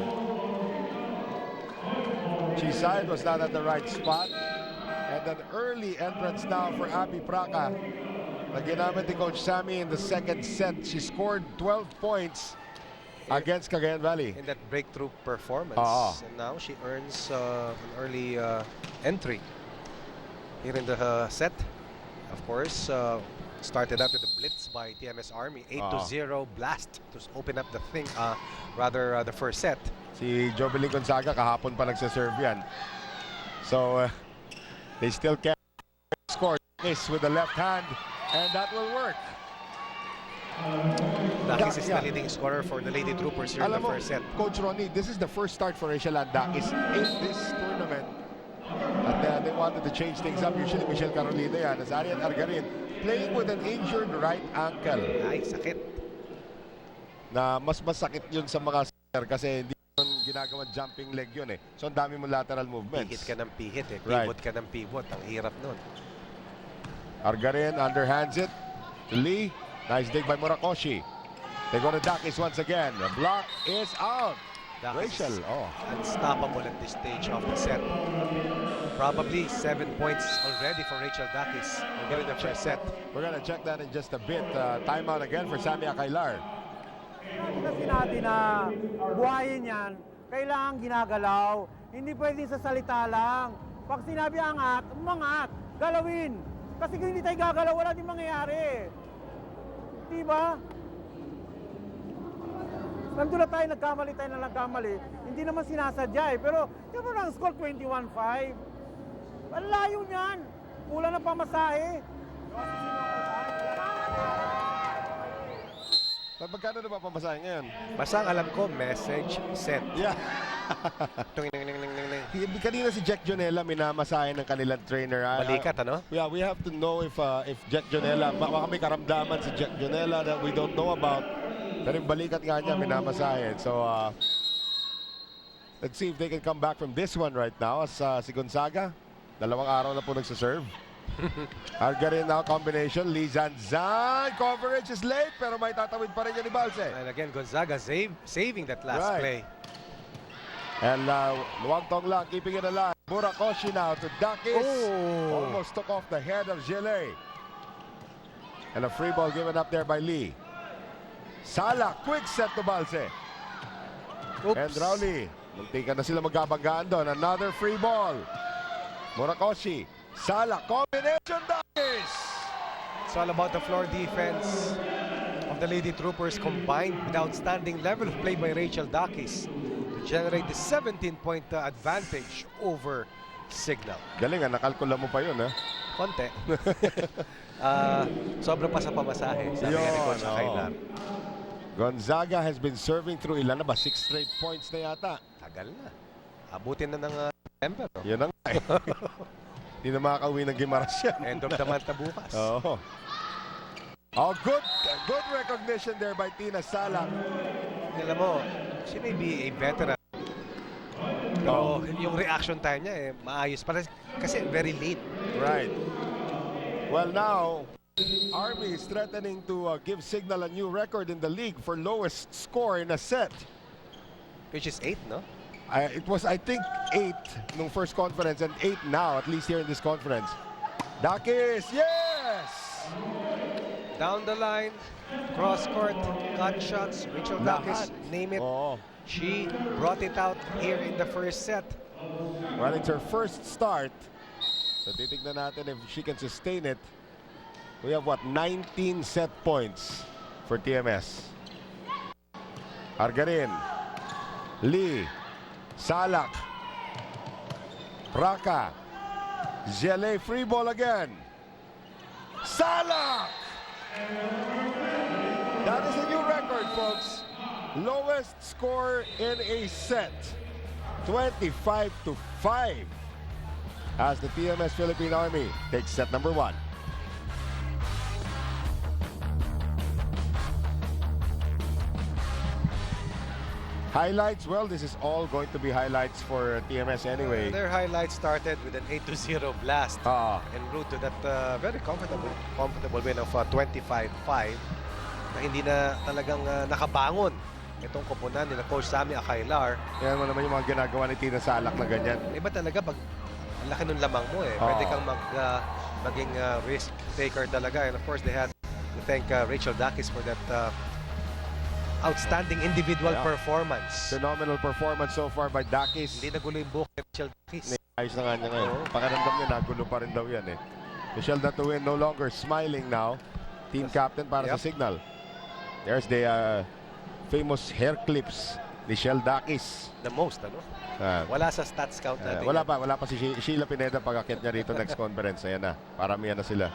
Chiside was not at the right spot. And an early entrance now for Abby Praca. Na ginamit ni Coach Sammy in the second set. She scored 12 points against Cagayan Valley. In that breakthrough performance. And now she earns an early entry here in the set. Of course, started out with a blitz by TMS-Army. 8-0 blast to open up the thing, the first set. Si Jovelyn Gonzaga kahapon pa nagsaserve yan. So, they still can't score with the left hand, and that will work. Dakis is the leading scorer for the Lady Troopers here in the first set. Coach Ronnie, this is the first start for Rachel Dakis in this tournament. At they wanted to change things up. Usually Michelle Carolina yan. As Arian Argarin playing with an injured right ankle. Ay, sakit. Na mas masakit yun sa mga center kasi hindi yun ginagawang jumping leg yun eh. So ang dami mong lateral movements. Pihit ka ng pihit eh. Pivot ka ng pivot. Ang hirap nun. Argarin underhands it to Lee. Nice dig by Murakoshi. They go to Dakis once again. The block is out. Dakis Rachel, unstoppable at this stage of the set. Probably 7 points already for Rachel Dakis in the first set. We're gonna check that in just a bit. Timeout again for Sammy Akailar. Kasi natin na buhayin yan, kailangan ginagalaw. Hindi pwedeng sa salita lang. Pag sinabi angat, umangat, galawin. Kasi kung hindi tayo gagalaw, wala din mangyayari. Diba? Nandun na tayo, nagkamali tayo na nagkamali. Hindi naman sinasadya eh. Pero, yun mo lang score 21-5. Ang layo niyan. Kulang ng pamasahe. Magkano na ba pamasahe ngayon? Basta ang alam ko, message sent. Yeah. Kanina si Jack Jonella minamasahe ng kanilang trainer. Balikat, ano? Yeah, we have to know if Jack Jonella, baka may karamdaman si Jack Jonella that we don't know about. Pero yung balikat nga niya, minamasahe. So, let's see if they can come back from this one right now. As si Gonzaga, 2 araw na po nagsaserve. Argarin now combination. Lee Zanzan. Coverage is late, pero may tatawid pa rin yan ni Balse. And again, Gonzaga saving that last play. And Luwag Tong lang, keeping it alive. Murakoshi now to Dakis. Almost took off the head of Gile. And a free ball given up there by Lee. Sala, quick set to Balse. And Rowley. Muntikan na sila magkabanggaan doon. Another free ball. Murakoshi. Sala, combination Dakis. It's all about the floor defense of of the Lady Troopers combined with outstanding level of play by Rachel Dakis to generate the 17-point advantage over Cignal. Galing, nakalkula mo pa yun, ha? Konti. Sobra pa sa pamasahe, sabi nga ni Coach Kailar. Gonzaga has been serving through ilan na ba? 6 straight points na yata. Tagal na. Abutin na ng December. Yun na nga eh. Hindi na makakauwi ng Gimaras yan. End of the month na bukas. Oh. Oh, good recognition there by Tina Salak. Alam mo, she may be a veteran. Pero yung reaction time niya maayos pa kasi very late. Right. Well, now Army is threatening to give Cignal a new record in the league for lowest score in a set. Which is 8, no? It was, I think, 8 nung first conference and 8 now, at least here in this conference. Dakis, yes! Down the line, cross court, cut shots, Rachel Dakis, name it. Oh. She brought it out here in the first set. Well, it's her first start. So titignan natin if she can sustain it. We have what, 19 set points for TMS. Argarin, Lee, Salak, Raka, Zele, free ball again. Salak! That is a new record, folks. Lowest score in a set, 25-5, as the TMS Philippine Army takes set number 1. Highlights, well, this is all going to be highlights for TMS anyway. Their highlights started with an 8-0 blast en route to that very comfortable win of 25-5 na hindi na talagang nakabangon itong koponan nila Coach Sammy Akailar. Yan mo naman yung mga ginagawa ni Tina Salak na ganyan. Iba talaga pag ang laki ng lamang mo pwede kang maging risk taker talaga, and of course they had to thank Rachel Dakis for that outstanding individual performance. Phenomenal performance so far by Dakis. Hindi nagulo yung buhok ni Rachel Dakis. Ayos na nga niya ngayon. Pakiramdam niya, nagulo pa rin daw yan eh. Michelle Datuin no longer smiling now. Team captain para sa Cignal. There's the famous hair clips ni Michelle Dakis. The most, ano? Wala sa stats count natin. Wala pa si Sheila Pineda pag-akit niya rito next conference. Ayan na, paramihan na sila.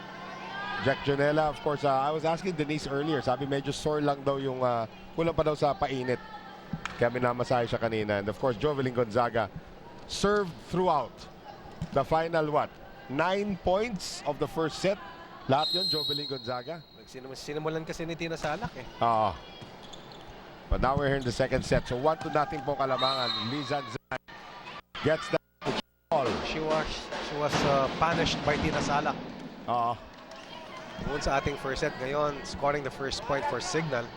Jack Jonella, of course, I was asking Denise earlier. Sabi medyo sore lang daw yung kulang pa daw sa painit. Kaya minamasahe siya kanina. And of course, Jovelyn Gonzaga served throughout the final 9 points of the first set. Lahat yun, Jovelyn Gonzaga. Sinimulan kasi ni Tina Salak But now we're here in the second set. So 1-0 po Kalamangan. Lizan Zan gets that ball. She was punished by Tina Salak. Doon sa ating first set ngayon, scoring the first point for Cignal.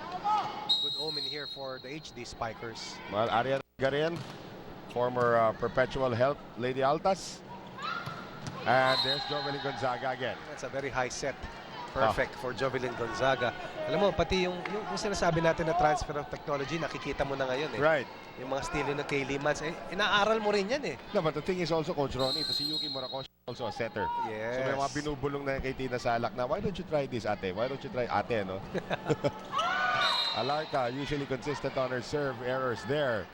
Good omen here for the HD Spikers. Well, Arian Garian, former Perpetual Health Lady Altas. And there's Jovelyn Gonzaga again. That's a very high set. Perfect for Jovelyn Gonzaga. Alam mo, pati yung sinasabi natin na transfer of technology, nakikita mo na ngayon Right. Yung mga estilo ng Kay Limans, inaaral mo rin yan No, but the thing is also, Coach Ronnie, ito si Yuki Murakoshi also a setter. Yes. So may mga binubulong na kay Tina Salak na, why don't you try this, ate? Why don't you try ate, no? Alarka, usually consistent on her serve, errors there.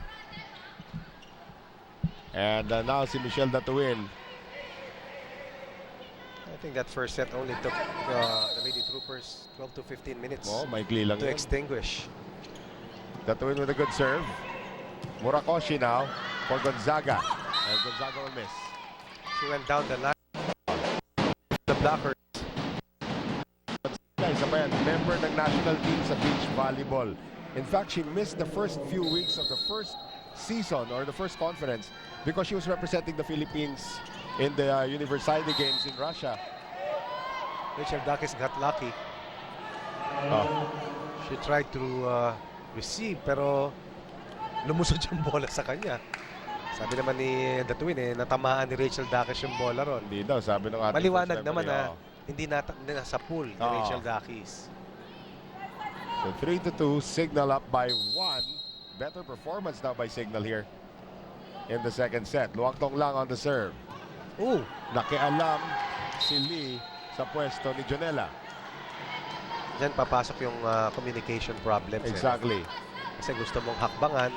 And now si Michelle Datuin. I think that first set only took the Lady Troopers 12 to 15 minutes maikli lang to yun. extinguish. Datuin with a good serve. Murakoshi now for Gonzaga. And Gonzaga will miss. She went down the line. The blockers. Isa pa yan, member ng national team sa beach volleyball. In fact, she missed the first few weeks of the first season or the first conference because she was representing the Philippines in the Universiade Games in Russia. Rachel Dakis got lucky. She tried to receive pero lumusod yung bola sa kanya. Sabi naman ni Datuin natamaan ni Rachel Dakis yung bola ron. Hindi daw, sabi ng ating maliwanag naman na hindi nasa pool ni Rachel Dakis. So 3-2, Cignal up by 1. Better performance now by Cignal here in the second set. Luwagtong lang on the serve. Nakialam si Lee sa pwesto ni Jonella. Diyan papasok yung communication problems. Exactly. Kasi gusto mong hakbangan.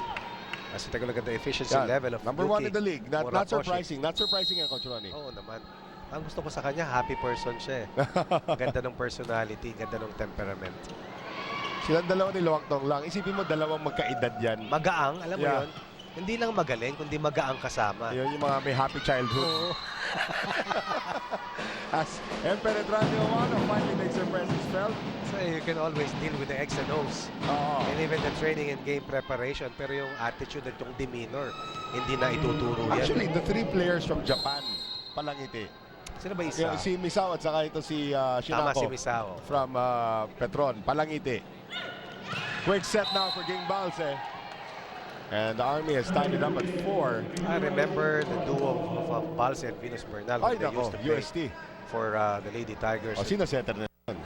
Kasi take a look at the efficiency level of number one in the league. Not Murakoshi. surprising. Not surprising Coach Ronnie. Oo naman. Ang gusto ko sa kanya, happy person siya. Ganda ng personality, ganda ng temperament. Silang dalawa ni Luwak Tong lang. Isipin mo, dalawang magkaedad yan. Magaang, alam mo yun? Hindi lang magaling, kundi magaang kasama. Yun yung mga may happy childhood. As Emperor Wano finally makes her presence felt. So you can always deal with the X and O's. And even the training and game preparation. Pero yung attitude at yung demeanor, hindi na ituturo yan. Actually, the 3 players from Japan, palangiti. Sino ba isa? Si Misao at saka ito si Shinako. Tama, si Misao. From Petron, palangiti. Quick set now for Ging Balse. And the Army has tied it up at 4. I remember the duo of Balse and Venus Bernal when they used to play UST. for the Lady Tigers. Sino setter na yun?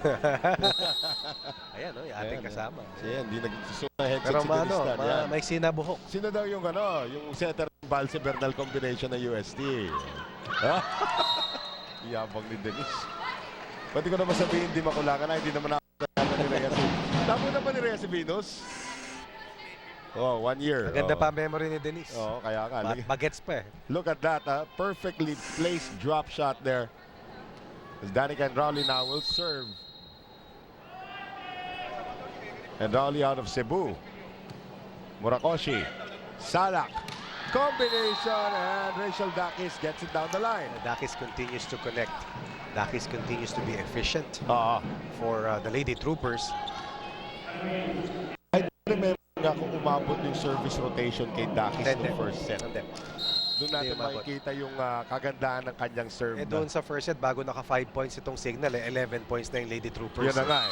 Ayan, yung ating kasama. Siya, hindi nagsusunod na headset Pero si Denistan. may sinabuhok. Sino daw yung yung setter ng Balse Bernal combination ng UST? Yabang ni Denis. Pati ko naman sabihin, hindi makulangan na, hindi naman nakakalaman ni Reyes. Tamo na ba ni Reyes si Venus? Oh, 1 year. Maganda pa memory ni Denise. Oo, kaya nga. Bagets pa eh. Look at that, perfectly placed drop shot there. As Danica and Rowley now will serve. And Rowley out of Cebu. Murakoshi. Salak. Combination, and Rachel Dakis gets it down the line. Dakis continues to connect. Dakis continues to be efficient for the Lady Troopers. I remember kung umabot yung service rotation kay Dakis no first set. Doon natin makikita yung kagandahan ng kanyang serve. Doon sa first set, bago naka 5 points itong Cignal, 11 points na yung Lady Troopers. Yan na nga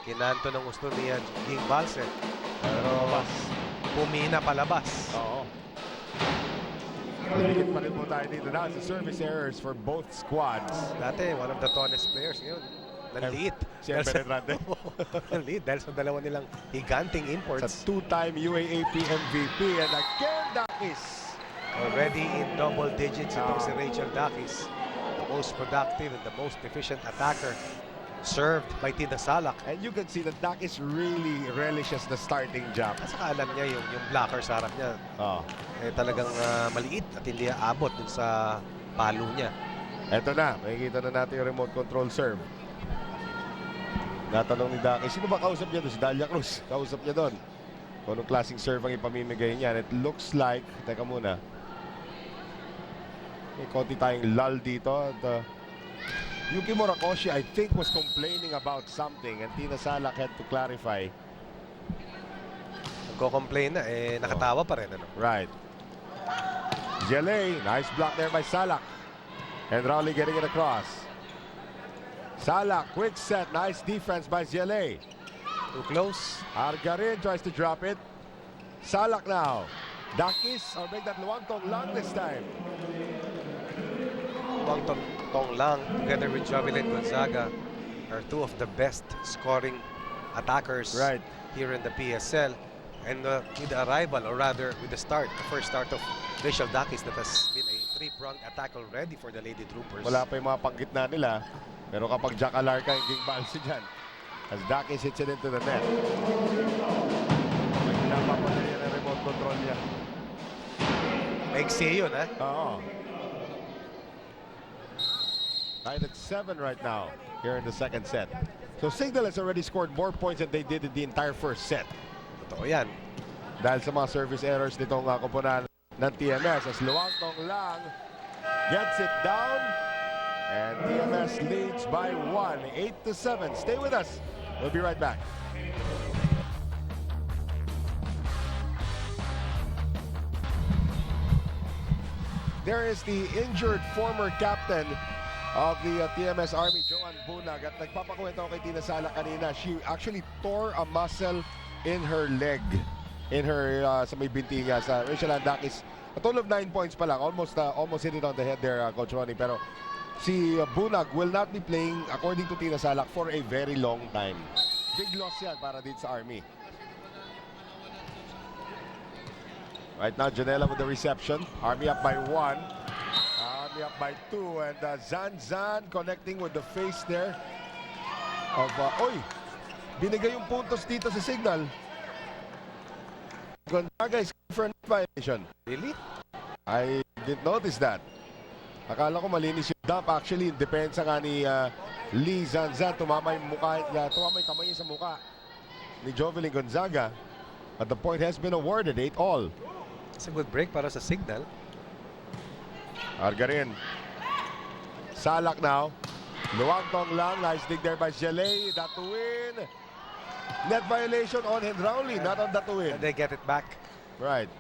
Kinanto ng gusto niya Ging Balse. Pero pumina palabas. Oo. Maligit pa rin po tayo dito na sa service errors for both squads. Dati, one of the tallest players ngayon. Nanliit. Si Empenetrante. Nanliit dahil sa dalawa nilang higanting imports. Sa 2-time UAAP MVP. And again, Dakis. Already in double digits itong si Rachel Dakis. The most productive and the most efficient attacker. Served by Tina Salak. And you can see that Dakis really relishes the starting job. At saka alam niya yung blocker sa harap niya. Talagang maliit at hindi aabot dun sa palo niya. Eto na, makikita na natin yung remote control serve. Natanong ni Dakis, sino ba kausap niya doon? Si Dalia Cruz. Kausap niya doon. Kung anong klaseng serve ang ipamimigay niya. It looks like, teka muna. May konti tayong lull dito. At, Yuki Murakoshi, I think, was complaining about something. And Tina Salak had to clarify. Nagko-complain na, nakatawa pa rin. Ano? Right. Jelay, nice block there by Salak. And Rowley getting it across. Salak, quick set, nice defense by Jelay. Too close. Argarin tries to drop it. Salak now. Dakis, or make that Luwangtong long this time. Luwangtong lang, together with Jovelyn Gonzaga, are two of the best scoring attackers here in the PSL. And with the arrival, or rather with the first start of Rachel Dakis, that has been a 3-pronged attack already for the Lady Troopers. Wala pa yung mga panggitna nila. Pero kapag Jack Alarca yung Ging Balse dyan, as Dakis hits it into the net. May pinapapala niya na remote control niya. Maiksi yun, ha? Oo. Right at 7 right now, here in the second set. So Cignal has already scored more points than they did in the entire first set. Totoo yan. Dahil sa mga service errors nitong koponan ng TMS, as Luwangtong lang gets it down. And TMS leads by 1, 8-7. Stay with us. We'll be right back. There is the injured former captain of the TMS-Army, Joanne Bunag. At nagpapakwento kay Tina Sala kanina, she actually tore a muscle in her leg. In her, sa may binti nga, sa Rachel Dakis. A total of 9 points pa lang. Almost hit it on the head there, Coach Ronnie. Pero si Bunag will not be playing, according to Tina Salak, for a very long time. Big loss yan para dito sa Army. Right now, Janela with the reception. Army up by 1. Army up by 2. And Zan connecting with the face there of, binigay yung puntos dito sa Cignal. Gonzaga is for a violation. Really? I didn't notice that. Akala ko malinis yung dump. Actually, yung depensa nga ni Lee Zanzan, tumama yung kamay niya sa mukha ni Jovelyn Gonzaga. But the point has been awarded, 8-all. It's a good break para sa Cignal. Argarin. Salak now. Luwagtong lang. Nice dig there by Jelay. That to win. Net violation on Hendrauli, not on that to win. And they get it back. Right.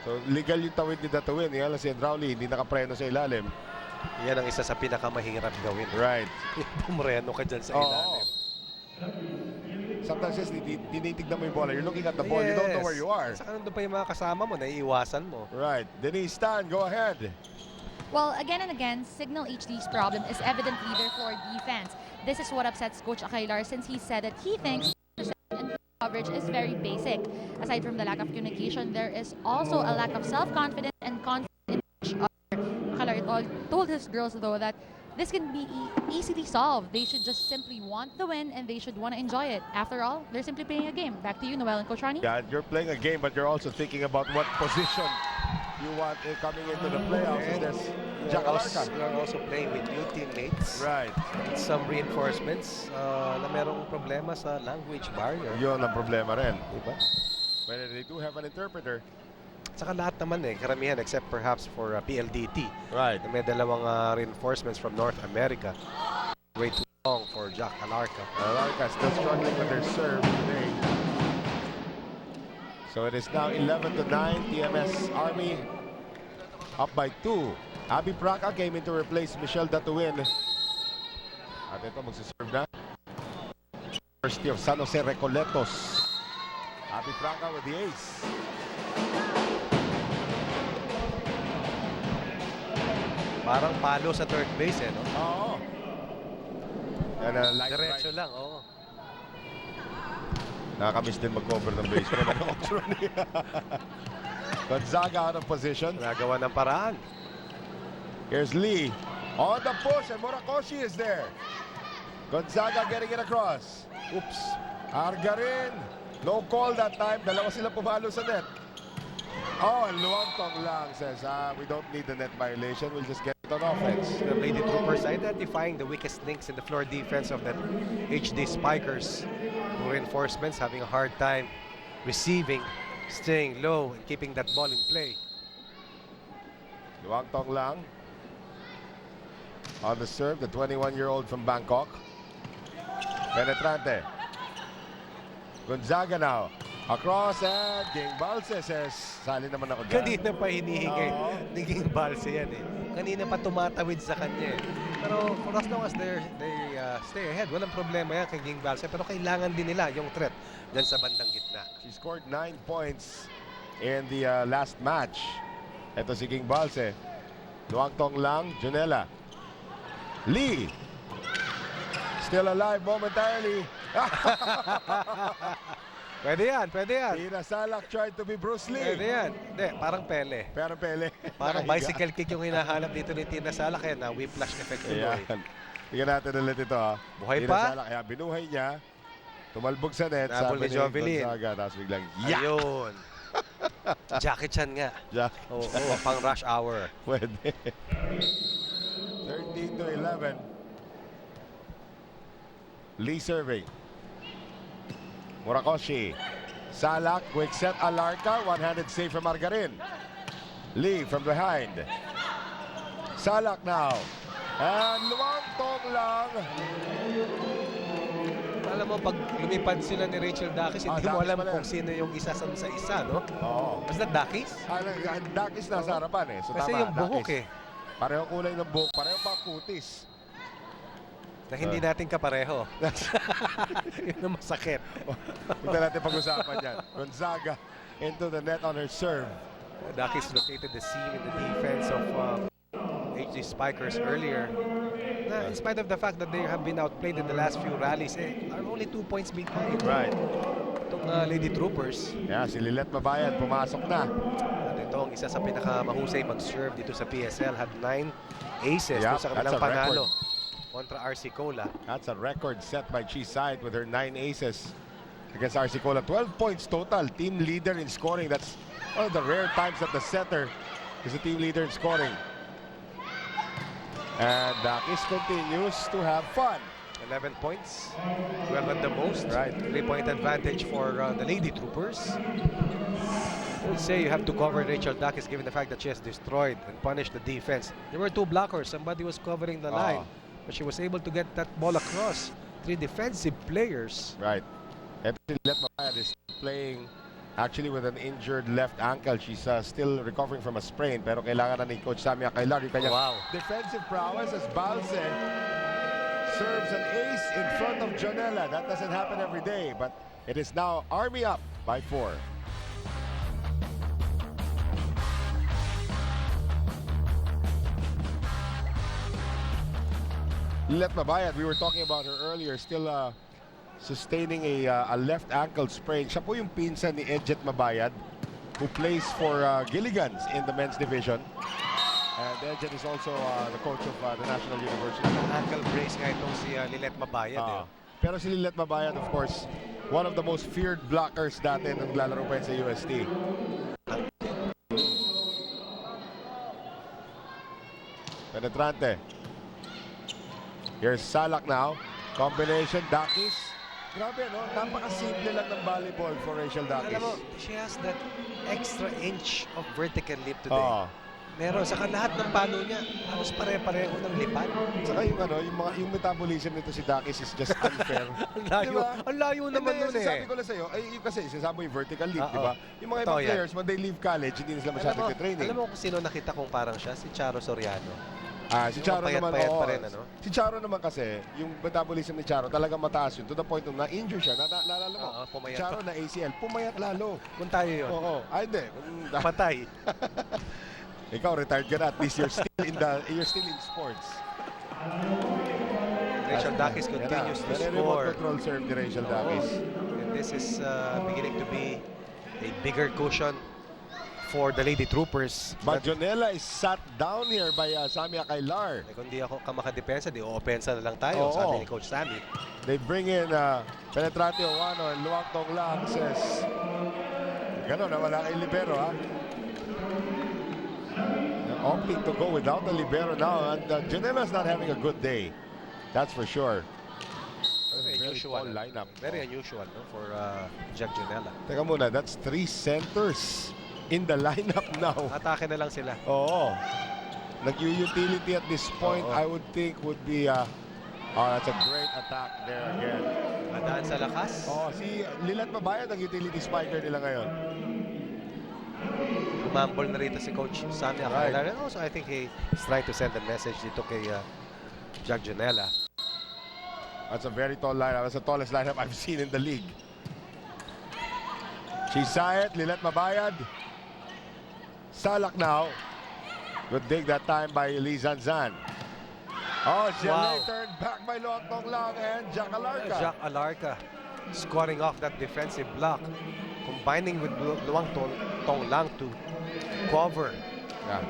So legal yung tawid ni Datawin. Yan lang si Hendrauli, hindi nakapreno sa ilalim. Yan ang isa sa pinakamahirap gawin. Right. Pumreno ka dyan sa ilalim. Sometimes tinitignan mo yung bola. You're looking at the ball. You don't know where you are. Saka nandun pa yung mga kasama mo, naiiwasan mo. Right. Denise Tan, go ahead. Well, again and again, Cignal HD's problem is evidently their floor defense. This is what upsets Coach Akailar since he said that he thinks coverage is very basic. Aside from the lack of communication, there is also a lack of self-confidence and confidence in each other. Akailar told his girls, though, that this can be easily solved. They should just simply want the win and they should want to enjoy it. After all, they're simply playing a game. Back to you, Noel and Coach Ronnie. Yeah, you're playing a game, but you're also thinking about what position you want coming into the playoffs. They're also playing with new teammates. Right. Some reinforcements na merong problema sa language barrier. Yun ang problema rin. Diba? But they do have an interpreter. Saka lahat naman karamihan except perhaps for PLDT. Right. May dalawang reinforcements from North America. Way too long for Jack Alarca. Alarca still struggling with their serve today. So it is now 11-9. TMS-Army up by 2. Abby Praca came in to replace Michelle Datuin. At ito magsiserve na. University of San Jose Recoletos. Abby Praca with the ace. Parang palo sa third base no? Oo. And diretso lang, oo. Nakakamiss din mag-cover ng base. Gonzaga out of position. Nagawa ng paraan. Here's Lee on the push and Murakoshi is there. Gonzaga getting it across. Oops. Argarin. No call that time. Dalawa sila pumalo sa net. Oh, Luwagtong lang says, we don't need the net violation. We'll just get it on offense. The Lady Troopers identifying the weakest links in the floor defense of the HD Spikers. Reinforcements having a hard time receiving, staying low, and keeping that ball in play. Luwagtong lang. On the serve, the 21-year-old from Bangkok. Penetrante. Gonzaga now. Across and Ging Balse says, sali naman ako dyan. Kanina pa hinihingi. Naging Balse yan Kanina pa tumatawid sa kanya Pero for as long as they stay ahead, walang problema yan kay Ging Balse. Pero kailangan din nila yung threat dyan sa bandang gitna. She scored 9 points in the last match. Ito si Ging Balse. Luwagtong lang, Junella. Lee. Still alive momentarily. Pwede yan, pwede yan. Tina Salak tried to be Bruce Lee. Pwede yan. Hindi, parang Pele. Parang Pele. Parang bicycle kick yung hinahanap dito ni Tina Salak na whiplash effect tuloy. Tingnan natin ulit ito Buhay Tina pa? Salak, binuhay niya. Tumalbog sa net. Nabol ni Jovelyn. Tapos biglang, Ayun. Jackie Chan nga. Oo, pang rush hour. Pwede. 13-11. Lee serving. Murakoshi. Salak, quick set, Alarca. One-handed save from Margarin. Lee from behind. Salak now. And Luwagtong lang. Alam mo, pag lumipad sila ni Rachel Dakis, hindi mo Dakis alam pala. kung sino yung isa sa isa, no? Oo. Basta Dakis? Dakis nasa harapan So Kasi tama, yung buhok Dakis. Pareho kulay ng buhok. Pareho pa kutis. Na hindi natin kapareho. Yun ang masakit. Hindi natin pag-usapan yan. Gonzaga into the net on her serve. Dakis located the seam in the defense of HD Spikers earlier. Na, in spite of the fact that they have been outplayed in the last few rallies, are only 2 points behind. Right. Itong Lady Troopers. Yeah, si Lilet Mabayan pumasok na. At ito ang isa sa pinakamahusay mag-serve dito sa PSL. Had 9 aces doon sa kanilang that's a panalo. record. kontra RC Cola. That's a record set by Chisait with her 9 aces against RC Cola. 12 points total. Team leader in scoring. That's one of the rare times that the setter is a team leader in scoring. And Dakis continues to have fun. 11 points, 12 at the most. Right. 3-point advantage for the Lady Troopers. I would say you have to cover Rachel Dakis given the fact that she has destroyed and punished the defense. There were 2 blockers. Somebody was covering the line, but she was able to get that ball across. 3 defensive players. Right. And Let Mabayad is playing actually with an injured left ankle. She's still recovering from a sprain, pero kailangan na ni Coach Samia Kailar yung kanyang defensive prowess as Balse serves an ace in front of Jonella. That doesn't happen every day, but it is now Army up by 4. Let Mabayad, we were talking about her earlier, still sustaining a left ankle sprain. Siya po yung pinsan ni Edjet Mabayad, who plays for Gilligans in the men's division. And Edjet is also the coach of the National University. Ankle brace nga itong si Lilet Mabayad. Pero si Lilet Mabayad, of course, one of the most feared blockers dati nung naglalaro pa yun sa UST. Penetrante. Here's Salak now. Combination, Dakis. Grabe, no? Napaka-simple lang ng volleyball for Rachel Dakis. Alam mo, she has that extra inch of vertical leap today. Meron, saka lahat ng palo niya, halos pare-pareho ng lipan. Saka yung metabolism nito si Dakis is just unfair. Ang layo, diba? ang layo naman nun eh. Sabi ko lang sa'yo, kasi sinasabi yung vertical leap, di ba? Yung mga ibang Totoo yan. players, when they leave college, hindi na sila masyadong training. Alam mo kung sino nakita kong parang siya? Si Charo Soriano. Si Charo naman, payat pa rin, ano? Si Charo naman kasi, yung metabolism ni Charo talagang mataas yun to the point na na-injure siya. Naalala mo, pumayat Charo pa. na ACL, pumayat lalo. Kung tayo yun. Oo. Ay, hindi. Patay. Ikaw, retired ka na. At least you're still in sports. Rachel Dakis continues to score. Control serve ni Rachel Dakis. And this is beginning to be a bigger cushion for the Lady Troopers. But Jonella is sat down here by Samia Kailar. Kung di ako makadepensa, di o-opensa na lang tayo, sabi ni Coach Sammy. They bring in Penetrante Owano and Luang Tong Lang says, gano'n na wala kay libero, ha? They're opting to go without the libero now, and Jonella's not having a good day. That's for sure. Very unusual lineup. Very unusual, no, for Jack Jonella. Teka muna, that's 3 centers in the lineup now. Atake na lang sila. Oo. Nag-utility at this point, I would think would be that's a great attack there again. Madaan sa lakas. Si Lilet Mabayad ang utility spiker nila ngayon. Umambol na rito si Coach Sammy Akala. And also, I think he's trying to send a message dito kay Jack Jonella. That's a very tall lineup. That's the tallest lineup I've seen in the league. Chisait, Lilet Mabayad. Salak now. Good dig that time by Lee Zanzan. Jelle turned back by Luang Tong Lang and Jack Alarca. Jack Alarca scoring off that defensive block, combining with Luang Tong Lang to cover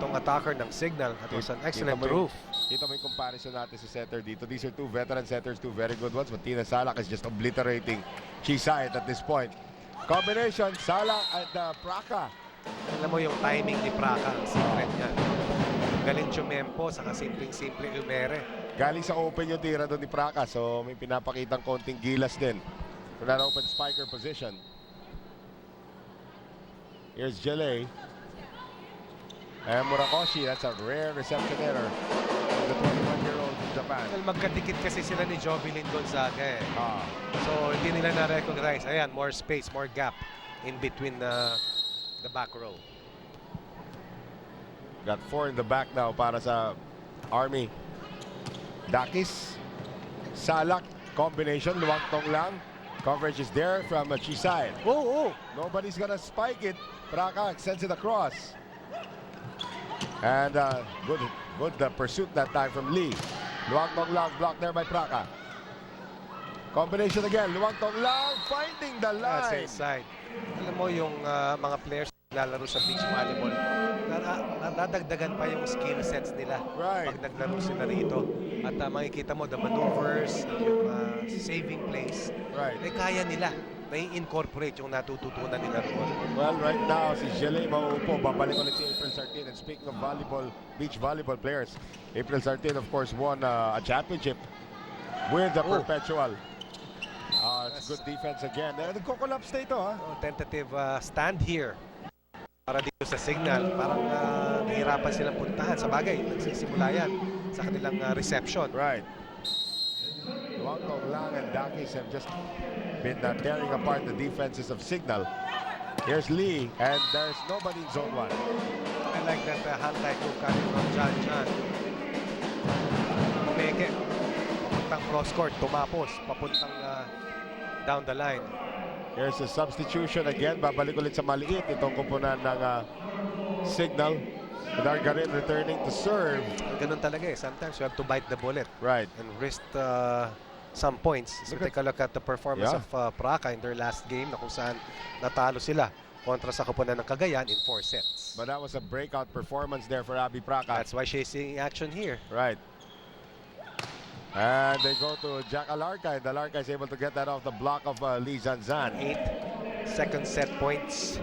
itong attacker ng Cignal. That was an excellent move. Kita mo yung comparison natin sa setter dito. These are 2 veteran setters, 2 very good ones. But Tina Salak is just obliterating Chisait at this point. Combination, Salak at Praka. Alam mo yung timing ni Praka, ang secret niya. Galing Chumempo, saka simpleng-simple umere. Galing sa open yung tira doon ni Praka, so may pinapakitang konting gilas din for that open spiker position. Here's Jelle. And Murakoshi, that's a rare reception error from the 21-year-old from Japan. Well, magkadikit kasi sila ni Jovelyn Gonzaga eh. So hindi nila na-recognize. Ayan, more space, more gap in between the back row. Got 4 in the back now para sa Army. Dakis, Salak, combination, Luang Tong Lang. Coverage is there from Chisait. Nobody's gonna spike it. Praka sends it across. And good pursuit that time from Lee. Luang Tong Lang blocked there by Praka. Combination again, Luang Tong Lang finding the line. That's inside. Alam mo yung mga players lalaro sa beach volleyball, nadadagdagan pa yung skill sets nila pag naglaro sila rito. At makikita mo the maneuvers, yung saving plays, kaya nila na-incorporate yung natututunan nila roon. Well, right now, si Jelle mauupo. Babalik ulit si April Sartin. And speaking of volleyball, beach volleyball players, April Sartin, of course, won a championship with the Perpetual. It's good defense again. Nagko-collapse na ito, ha? Tentative stand here para dito sa Cignal. Parang nahirapan silang puntahan. Sa bagay, nagsisimula yan sa kanilang reception. Right. Luang Tong Lang and Dakis have just been tearing apart the defenses of Cignal. Here's Lee, and there's nobody in zone 1. I like that hand-like move coming from Jan. Pumeke. Papuntang cross-court, tumapos. Papuntang down the line. Here's a substitution again. Babalik ulit sa maliit itong kupunan ng Cignal. Dargarin returning to serve. Ganun talaga eh. Sometimes you have to bite the bullet. Right. And risk some points. So take a look at the performance of Praca in their last game na kung saan natalo sila kontra sa kupunan ng Cagayan in 4 sets. But that was a breakout performance there for Abby Praca. That's why she's seeing action here. Right. And they go to Jack Alarca, and Alarca is able to get that off the block of Lee Zanzan. 8 second set points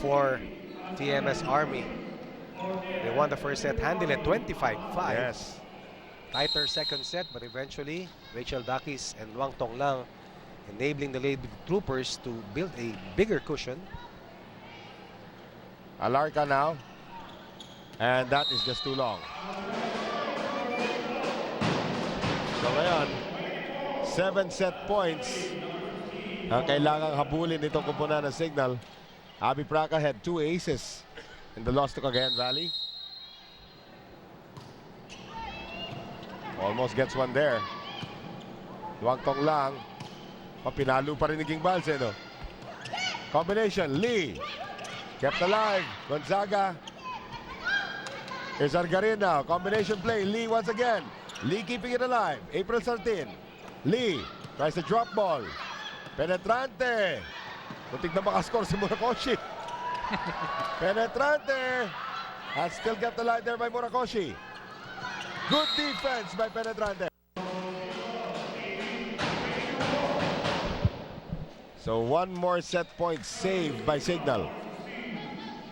for TMS-Army. They won the first set handily at 25-5. Yes. Tighter second set, but eventually Rachel Dakis and Luang Tong Lang enabling the Lady Troopers to build a bigger cushion. Alarca now, and that is just too long. So ngayon, 7 set points ang kailangang habulin nitong kupunan ng Cignal. Abby Praca had 2 aces in the loss to Cagayan Valley. Almost gets one there. Luang Tong Lang. Pinalo pa rin ni King Balse, no? Combination, Lee. Kept alive. Gonzaga. Here's Argarin now. Combination play. Lee once again. Lee keeping it alive. April Sartin. Lee tries to drop ball. Penetrante. Muntik na makascore si Murakoshi. Penetrante. And still kept alive there by Murakoshi. Good defense by Penetrante. So one more set point saved by Cignal.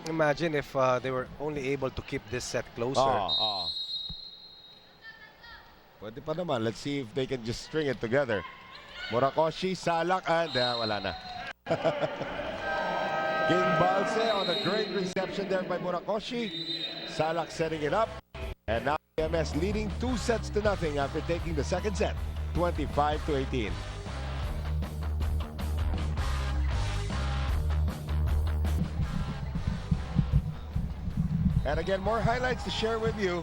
Imagine if they were only able to keep this set closer. Pwede pa naman. Let's see if they can just string it together. Murakoshi, Salak, and wala na. King Balse on a great reception there by Murakoshi. Salak setting it up. And now TMS leading 2 sets to nothing after taking the second set, 25-18. And again, more highlights to share with you.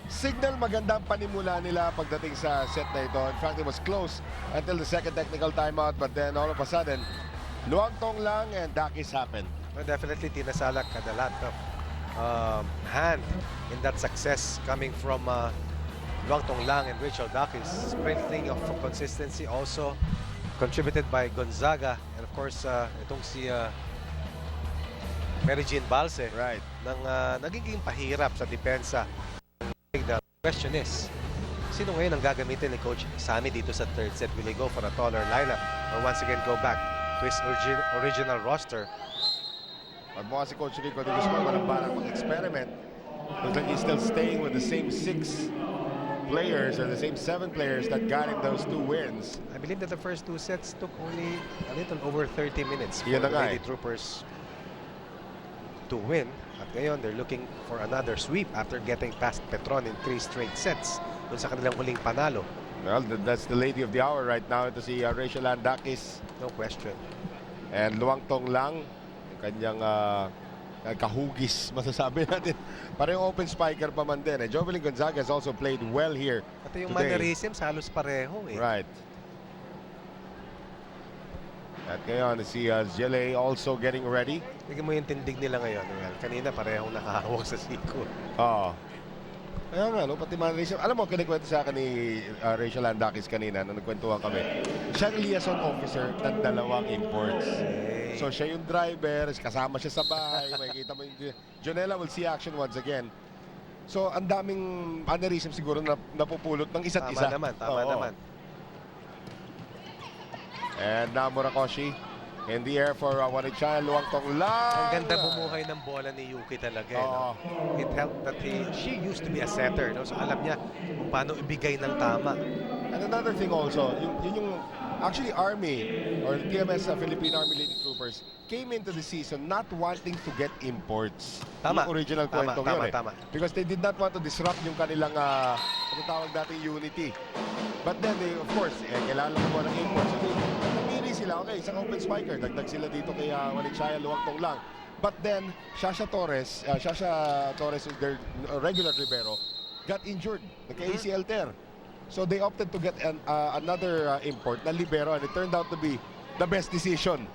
Cignal, magandang panimula nila pagdating sa set na ito. In fact, it was close until the second technical timeout, but then all of a sudden, Luang Tong Lang and Dakis happened. Well, definitely Tina Salak had a lot of hand in that success coming from Luang Tong Lang and Rachel Dakis. Strengthening of consistency also contributed by Gonzaga, and of course itong si Mary Jean Balse, right, nang nagiging pahirap sa depensa. The question is, sino ngayon ang gagamitin ni Coach Sammy dito sa third set? Will he go for a taller lineup or once again go back to his original roster? Pag mukha si Coach Rico de Guzman, walang parang mag-experiment. Looks like he's still staying with the same 6 players or the same 7 players that got him those 2 wins. I believe that the first 2 sets took only a little over 30 minutes for the Lady Troopers to win. At ngayon, they're looking for another sweep after getting past Petron in 3 straight sets dun sa kanilang huling panalo. Well, that's the lady of the hour right now. Ito si Rachel Dakis. No question. And Luang Tong Lang, yung kanyang kahugis, masasabi natin. Parang open spiker pa man din. Jovelyn Gonzaga has also played well here Pati yung today. mannerisms halos pareho eh. Right. At ngayon, si Jelle also getting ready. Tignan mo yung tindig nila ngayon. Kanina parehong nakahawak sa siko. Kaya nga, no, pati mannerism. Alam mo, kinikwento sa akin ni Rachel Andakis kanina nung nagkwentuhan kami. Siya ang liaison officer ng dalawang imports. So siya yung driver, kasama siya sa bahay, makikita mo yung Jonella will see action once again. So ang daming mannerism siguro na napupulot ng isa't isa. Tama naman. And now Murakoshi in the air for Wanichan, luwang-tong lang. Ang ganda bumuhay ng bola ni Yuki talaga. No? It helped that she used to be a setter. No? So alam niya kung paano ibigay ng tama. And another thing also, yung actually Army or the TMS Philippine Army Lady Troopers came into the season not wanting to get imports. Tama. Yung original kwentong yun. Tama. Because they did not want to disrupt yung kanilang ano tawag nating unity. But then they, of course, kailangan lang mo ng imports. So namili sila, okay, isang open spiker. Dagdag sila dito kay Wanichaya, luwang-tong lang. But then, Shasha Torres, is their regular libero, got injured. Nagka-ACL tear. So they opted to get another import na libero, and it turned out to be the best decision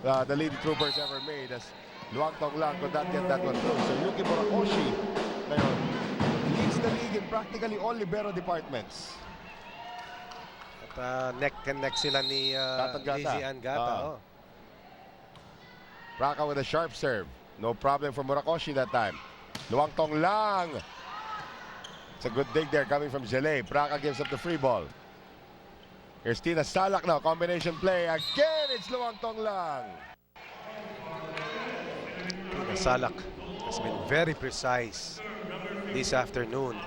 the Lady Troopers ever made, as luwang-tong lang could not get that one through. So Yuki Murakoshi ngayon leads the league in practically all libero departments. At neck and neck sila ni Lizzie Angata. Praka with a sharp serve. No problem for Murakoshi that time. Luwang-tong lang. It's a good dig there coming from Zele. Praka gives up the free ball. Here's Tina Salak now. Combination play. Again, it's luwang-tong lang. Tina Salak has been very precise this afternoon.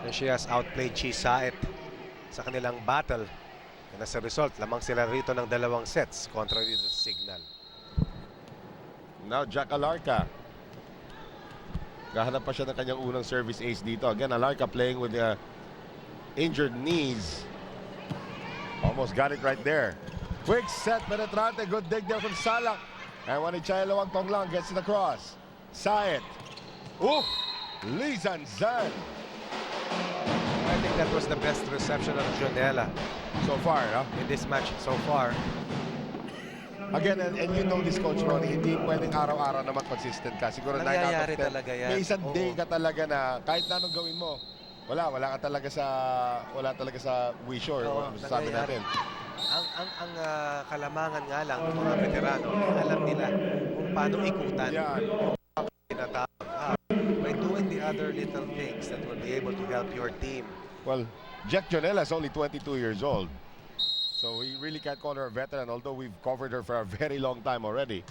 And she has outplayed Chi Saet sa kanilang battle. And as a result, lamang sila rito ng 2 sets kontra dito sa Cignal. Now Jack Alarca. Gahanap pa siya ng kanyang unang service ace dito. Again, Alarca playing with injured knees. Almost got it right there. Quick set, penetrante. Good dig there from Salak. And Wanichaya luwang-tong lang gets it across. Saet. Ooh! Lizan Zan. I think that was the best reception of Jonella So far, huh? in this match so far. Again, and you know this, Coach Ronnie, hindi pwedeng araw-araw naman consistent ka. Siguro 9 out of 10. Nangyayari talaga yan. May isang day ka talaga na kahit na anong gawin mo, wala talaga sa wish or sabi natin. Ang kalamangan nga lang ng mga veterano, alam nila kung paano ikutan. Yan. By doing the other little things that will be able to help your team. Well, Jack Jonella is only 22 years old. So we really can't call her a veteran, although we've covered her for a very long time already.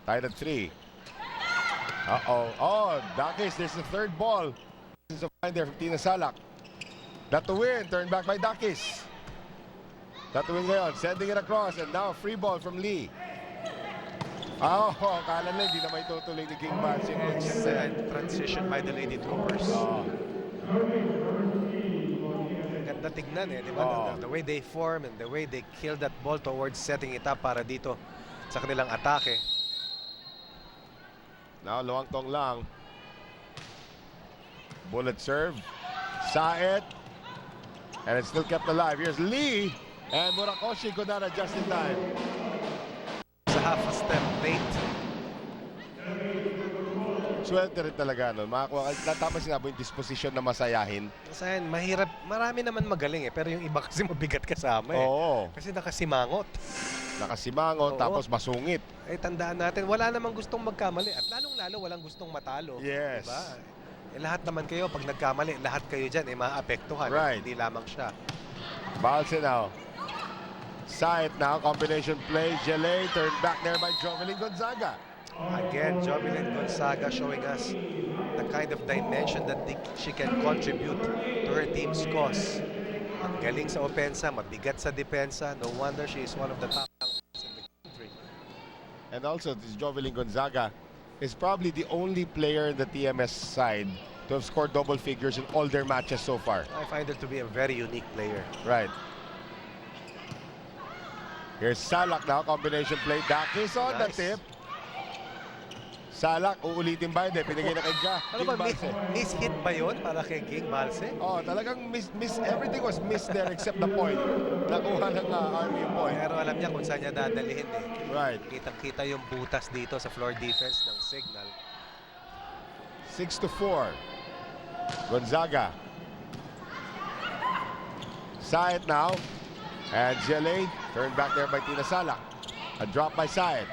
Tied at 3. Oh, Dakis, there's the third ball. This is a find there from Tina Salak. That to win, turned back by Dakis. That to win ngayon, sending it across, and now free ball from Lee. Oh, kala na hindi na may tutuloy ni King Bansi. It's transition by the Lady Troopers. Ganda tignan di ba? The way they form and the way they kill that ball towards setting it up para dito sa kanilang atake. Now, luwang-tong lang. Bullet serve. Saet. And it's still kept alive. Here's Lee. And Murakoshi could not adjust in time. Sa half a step late. Swerte rin talaga, no? Tama sinabi yung disposition na masayahin. Masayahin, mahirap. Marami naman magaling pero yung iba kasi mabigat kasama Oo. Kasi nakasimangot. Nakasimangot, tapos masungit. Tandaan natin, wala namang gustong magkamali. At lalong-lalo, walang gustong matalo. Yes. Diba? Lahat naman kayo, pag nagkamali, lahat kayo dyan, maapektuhan. Right. Hindi lamang siya. Balse now. Saet now, combination play. Jele turned back there by Jovelyn Gonzaga. Again, Jovelyn Gonzaga showing us the kind of dimension that she can contribute to her team's cause. Ang galing sa opensa, mabigat sa depensa. No wonder she is one of the top players in the country. And also, this Jovelyn Gonzaga is probably the only player in the TMS side to have scored double figures in all their matches so far. I find her to be a very unique player. Right. Here's Salak now, combination play. Dakis on the tip. Salak, uulitin ba? Hindi, pinigay na kay Ano ba, miss-hit ba yun para kay King Balse? Oh, talagang everything was missed there except the point. Nakuha ng Army yung point. Pero alam niya kung saan niya dadalhin Right. Kitang-kita yung butas dito sa floor defense ng Cignal. 6-4. Gonzaga. Syed now. And Gele turned back there by Tina Salak. A drop by Syed.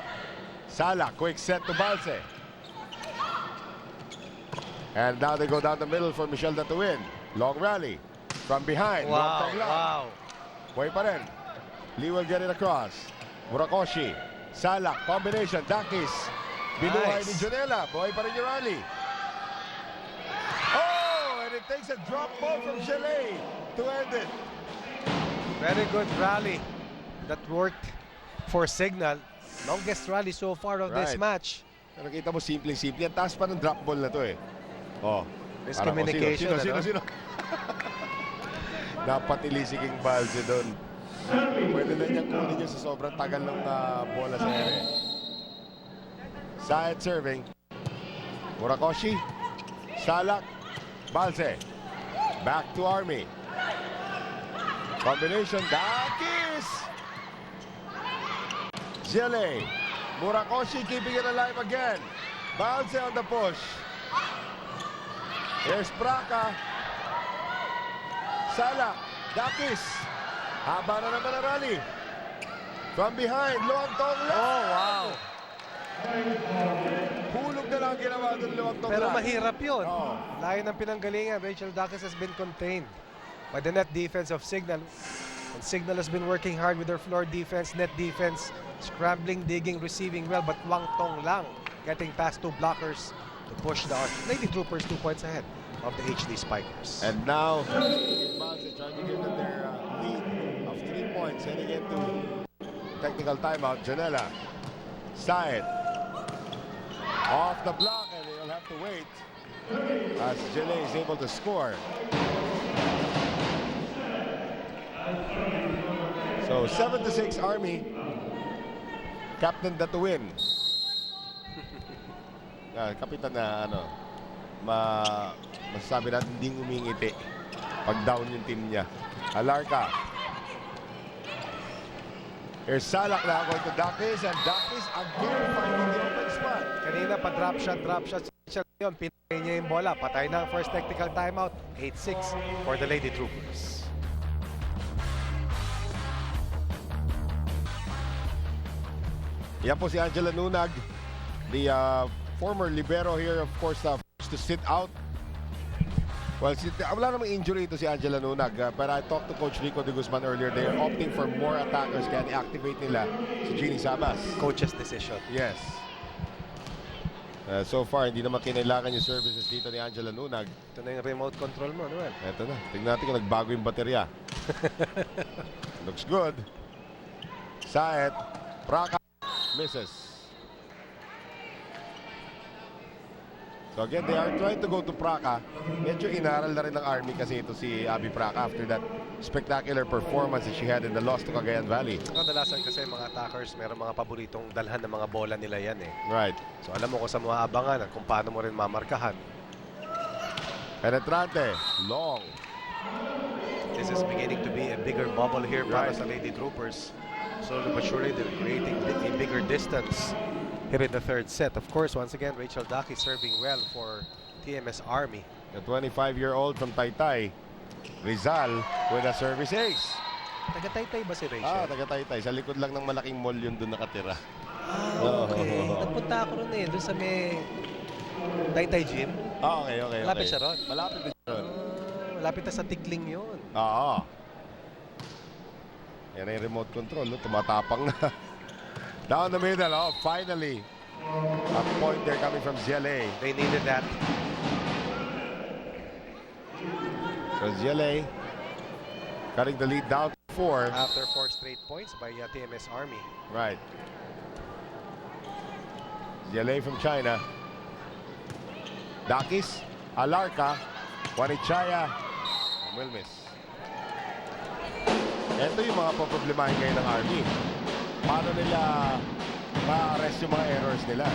Salak, quick set to Balse. And now they go down the middle for Michelle to win. Long rally. From behind. Wow, Long wow. Buhay pa rin. Lee will get it across. Murakoshi. Salak. Combination. Dakis. Binuhay ni Jonella. Buhay pa rin yung rally. Oh! And it takes a drop ball from Gele to end it. Very good rally that worked for Cignal. Longest rally so far of this match. Pero kita mo, simple-simple. Ang taas pa ng drop ball na to eh. Oh. Miscommunication. Sino? Napatilisiging Balse doon. Pwede na niyang kunin niya sa sobrang tagal ng bola sa ere. Syed serving. Murakoshi. Salak. Balse. Back to Army. Combination. Dakis. Gele. Murakoshi keeping it alive again. Balse on the push. Here's Braca. Salak. Dakis. Haba na naman ang rally. From behind. Luwang tong lang. Oh, wow. Hulog na lang ginawa doon luwang tong Pero lang. mahirap yun. Oh. Layo ng pinanggalingan. Rachel Dakis has been contained by the net defense of Cignal. And Cignal has been working hard with their floor defense, net defense, scrambling, digging, receiving well, but Wang Tong lang getting past two blockers to push the Lady Troopers 2 points ahead of the HD Spikers. And now, Balse trying to give them their lead of 3 points heading into technical timeout. Jonella. Syed. Off the block, and they'll have to wait as Gele is able to score. So 7-6 Army. Captain that to win. Kapitan na ano, masasabi natin hindi umingiti pag down yung team niya. Alarka. Here's Salak now going to Dakis, and Dakis again finding the open spot. Kanina pa drop shot yun. Pinay niya yung bola. Patay na ang first technical timeout. 8-6 for the Lady Troopers. Yan po si Angela Nunag, the former libero here, of course, to sit out. Well, wala namang injury ito si Angela Nunag. But I talked to Coach Rico de Guzman earlier. They are opting for more attackers. Kaya i-activate nila si Jeannie Sabas. Coach's decision. Yes. So far, hindi naman kinailangan yung services dito ni Angela Nunag. Ito na yung remote control mo, Noel. Ito na. Tingnan natin kung nagbago yung baterya. Looks good. Syed. Braca. Misses. So again, they are trying to go to Braca. Medyo inaral na rin ng Army kasi ito si Abby Braca after that spectacular performance that she had in the loss to Cagayan Valley. Kadalasan kasi mga attackers, meron mga paboritong dalhan ng mga bola nila yan eh. Right. So alam mo kung sa mga abangan at kung paano mo rin mamarkahan. Penetrante. Long. This is beginning to be a bigger bubble here para sa Lady Troopers. Slowly but surely they're creating a bigger distance here in the third set. Of course, once again, Rachel Daki serving well for TMS-Army. The 25-year-old from Taytay, Rizal, with a service ace. Taga-Taytay ba si Rachel? Taga-Taytay. Sa likod lang ng malaking mall yun doon nakatira. Okay. Nagpunta ako ron eh. Doon sa may Taytay Gym. Okay. Malapit siya ron? Malapit din siya ron. Malapit na sa Tikling yun. Oo. Yan yung remote control. No? Tumatapang na. Down the middle. Oh, finally. A point there coming from Gele. They needed that. So Gele cutting the lead down to 4. After 4 straight points by TMS-Army. Right. Gele from China. Dakis, Alarka, Juanichaya, will miss. Ito yung mga poproblemahin ngayon ng Army. Paano nila ma-arrest yung mga errors nila?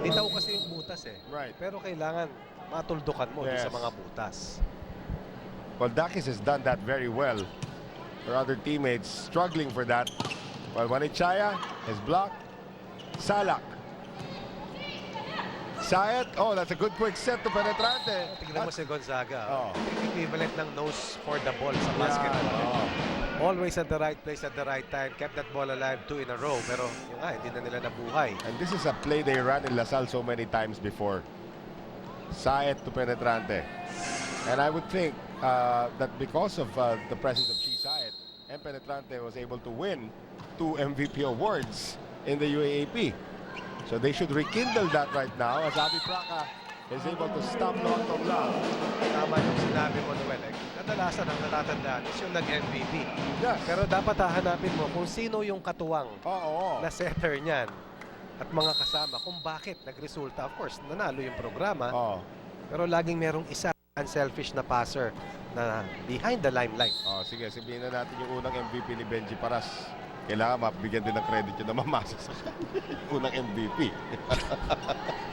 Bitaw kasi yung butas eh. Right. Pero kailangan matuldukan mo sa mga butas. Well, Dakis has done that very well. Her other teammates struggling for that. Well, Juanichaya is blocked. Salak. Sayat, oh, that's a good quick set to Penetrante. Tignan mo si Gonzaga. Oh. Equivalent ng nose for the ball sa basketball. Always at the right place at the right time. Kept that ball alive 2 in a row. Pero yung hindi na nila nabuhay. And this is a play they ran in LaSalle so many times before. Sayat to Penetrante. And I would think that because of the presence of Chi Sayat, and Penetrante was able to win 2 MVP awards in the UAAP. So they should rekindle that right now as Abby Praca is able to stop Luang Tong Lang. Tama yung sinabi mo, Noel. Kadalasan ang natatandaan is yung nag-MVP. Yes. Pero dapat hahanapin mo kung sino yung katuwang na setter niyan at mga kasama kung bakit nagresulta. Of course, nanalo yung programa. Pero laging merong isa unselfish na passer na behind the limelight. Sige, sabihin na natin yung unang MVP ni Benji Paras. Kailangan mabigyan din ng credit yun na mamasa sa unang MVP.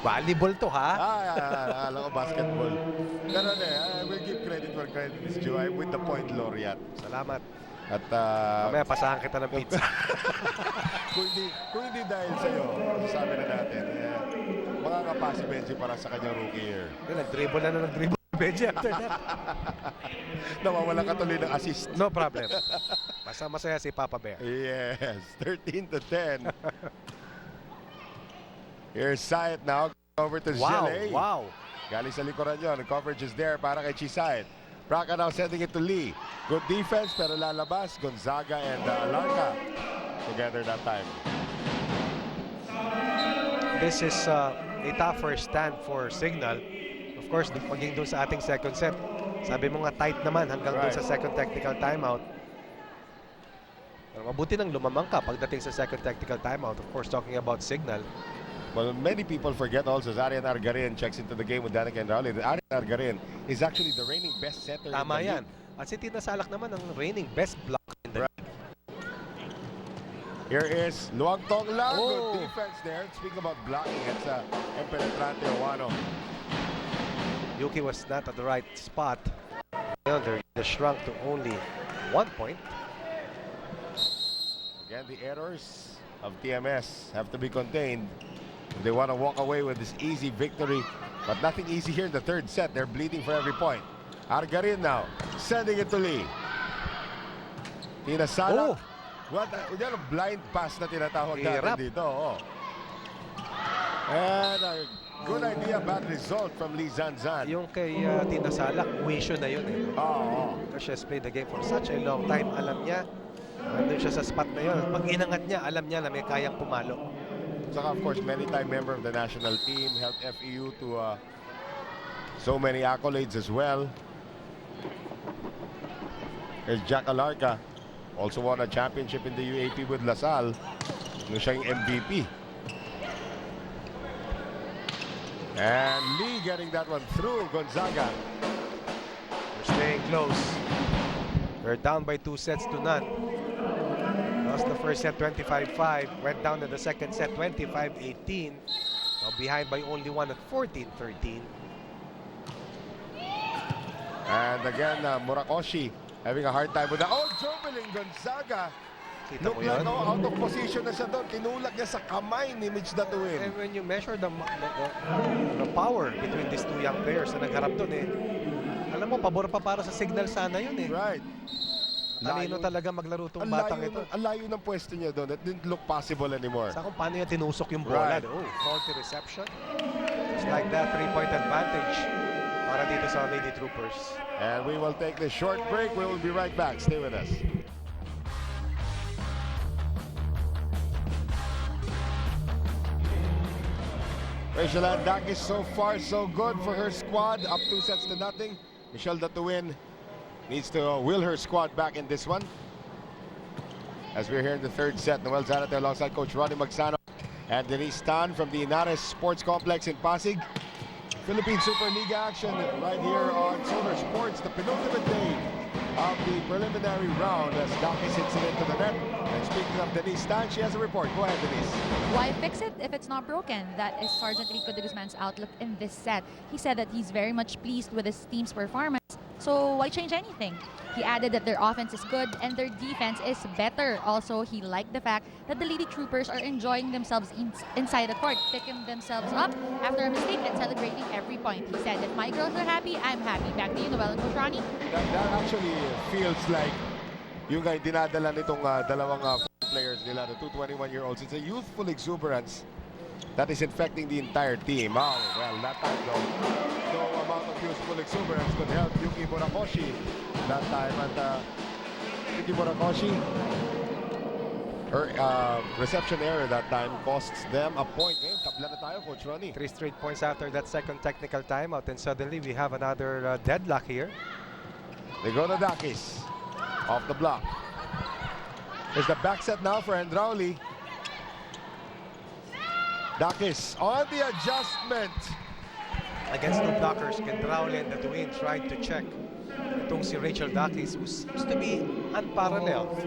Volleyball to, ha? Alam ko basketball. Pero I will give credit where credit is due. I'm with the point laureate. Salamat. At mamaya pasahan kita ng pizza. kung hindi dahil sa'yo, sabi na natin, makakapa si Benji para sa kanyang rookie year. Nag-dribble na nag-dribble Benji after that. Nawawala ka tuloy ng assist. No problem. Basta masaya si Papa Bear. Yes, 13-10. Here's Sayat now. Over to Zile. Wow. Galing sa likuran yun. The coverage is there para kay Chi Sayat. Praca now sending it to Lee. Good defense pero lalabas. Gonzaga and Larca together that time. This is a tougher stand for Cignal. Of course, maging doon sa ating second set. Sabi mo nga tight naman hanggang doon sa second technical timeout. Pero mabuti nang lumamang ka pagdating sa second technical timeout. Of course, talking about Cignal. Well, many people forget also Arian Argarin checks into the game with Danica and Rowley. Arian Argarin is actually the reigning best setter. Tama yan. At si Tina Salak naman ang reigning best blocker in the league. Here is Luang Tong Lang. Good defense there. Speaking about blocking, it's Penetrante Owano. Yuki was not at the right spot. They shrunk to only 1 point. Again, the errors of TMS have to be contained if they want to walk away with this easy victory. But nothing easy here in the third set. They're bleeding for every point. Argarin now, sending it to Lee. Tina Salak. What a blind pass na tinatawag natin dito. And a good idea, bad result from Lee Zanzan. Yung kay Tina Salak, wisyo na yun eh. Because she has played the game for such a long time. Alam niya, nandun siya sa spot na yun. Pag inangat niya, alam niya na may kayang pumalo. Saka of course, many-time member of the national team, helped FEU to so many accolades as well. There's Jack Alarca. Also won a championship in the UAP with LaSalle. Nung siya yung MVP. And Lee getting that one through. Gonzaga. They're staying close. They're down by 2 sets to none. Lost the first set 25-5. Went down in the second set 25-18. Now behind by only 1 at 14-13. And again, Murakoshi having a hard time with that. Joveling Gonzaga. Look like out of position na siya doon. Tinulak niya sa kamay ni Mitch Datuin. And when you measure the power between these two young players na nagharap doon alam mo, pabor pa para sa Cignal sana yun Right. Talino talaga maglaro tong batang ito. Ang layo ng pwesto niya doon. It didn't look possible anymore. Sa kung paano niya tinusok yung bola. Faulty reception. Just like that, 3-point advantage para dito sa Lady Troopers. And we will take this short break. We will be right back. Stay with us. Rachel Andakis so far so good for her squad. Up 2 sets to nothing. Michelle Datuin needs to will her squad back in this one. As we're here in the third set, Noel Zanate alongside Coach Ronnie Magsano and Denise Tan from the Inares Sports Complex in Pasig. Philippine Superliga action right here on Solar Sports, the penultimate day of the preliminary round as Dakis hits it into the net. And speaking of Denise Tan, she has a report. Go ahead, Denise. Why fix it if it's not broken? That is Sergeant Rico de Guzman's outlook in this set. He said that he's very much pleased with his team's performance. So why change anything? He added that their offense is good and their defense is better. Also, he liked the fact that the Lady Troopers are enjoying themselves inside the court, picking themselves up after a mistake and celebrating every point. He said, if my girls are happy, I'm happy. Back to you, Noel and Coach Ronnie. That actually feels like yung dinadala nitong dalawang players nila, the two 21-year-olds. It's a youthful exuberance that is infecting the entire team. Oh, well, that time though, no amount of youthful exuberance could help Yuki Murakoshi that time. And Yuki Murakoshi, her reception error that time costs them a point. Tabla na tayo, Coach Ronnie. 3 straight points after that second technical timeout, and suddenly we have another deadlock here. They go to Dakis off the block. There's the back set now for Andrauli. Dakis on the adjustment. Against no blockers, Kendrauli and the Twin tried to check itong si Rachel Dakis, who seems to be unparalleled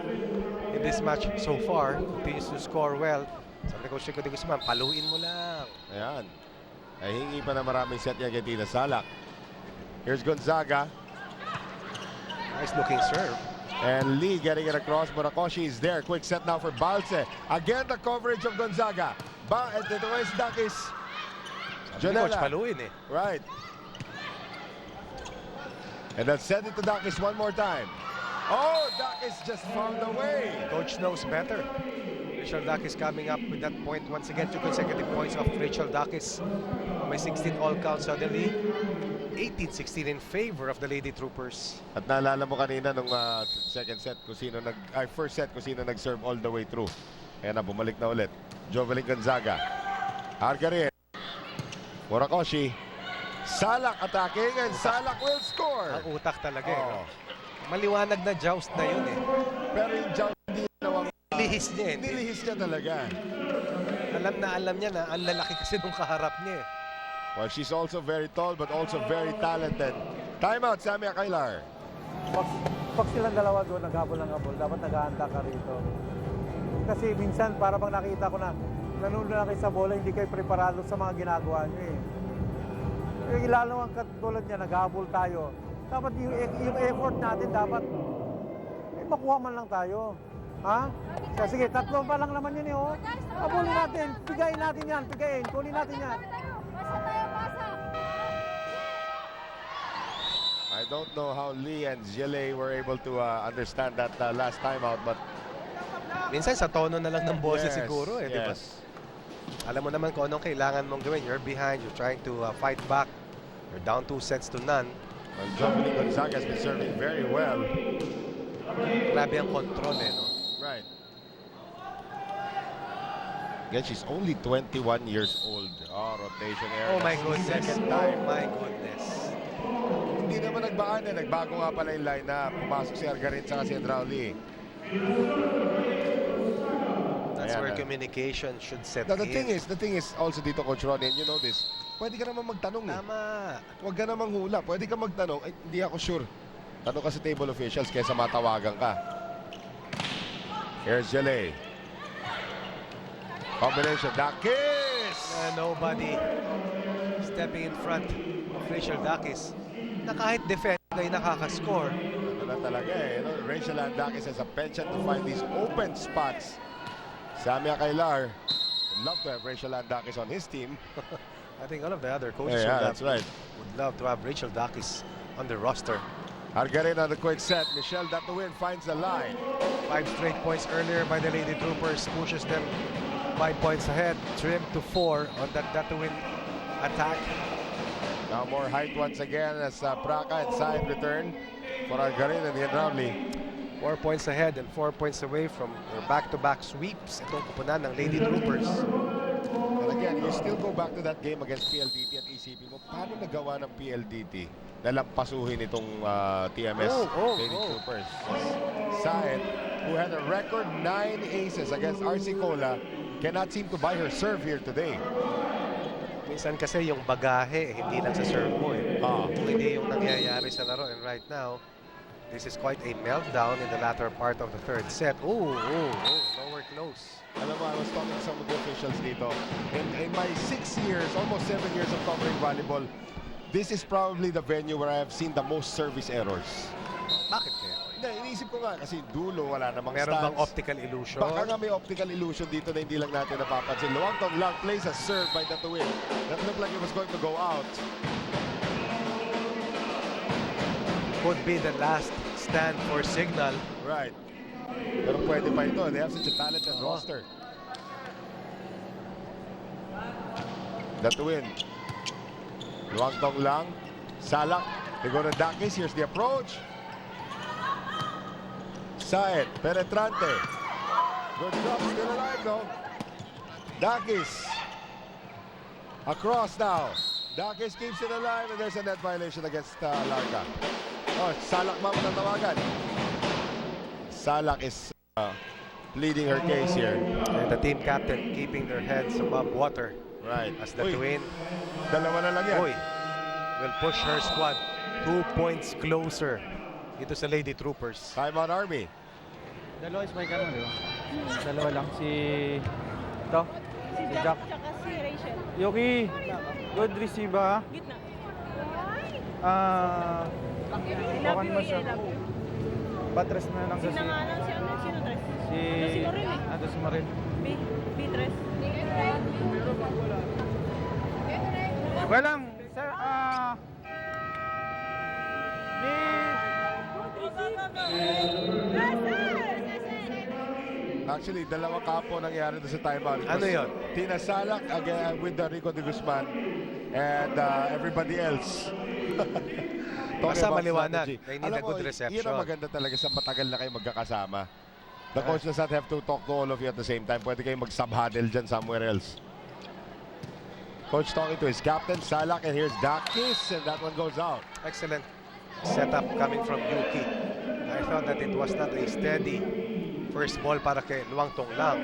in this match so far. Continues to score well. Sabi ko, Chico de Guzman, paluin mo lang. Ayan. Ay hingi pa na maraming set niya kay Tina Salak. Here's Gonzaga. Nice looking serve. And Lee getting it across. Murakoshi is there. Quick set now for Balse. Again, the coverage of Gonzaga. Dito is Dakis. Coach, paluin eh. Right. And then send it to Dakis one more time. Oh, Dakis just found a way. Coach knows better. Rachel Dakis coming up with that point once again. 2 consecutive points of Rachel Dakis. May 16 all count suddenly. 18-16 in favor of the Lady Troopers. At naalala mo kanina nung second set kung sino first set kung sino nag-serve all the way through. Ayan na, bumalik na ulit. Jovelyn Gonzaga. Argarin. Murakoshi. Salak attacking and Salak will score. Ang utak talaga eh. No? Maliwanag na joust na yun eh. Pero yung joust hindi nawang nilihis niya eh. Nilihis niya talaga. Alam niya na ang lalaki kasi nung kaharap niya eh. Well, she's also very tall but also very talented. Timeout, Samia Kailar. Pag silang dalawa doon, naghabol ng habol, dapat naghahanda ka rito. Kasi minsan, para bang nakita ko na, nanonood na kayo sa bola, hindi kayo preparado sa mga ginagawa nyo eh. Lalo ang katulad niya, naghabol tayo. Dapat yung effort natin, dapat makuha man lang tayo. Ha? So, sige, tatlo pa lang naman yun eh. Oh. Habulin natin, pigayin natin yan, pigayin, kunin natin yan. I don't know how Lee and Gile were able to understand that last timeout, but minsan sa tono na lang ng boses yes, siguro eh, yes. di ba? Alam mo naman kung anong kailangan mong gawin. You're behind, you're trying to fight back. You're down 2 sets to none. Well, Jovelyn Gonzaga has been serving very well. Grabe ang control eh, no? Right. Again, she's only 21 years old. Oh, rotation error. Oh my goodness. Oh my goodness. Hindi naman nagbaan eh. Nagbago nga pala yung line-up. Pumasok si Argarin sa si Andrauli. That's where communication should set Now, in. the thing is also dito, Coach Ronnie, and you know this, pwede ka naman magtanong eh. Tama. Huwag ka namang hula. Pwede ka magtanong. Ay, hindi ako sure. Tanong ka sa table officials kaysa matawagan ka. Here's Jale. Combination. Dakis! Nobody stepping in front of Rachel Dakis. Na kahit defend ay nakakascore. Ano na talaga eh. No? Rachel Dakis has a penchant to find these open spots. Samia Kailar would love to have Rachel Dakis on his team. I think all of the other coaches that's right. would love to have Rachel Dakis on the roster. Argarin on the quick set. Michelle Datuin finds the line. 5 straight points earlier by the Lady Troopers pushes them 5 points ahead. Trimmed to 4 on that Datuin attack. Now more height once again as Praka and side return for Argarin and Andrauli. 4 points ahead and 4 points away from their back-to-back sweeps. Itong kupunan ng Lady Troopers. And again, you still go back to that game against PLDT at isipin mo, paano nagawa ng PLDT na lampasuhin itong TMS Lady Troopers? Saed, who had a record 9 aces against RC Cola, cannot seem to buy her serve here today. Minsan kasi yung bagahe, hindi lang sa serve mo eh. Kung hindi yung nangyayari sa laro. And right now, this is quite a meltdown in the latter part of the third set. Lower close. Alam mo, I was talking to some of the officials dito. In my 6 years, almost 7 years of covering volleyball, this is probably the venue where I have seen the most service errors. Bakit kaya? Hindi, iniisip ko nga kasi dulo, wala namang Meron bang stance. optical illusion? Baka nga may optical illusion dito na hindi lang natin napapansin. Luwang Tong Lang plays a serve by Datuin. That looked like it was going to go out. Could be the last stand for Cignal. Right. Pero pwede pa ito. They have such a talented roster. Datuin. Luwang Tong Lang. Salak. They go to Dakis. Here's the approach. Saet. Penetrante. Good drop. Still alive though. Dakis. Across now. Dakis keeps it alive and there's a net violation against Larca. Oh, Salak mama ng tawagan. Salak is pleading her case here. And the team captain keeping their heads above water. Right. As the twin Dalawa na lang yan. will push her squad 2 points closer dito sa Lady Troopers. Timeout Army. Dalawa is may ganun, di ba? Dalawa lang. Si Jack. Tsaka si Rachel. Yoki, good receive ha. Gitna. Bakan mo siya. Batres na lang kasi. Sino nga lang? Sino tres? Si... Si Marin eh. Ito si Marin. B3. Walang, sir, Actually, dalawang kapo nangyari doon sa timeout. Ano yun? Tina Salak again with Rico de Guzman and everybody else. Basta about maliwanag. strategy. They need Alam a good mo, reception. Yun ang maganda talaga sa matagal na kayo magkakasama. The coach does not have to talk to all of you at the same time. Pwede kayong mag-sub-huddle dyan somewhere else. Coach talking to his captain, Salak, and here's Dakis, and that one goes out. Excellent setup coming from Yuki. I felt that it was not a steady first ball para kay Luwang Tong Lang.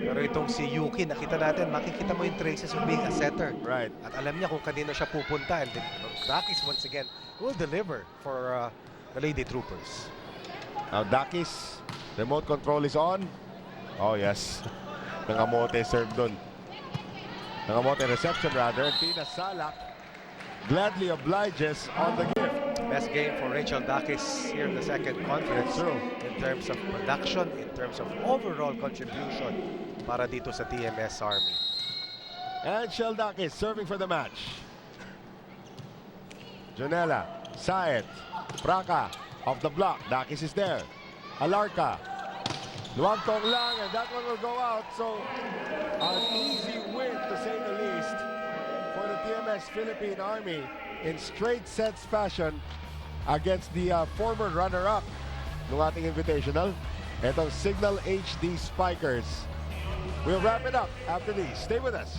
Pero itong si Yuki, nakita natin, makikita mo yung traces of being a setter. Right. At alam niya kung kanino siya pupunta. And then Dakis once again will deliver for the Lady Troopers. Now Dakis, remote control is on. Oh yes. Nangamote serve dun. Nangamote reception rather. Tina Salak gladly obliges on the gift. Best game for Rachel Dakis here in the second conference. True. In terms of production, in terms of overall contribution para dito sa TMS-Army. And Shell Dakis serving for the match. Jonella, Saet, Praka off the block. Dakis is there. Alarca. Luwang Tong Lang, and that one will go out. So, an easy win to say the least for the TMS Philippine Army in straight sets fashion against the former runner-up ng ating invitational. Itong Cignal HD Spikers. We'll wrap it up after these. Stay with us.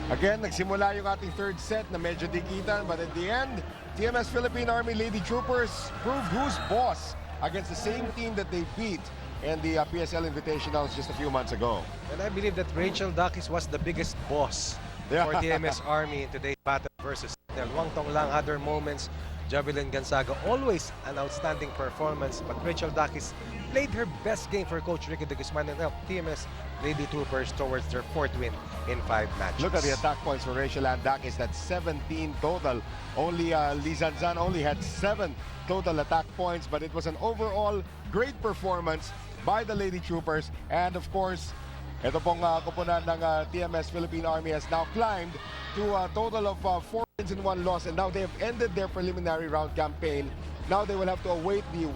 Again, nagsimula yung ating third set na medyo dikitan, but at the end, TMS Philippine Army Lady Troopers proved who's boss against the same team that they beat in the PSL Invitationals just a few months ago. And I believe that Rachel Dakis was the biggest boss for TMS-Army in today's battle versus Cignal. Luwang Tong Lang had her moments. Javelin Gonzaga, always an outstanding performance, but Rachel Dakis played her best game for Coach Ricky de Guzman and helped TMS Lady Troopers towards their 4th win in 5 matches. Look at the attack points for Rachel and Dakis. That's 17 total. Only Lizanzan only had 7 total attack points, but it was an overall great performance by the Lady Troopers. And of course, ito pong koponan ng TMS Philippine Army has now climbed to a total of 4 wins and 1 loss, and now they have ended their preliminary round campaign. Now they will have to await the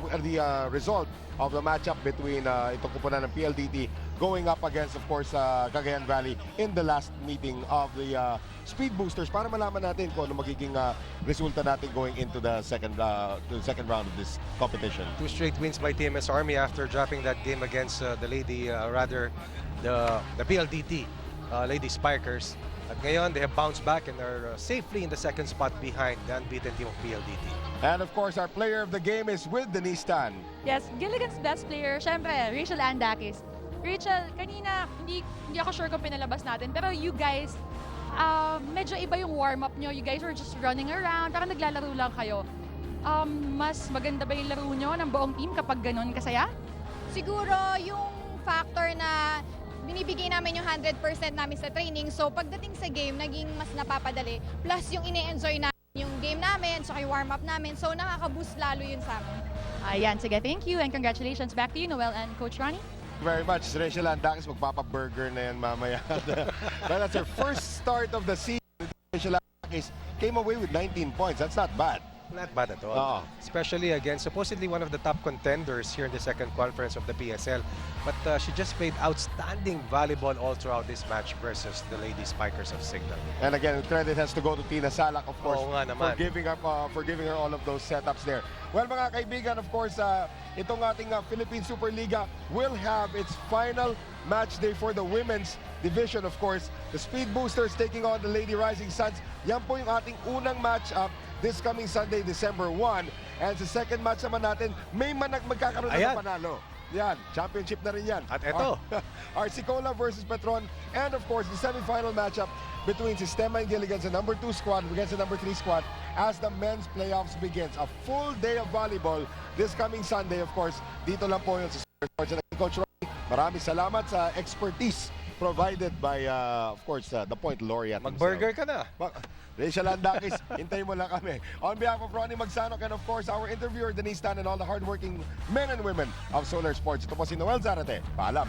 result of the matchup between itong koponan ng PLDT going up against, of course, Cagayan Valley in the last meeting of the Speed Boosters para malaman natin kung ano magiging resulta natin going into the second round of this competition. 2 straight wins by TMS-Army after dropping that game against the PLDT Lady Spikers. At ngayon, they have bounced back and are safely in the second spot behind the unbeaten team of PLDT. And of course, our player of the game is with Denise Tan. Yes, Gilligan's best player, syempre, Rachel Andakis. Rachel, kanina, hindi ako sure kung pinalabas natin, pero you guys, medyo iba yung warm-up nyo. You guys were just running around, parang naglalaro lang kayo. Mas maganda ba yung laro nyo ng buong team kapag ganun kasaya? Siguro yung factor na binibigay namin yung 100% namin sa training. So pagdating sa game, naging mas napapadali. Plus yung ine-enjoy namin yung game namin, saka yung warm-up namin. So nakaka-boost lalo yun sa amin. Ayan, sige, thank you and congratulations back to you, Noel and Coach Ronnie. Very much. Rachel Landakis, magpapa-burger na yan mamaya. Well, that's her first start of the season. Rachel Landakis came away with 19 points. That's not bad. Not bad at all. Especially against supposedly one of the top contenders here in the second conference of the PSL. But she just played outstanding volleyball all throughout this match versus the Lady Spikers of Cignal. And again, credit has to go to Tina Salak, of course, Oo nga naman. for giving her all of those setups there. Well, mga kaibigan, of course, itong ating Philippine Superliga will have its final match day for the women's division, of course. The Speed Boosters taking on the Lady Rising Suns. Yan po yung ating unang match-up this coming Sunday, December 1. And sa second match naman natin, may magkakaroon na ng panalo. Yan, championship na rin yan. At eto. RC Cola versus Petron. And of course, the semi-final matchup between Sistema and Gilligan's, the number 2 squad against the number 3 squad as the men's playoffs begins. A full day of volleyball this coming Sunday, of course. Dito lang po yun sa Super Sports. And Coach Roy, maraming salamat sa expertise provided by, of course, the Point Laureate. Mag-burger ka na. Rachel Landakis, hintayin mo lang kami. On behalf of Ronnie Magsanok and of course our interviewer Denise Tan and all the hardworking men and women of Solar Sports, ito po si Noel Zarate. Paalam.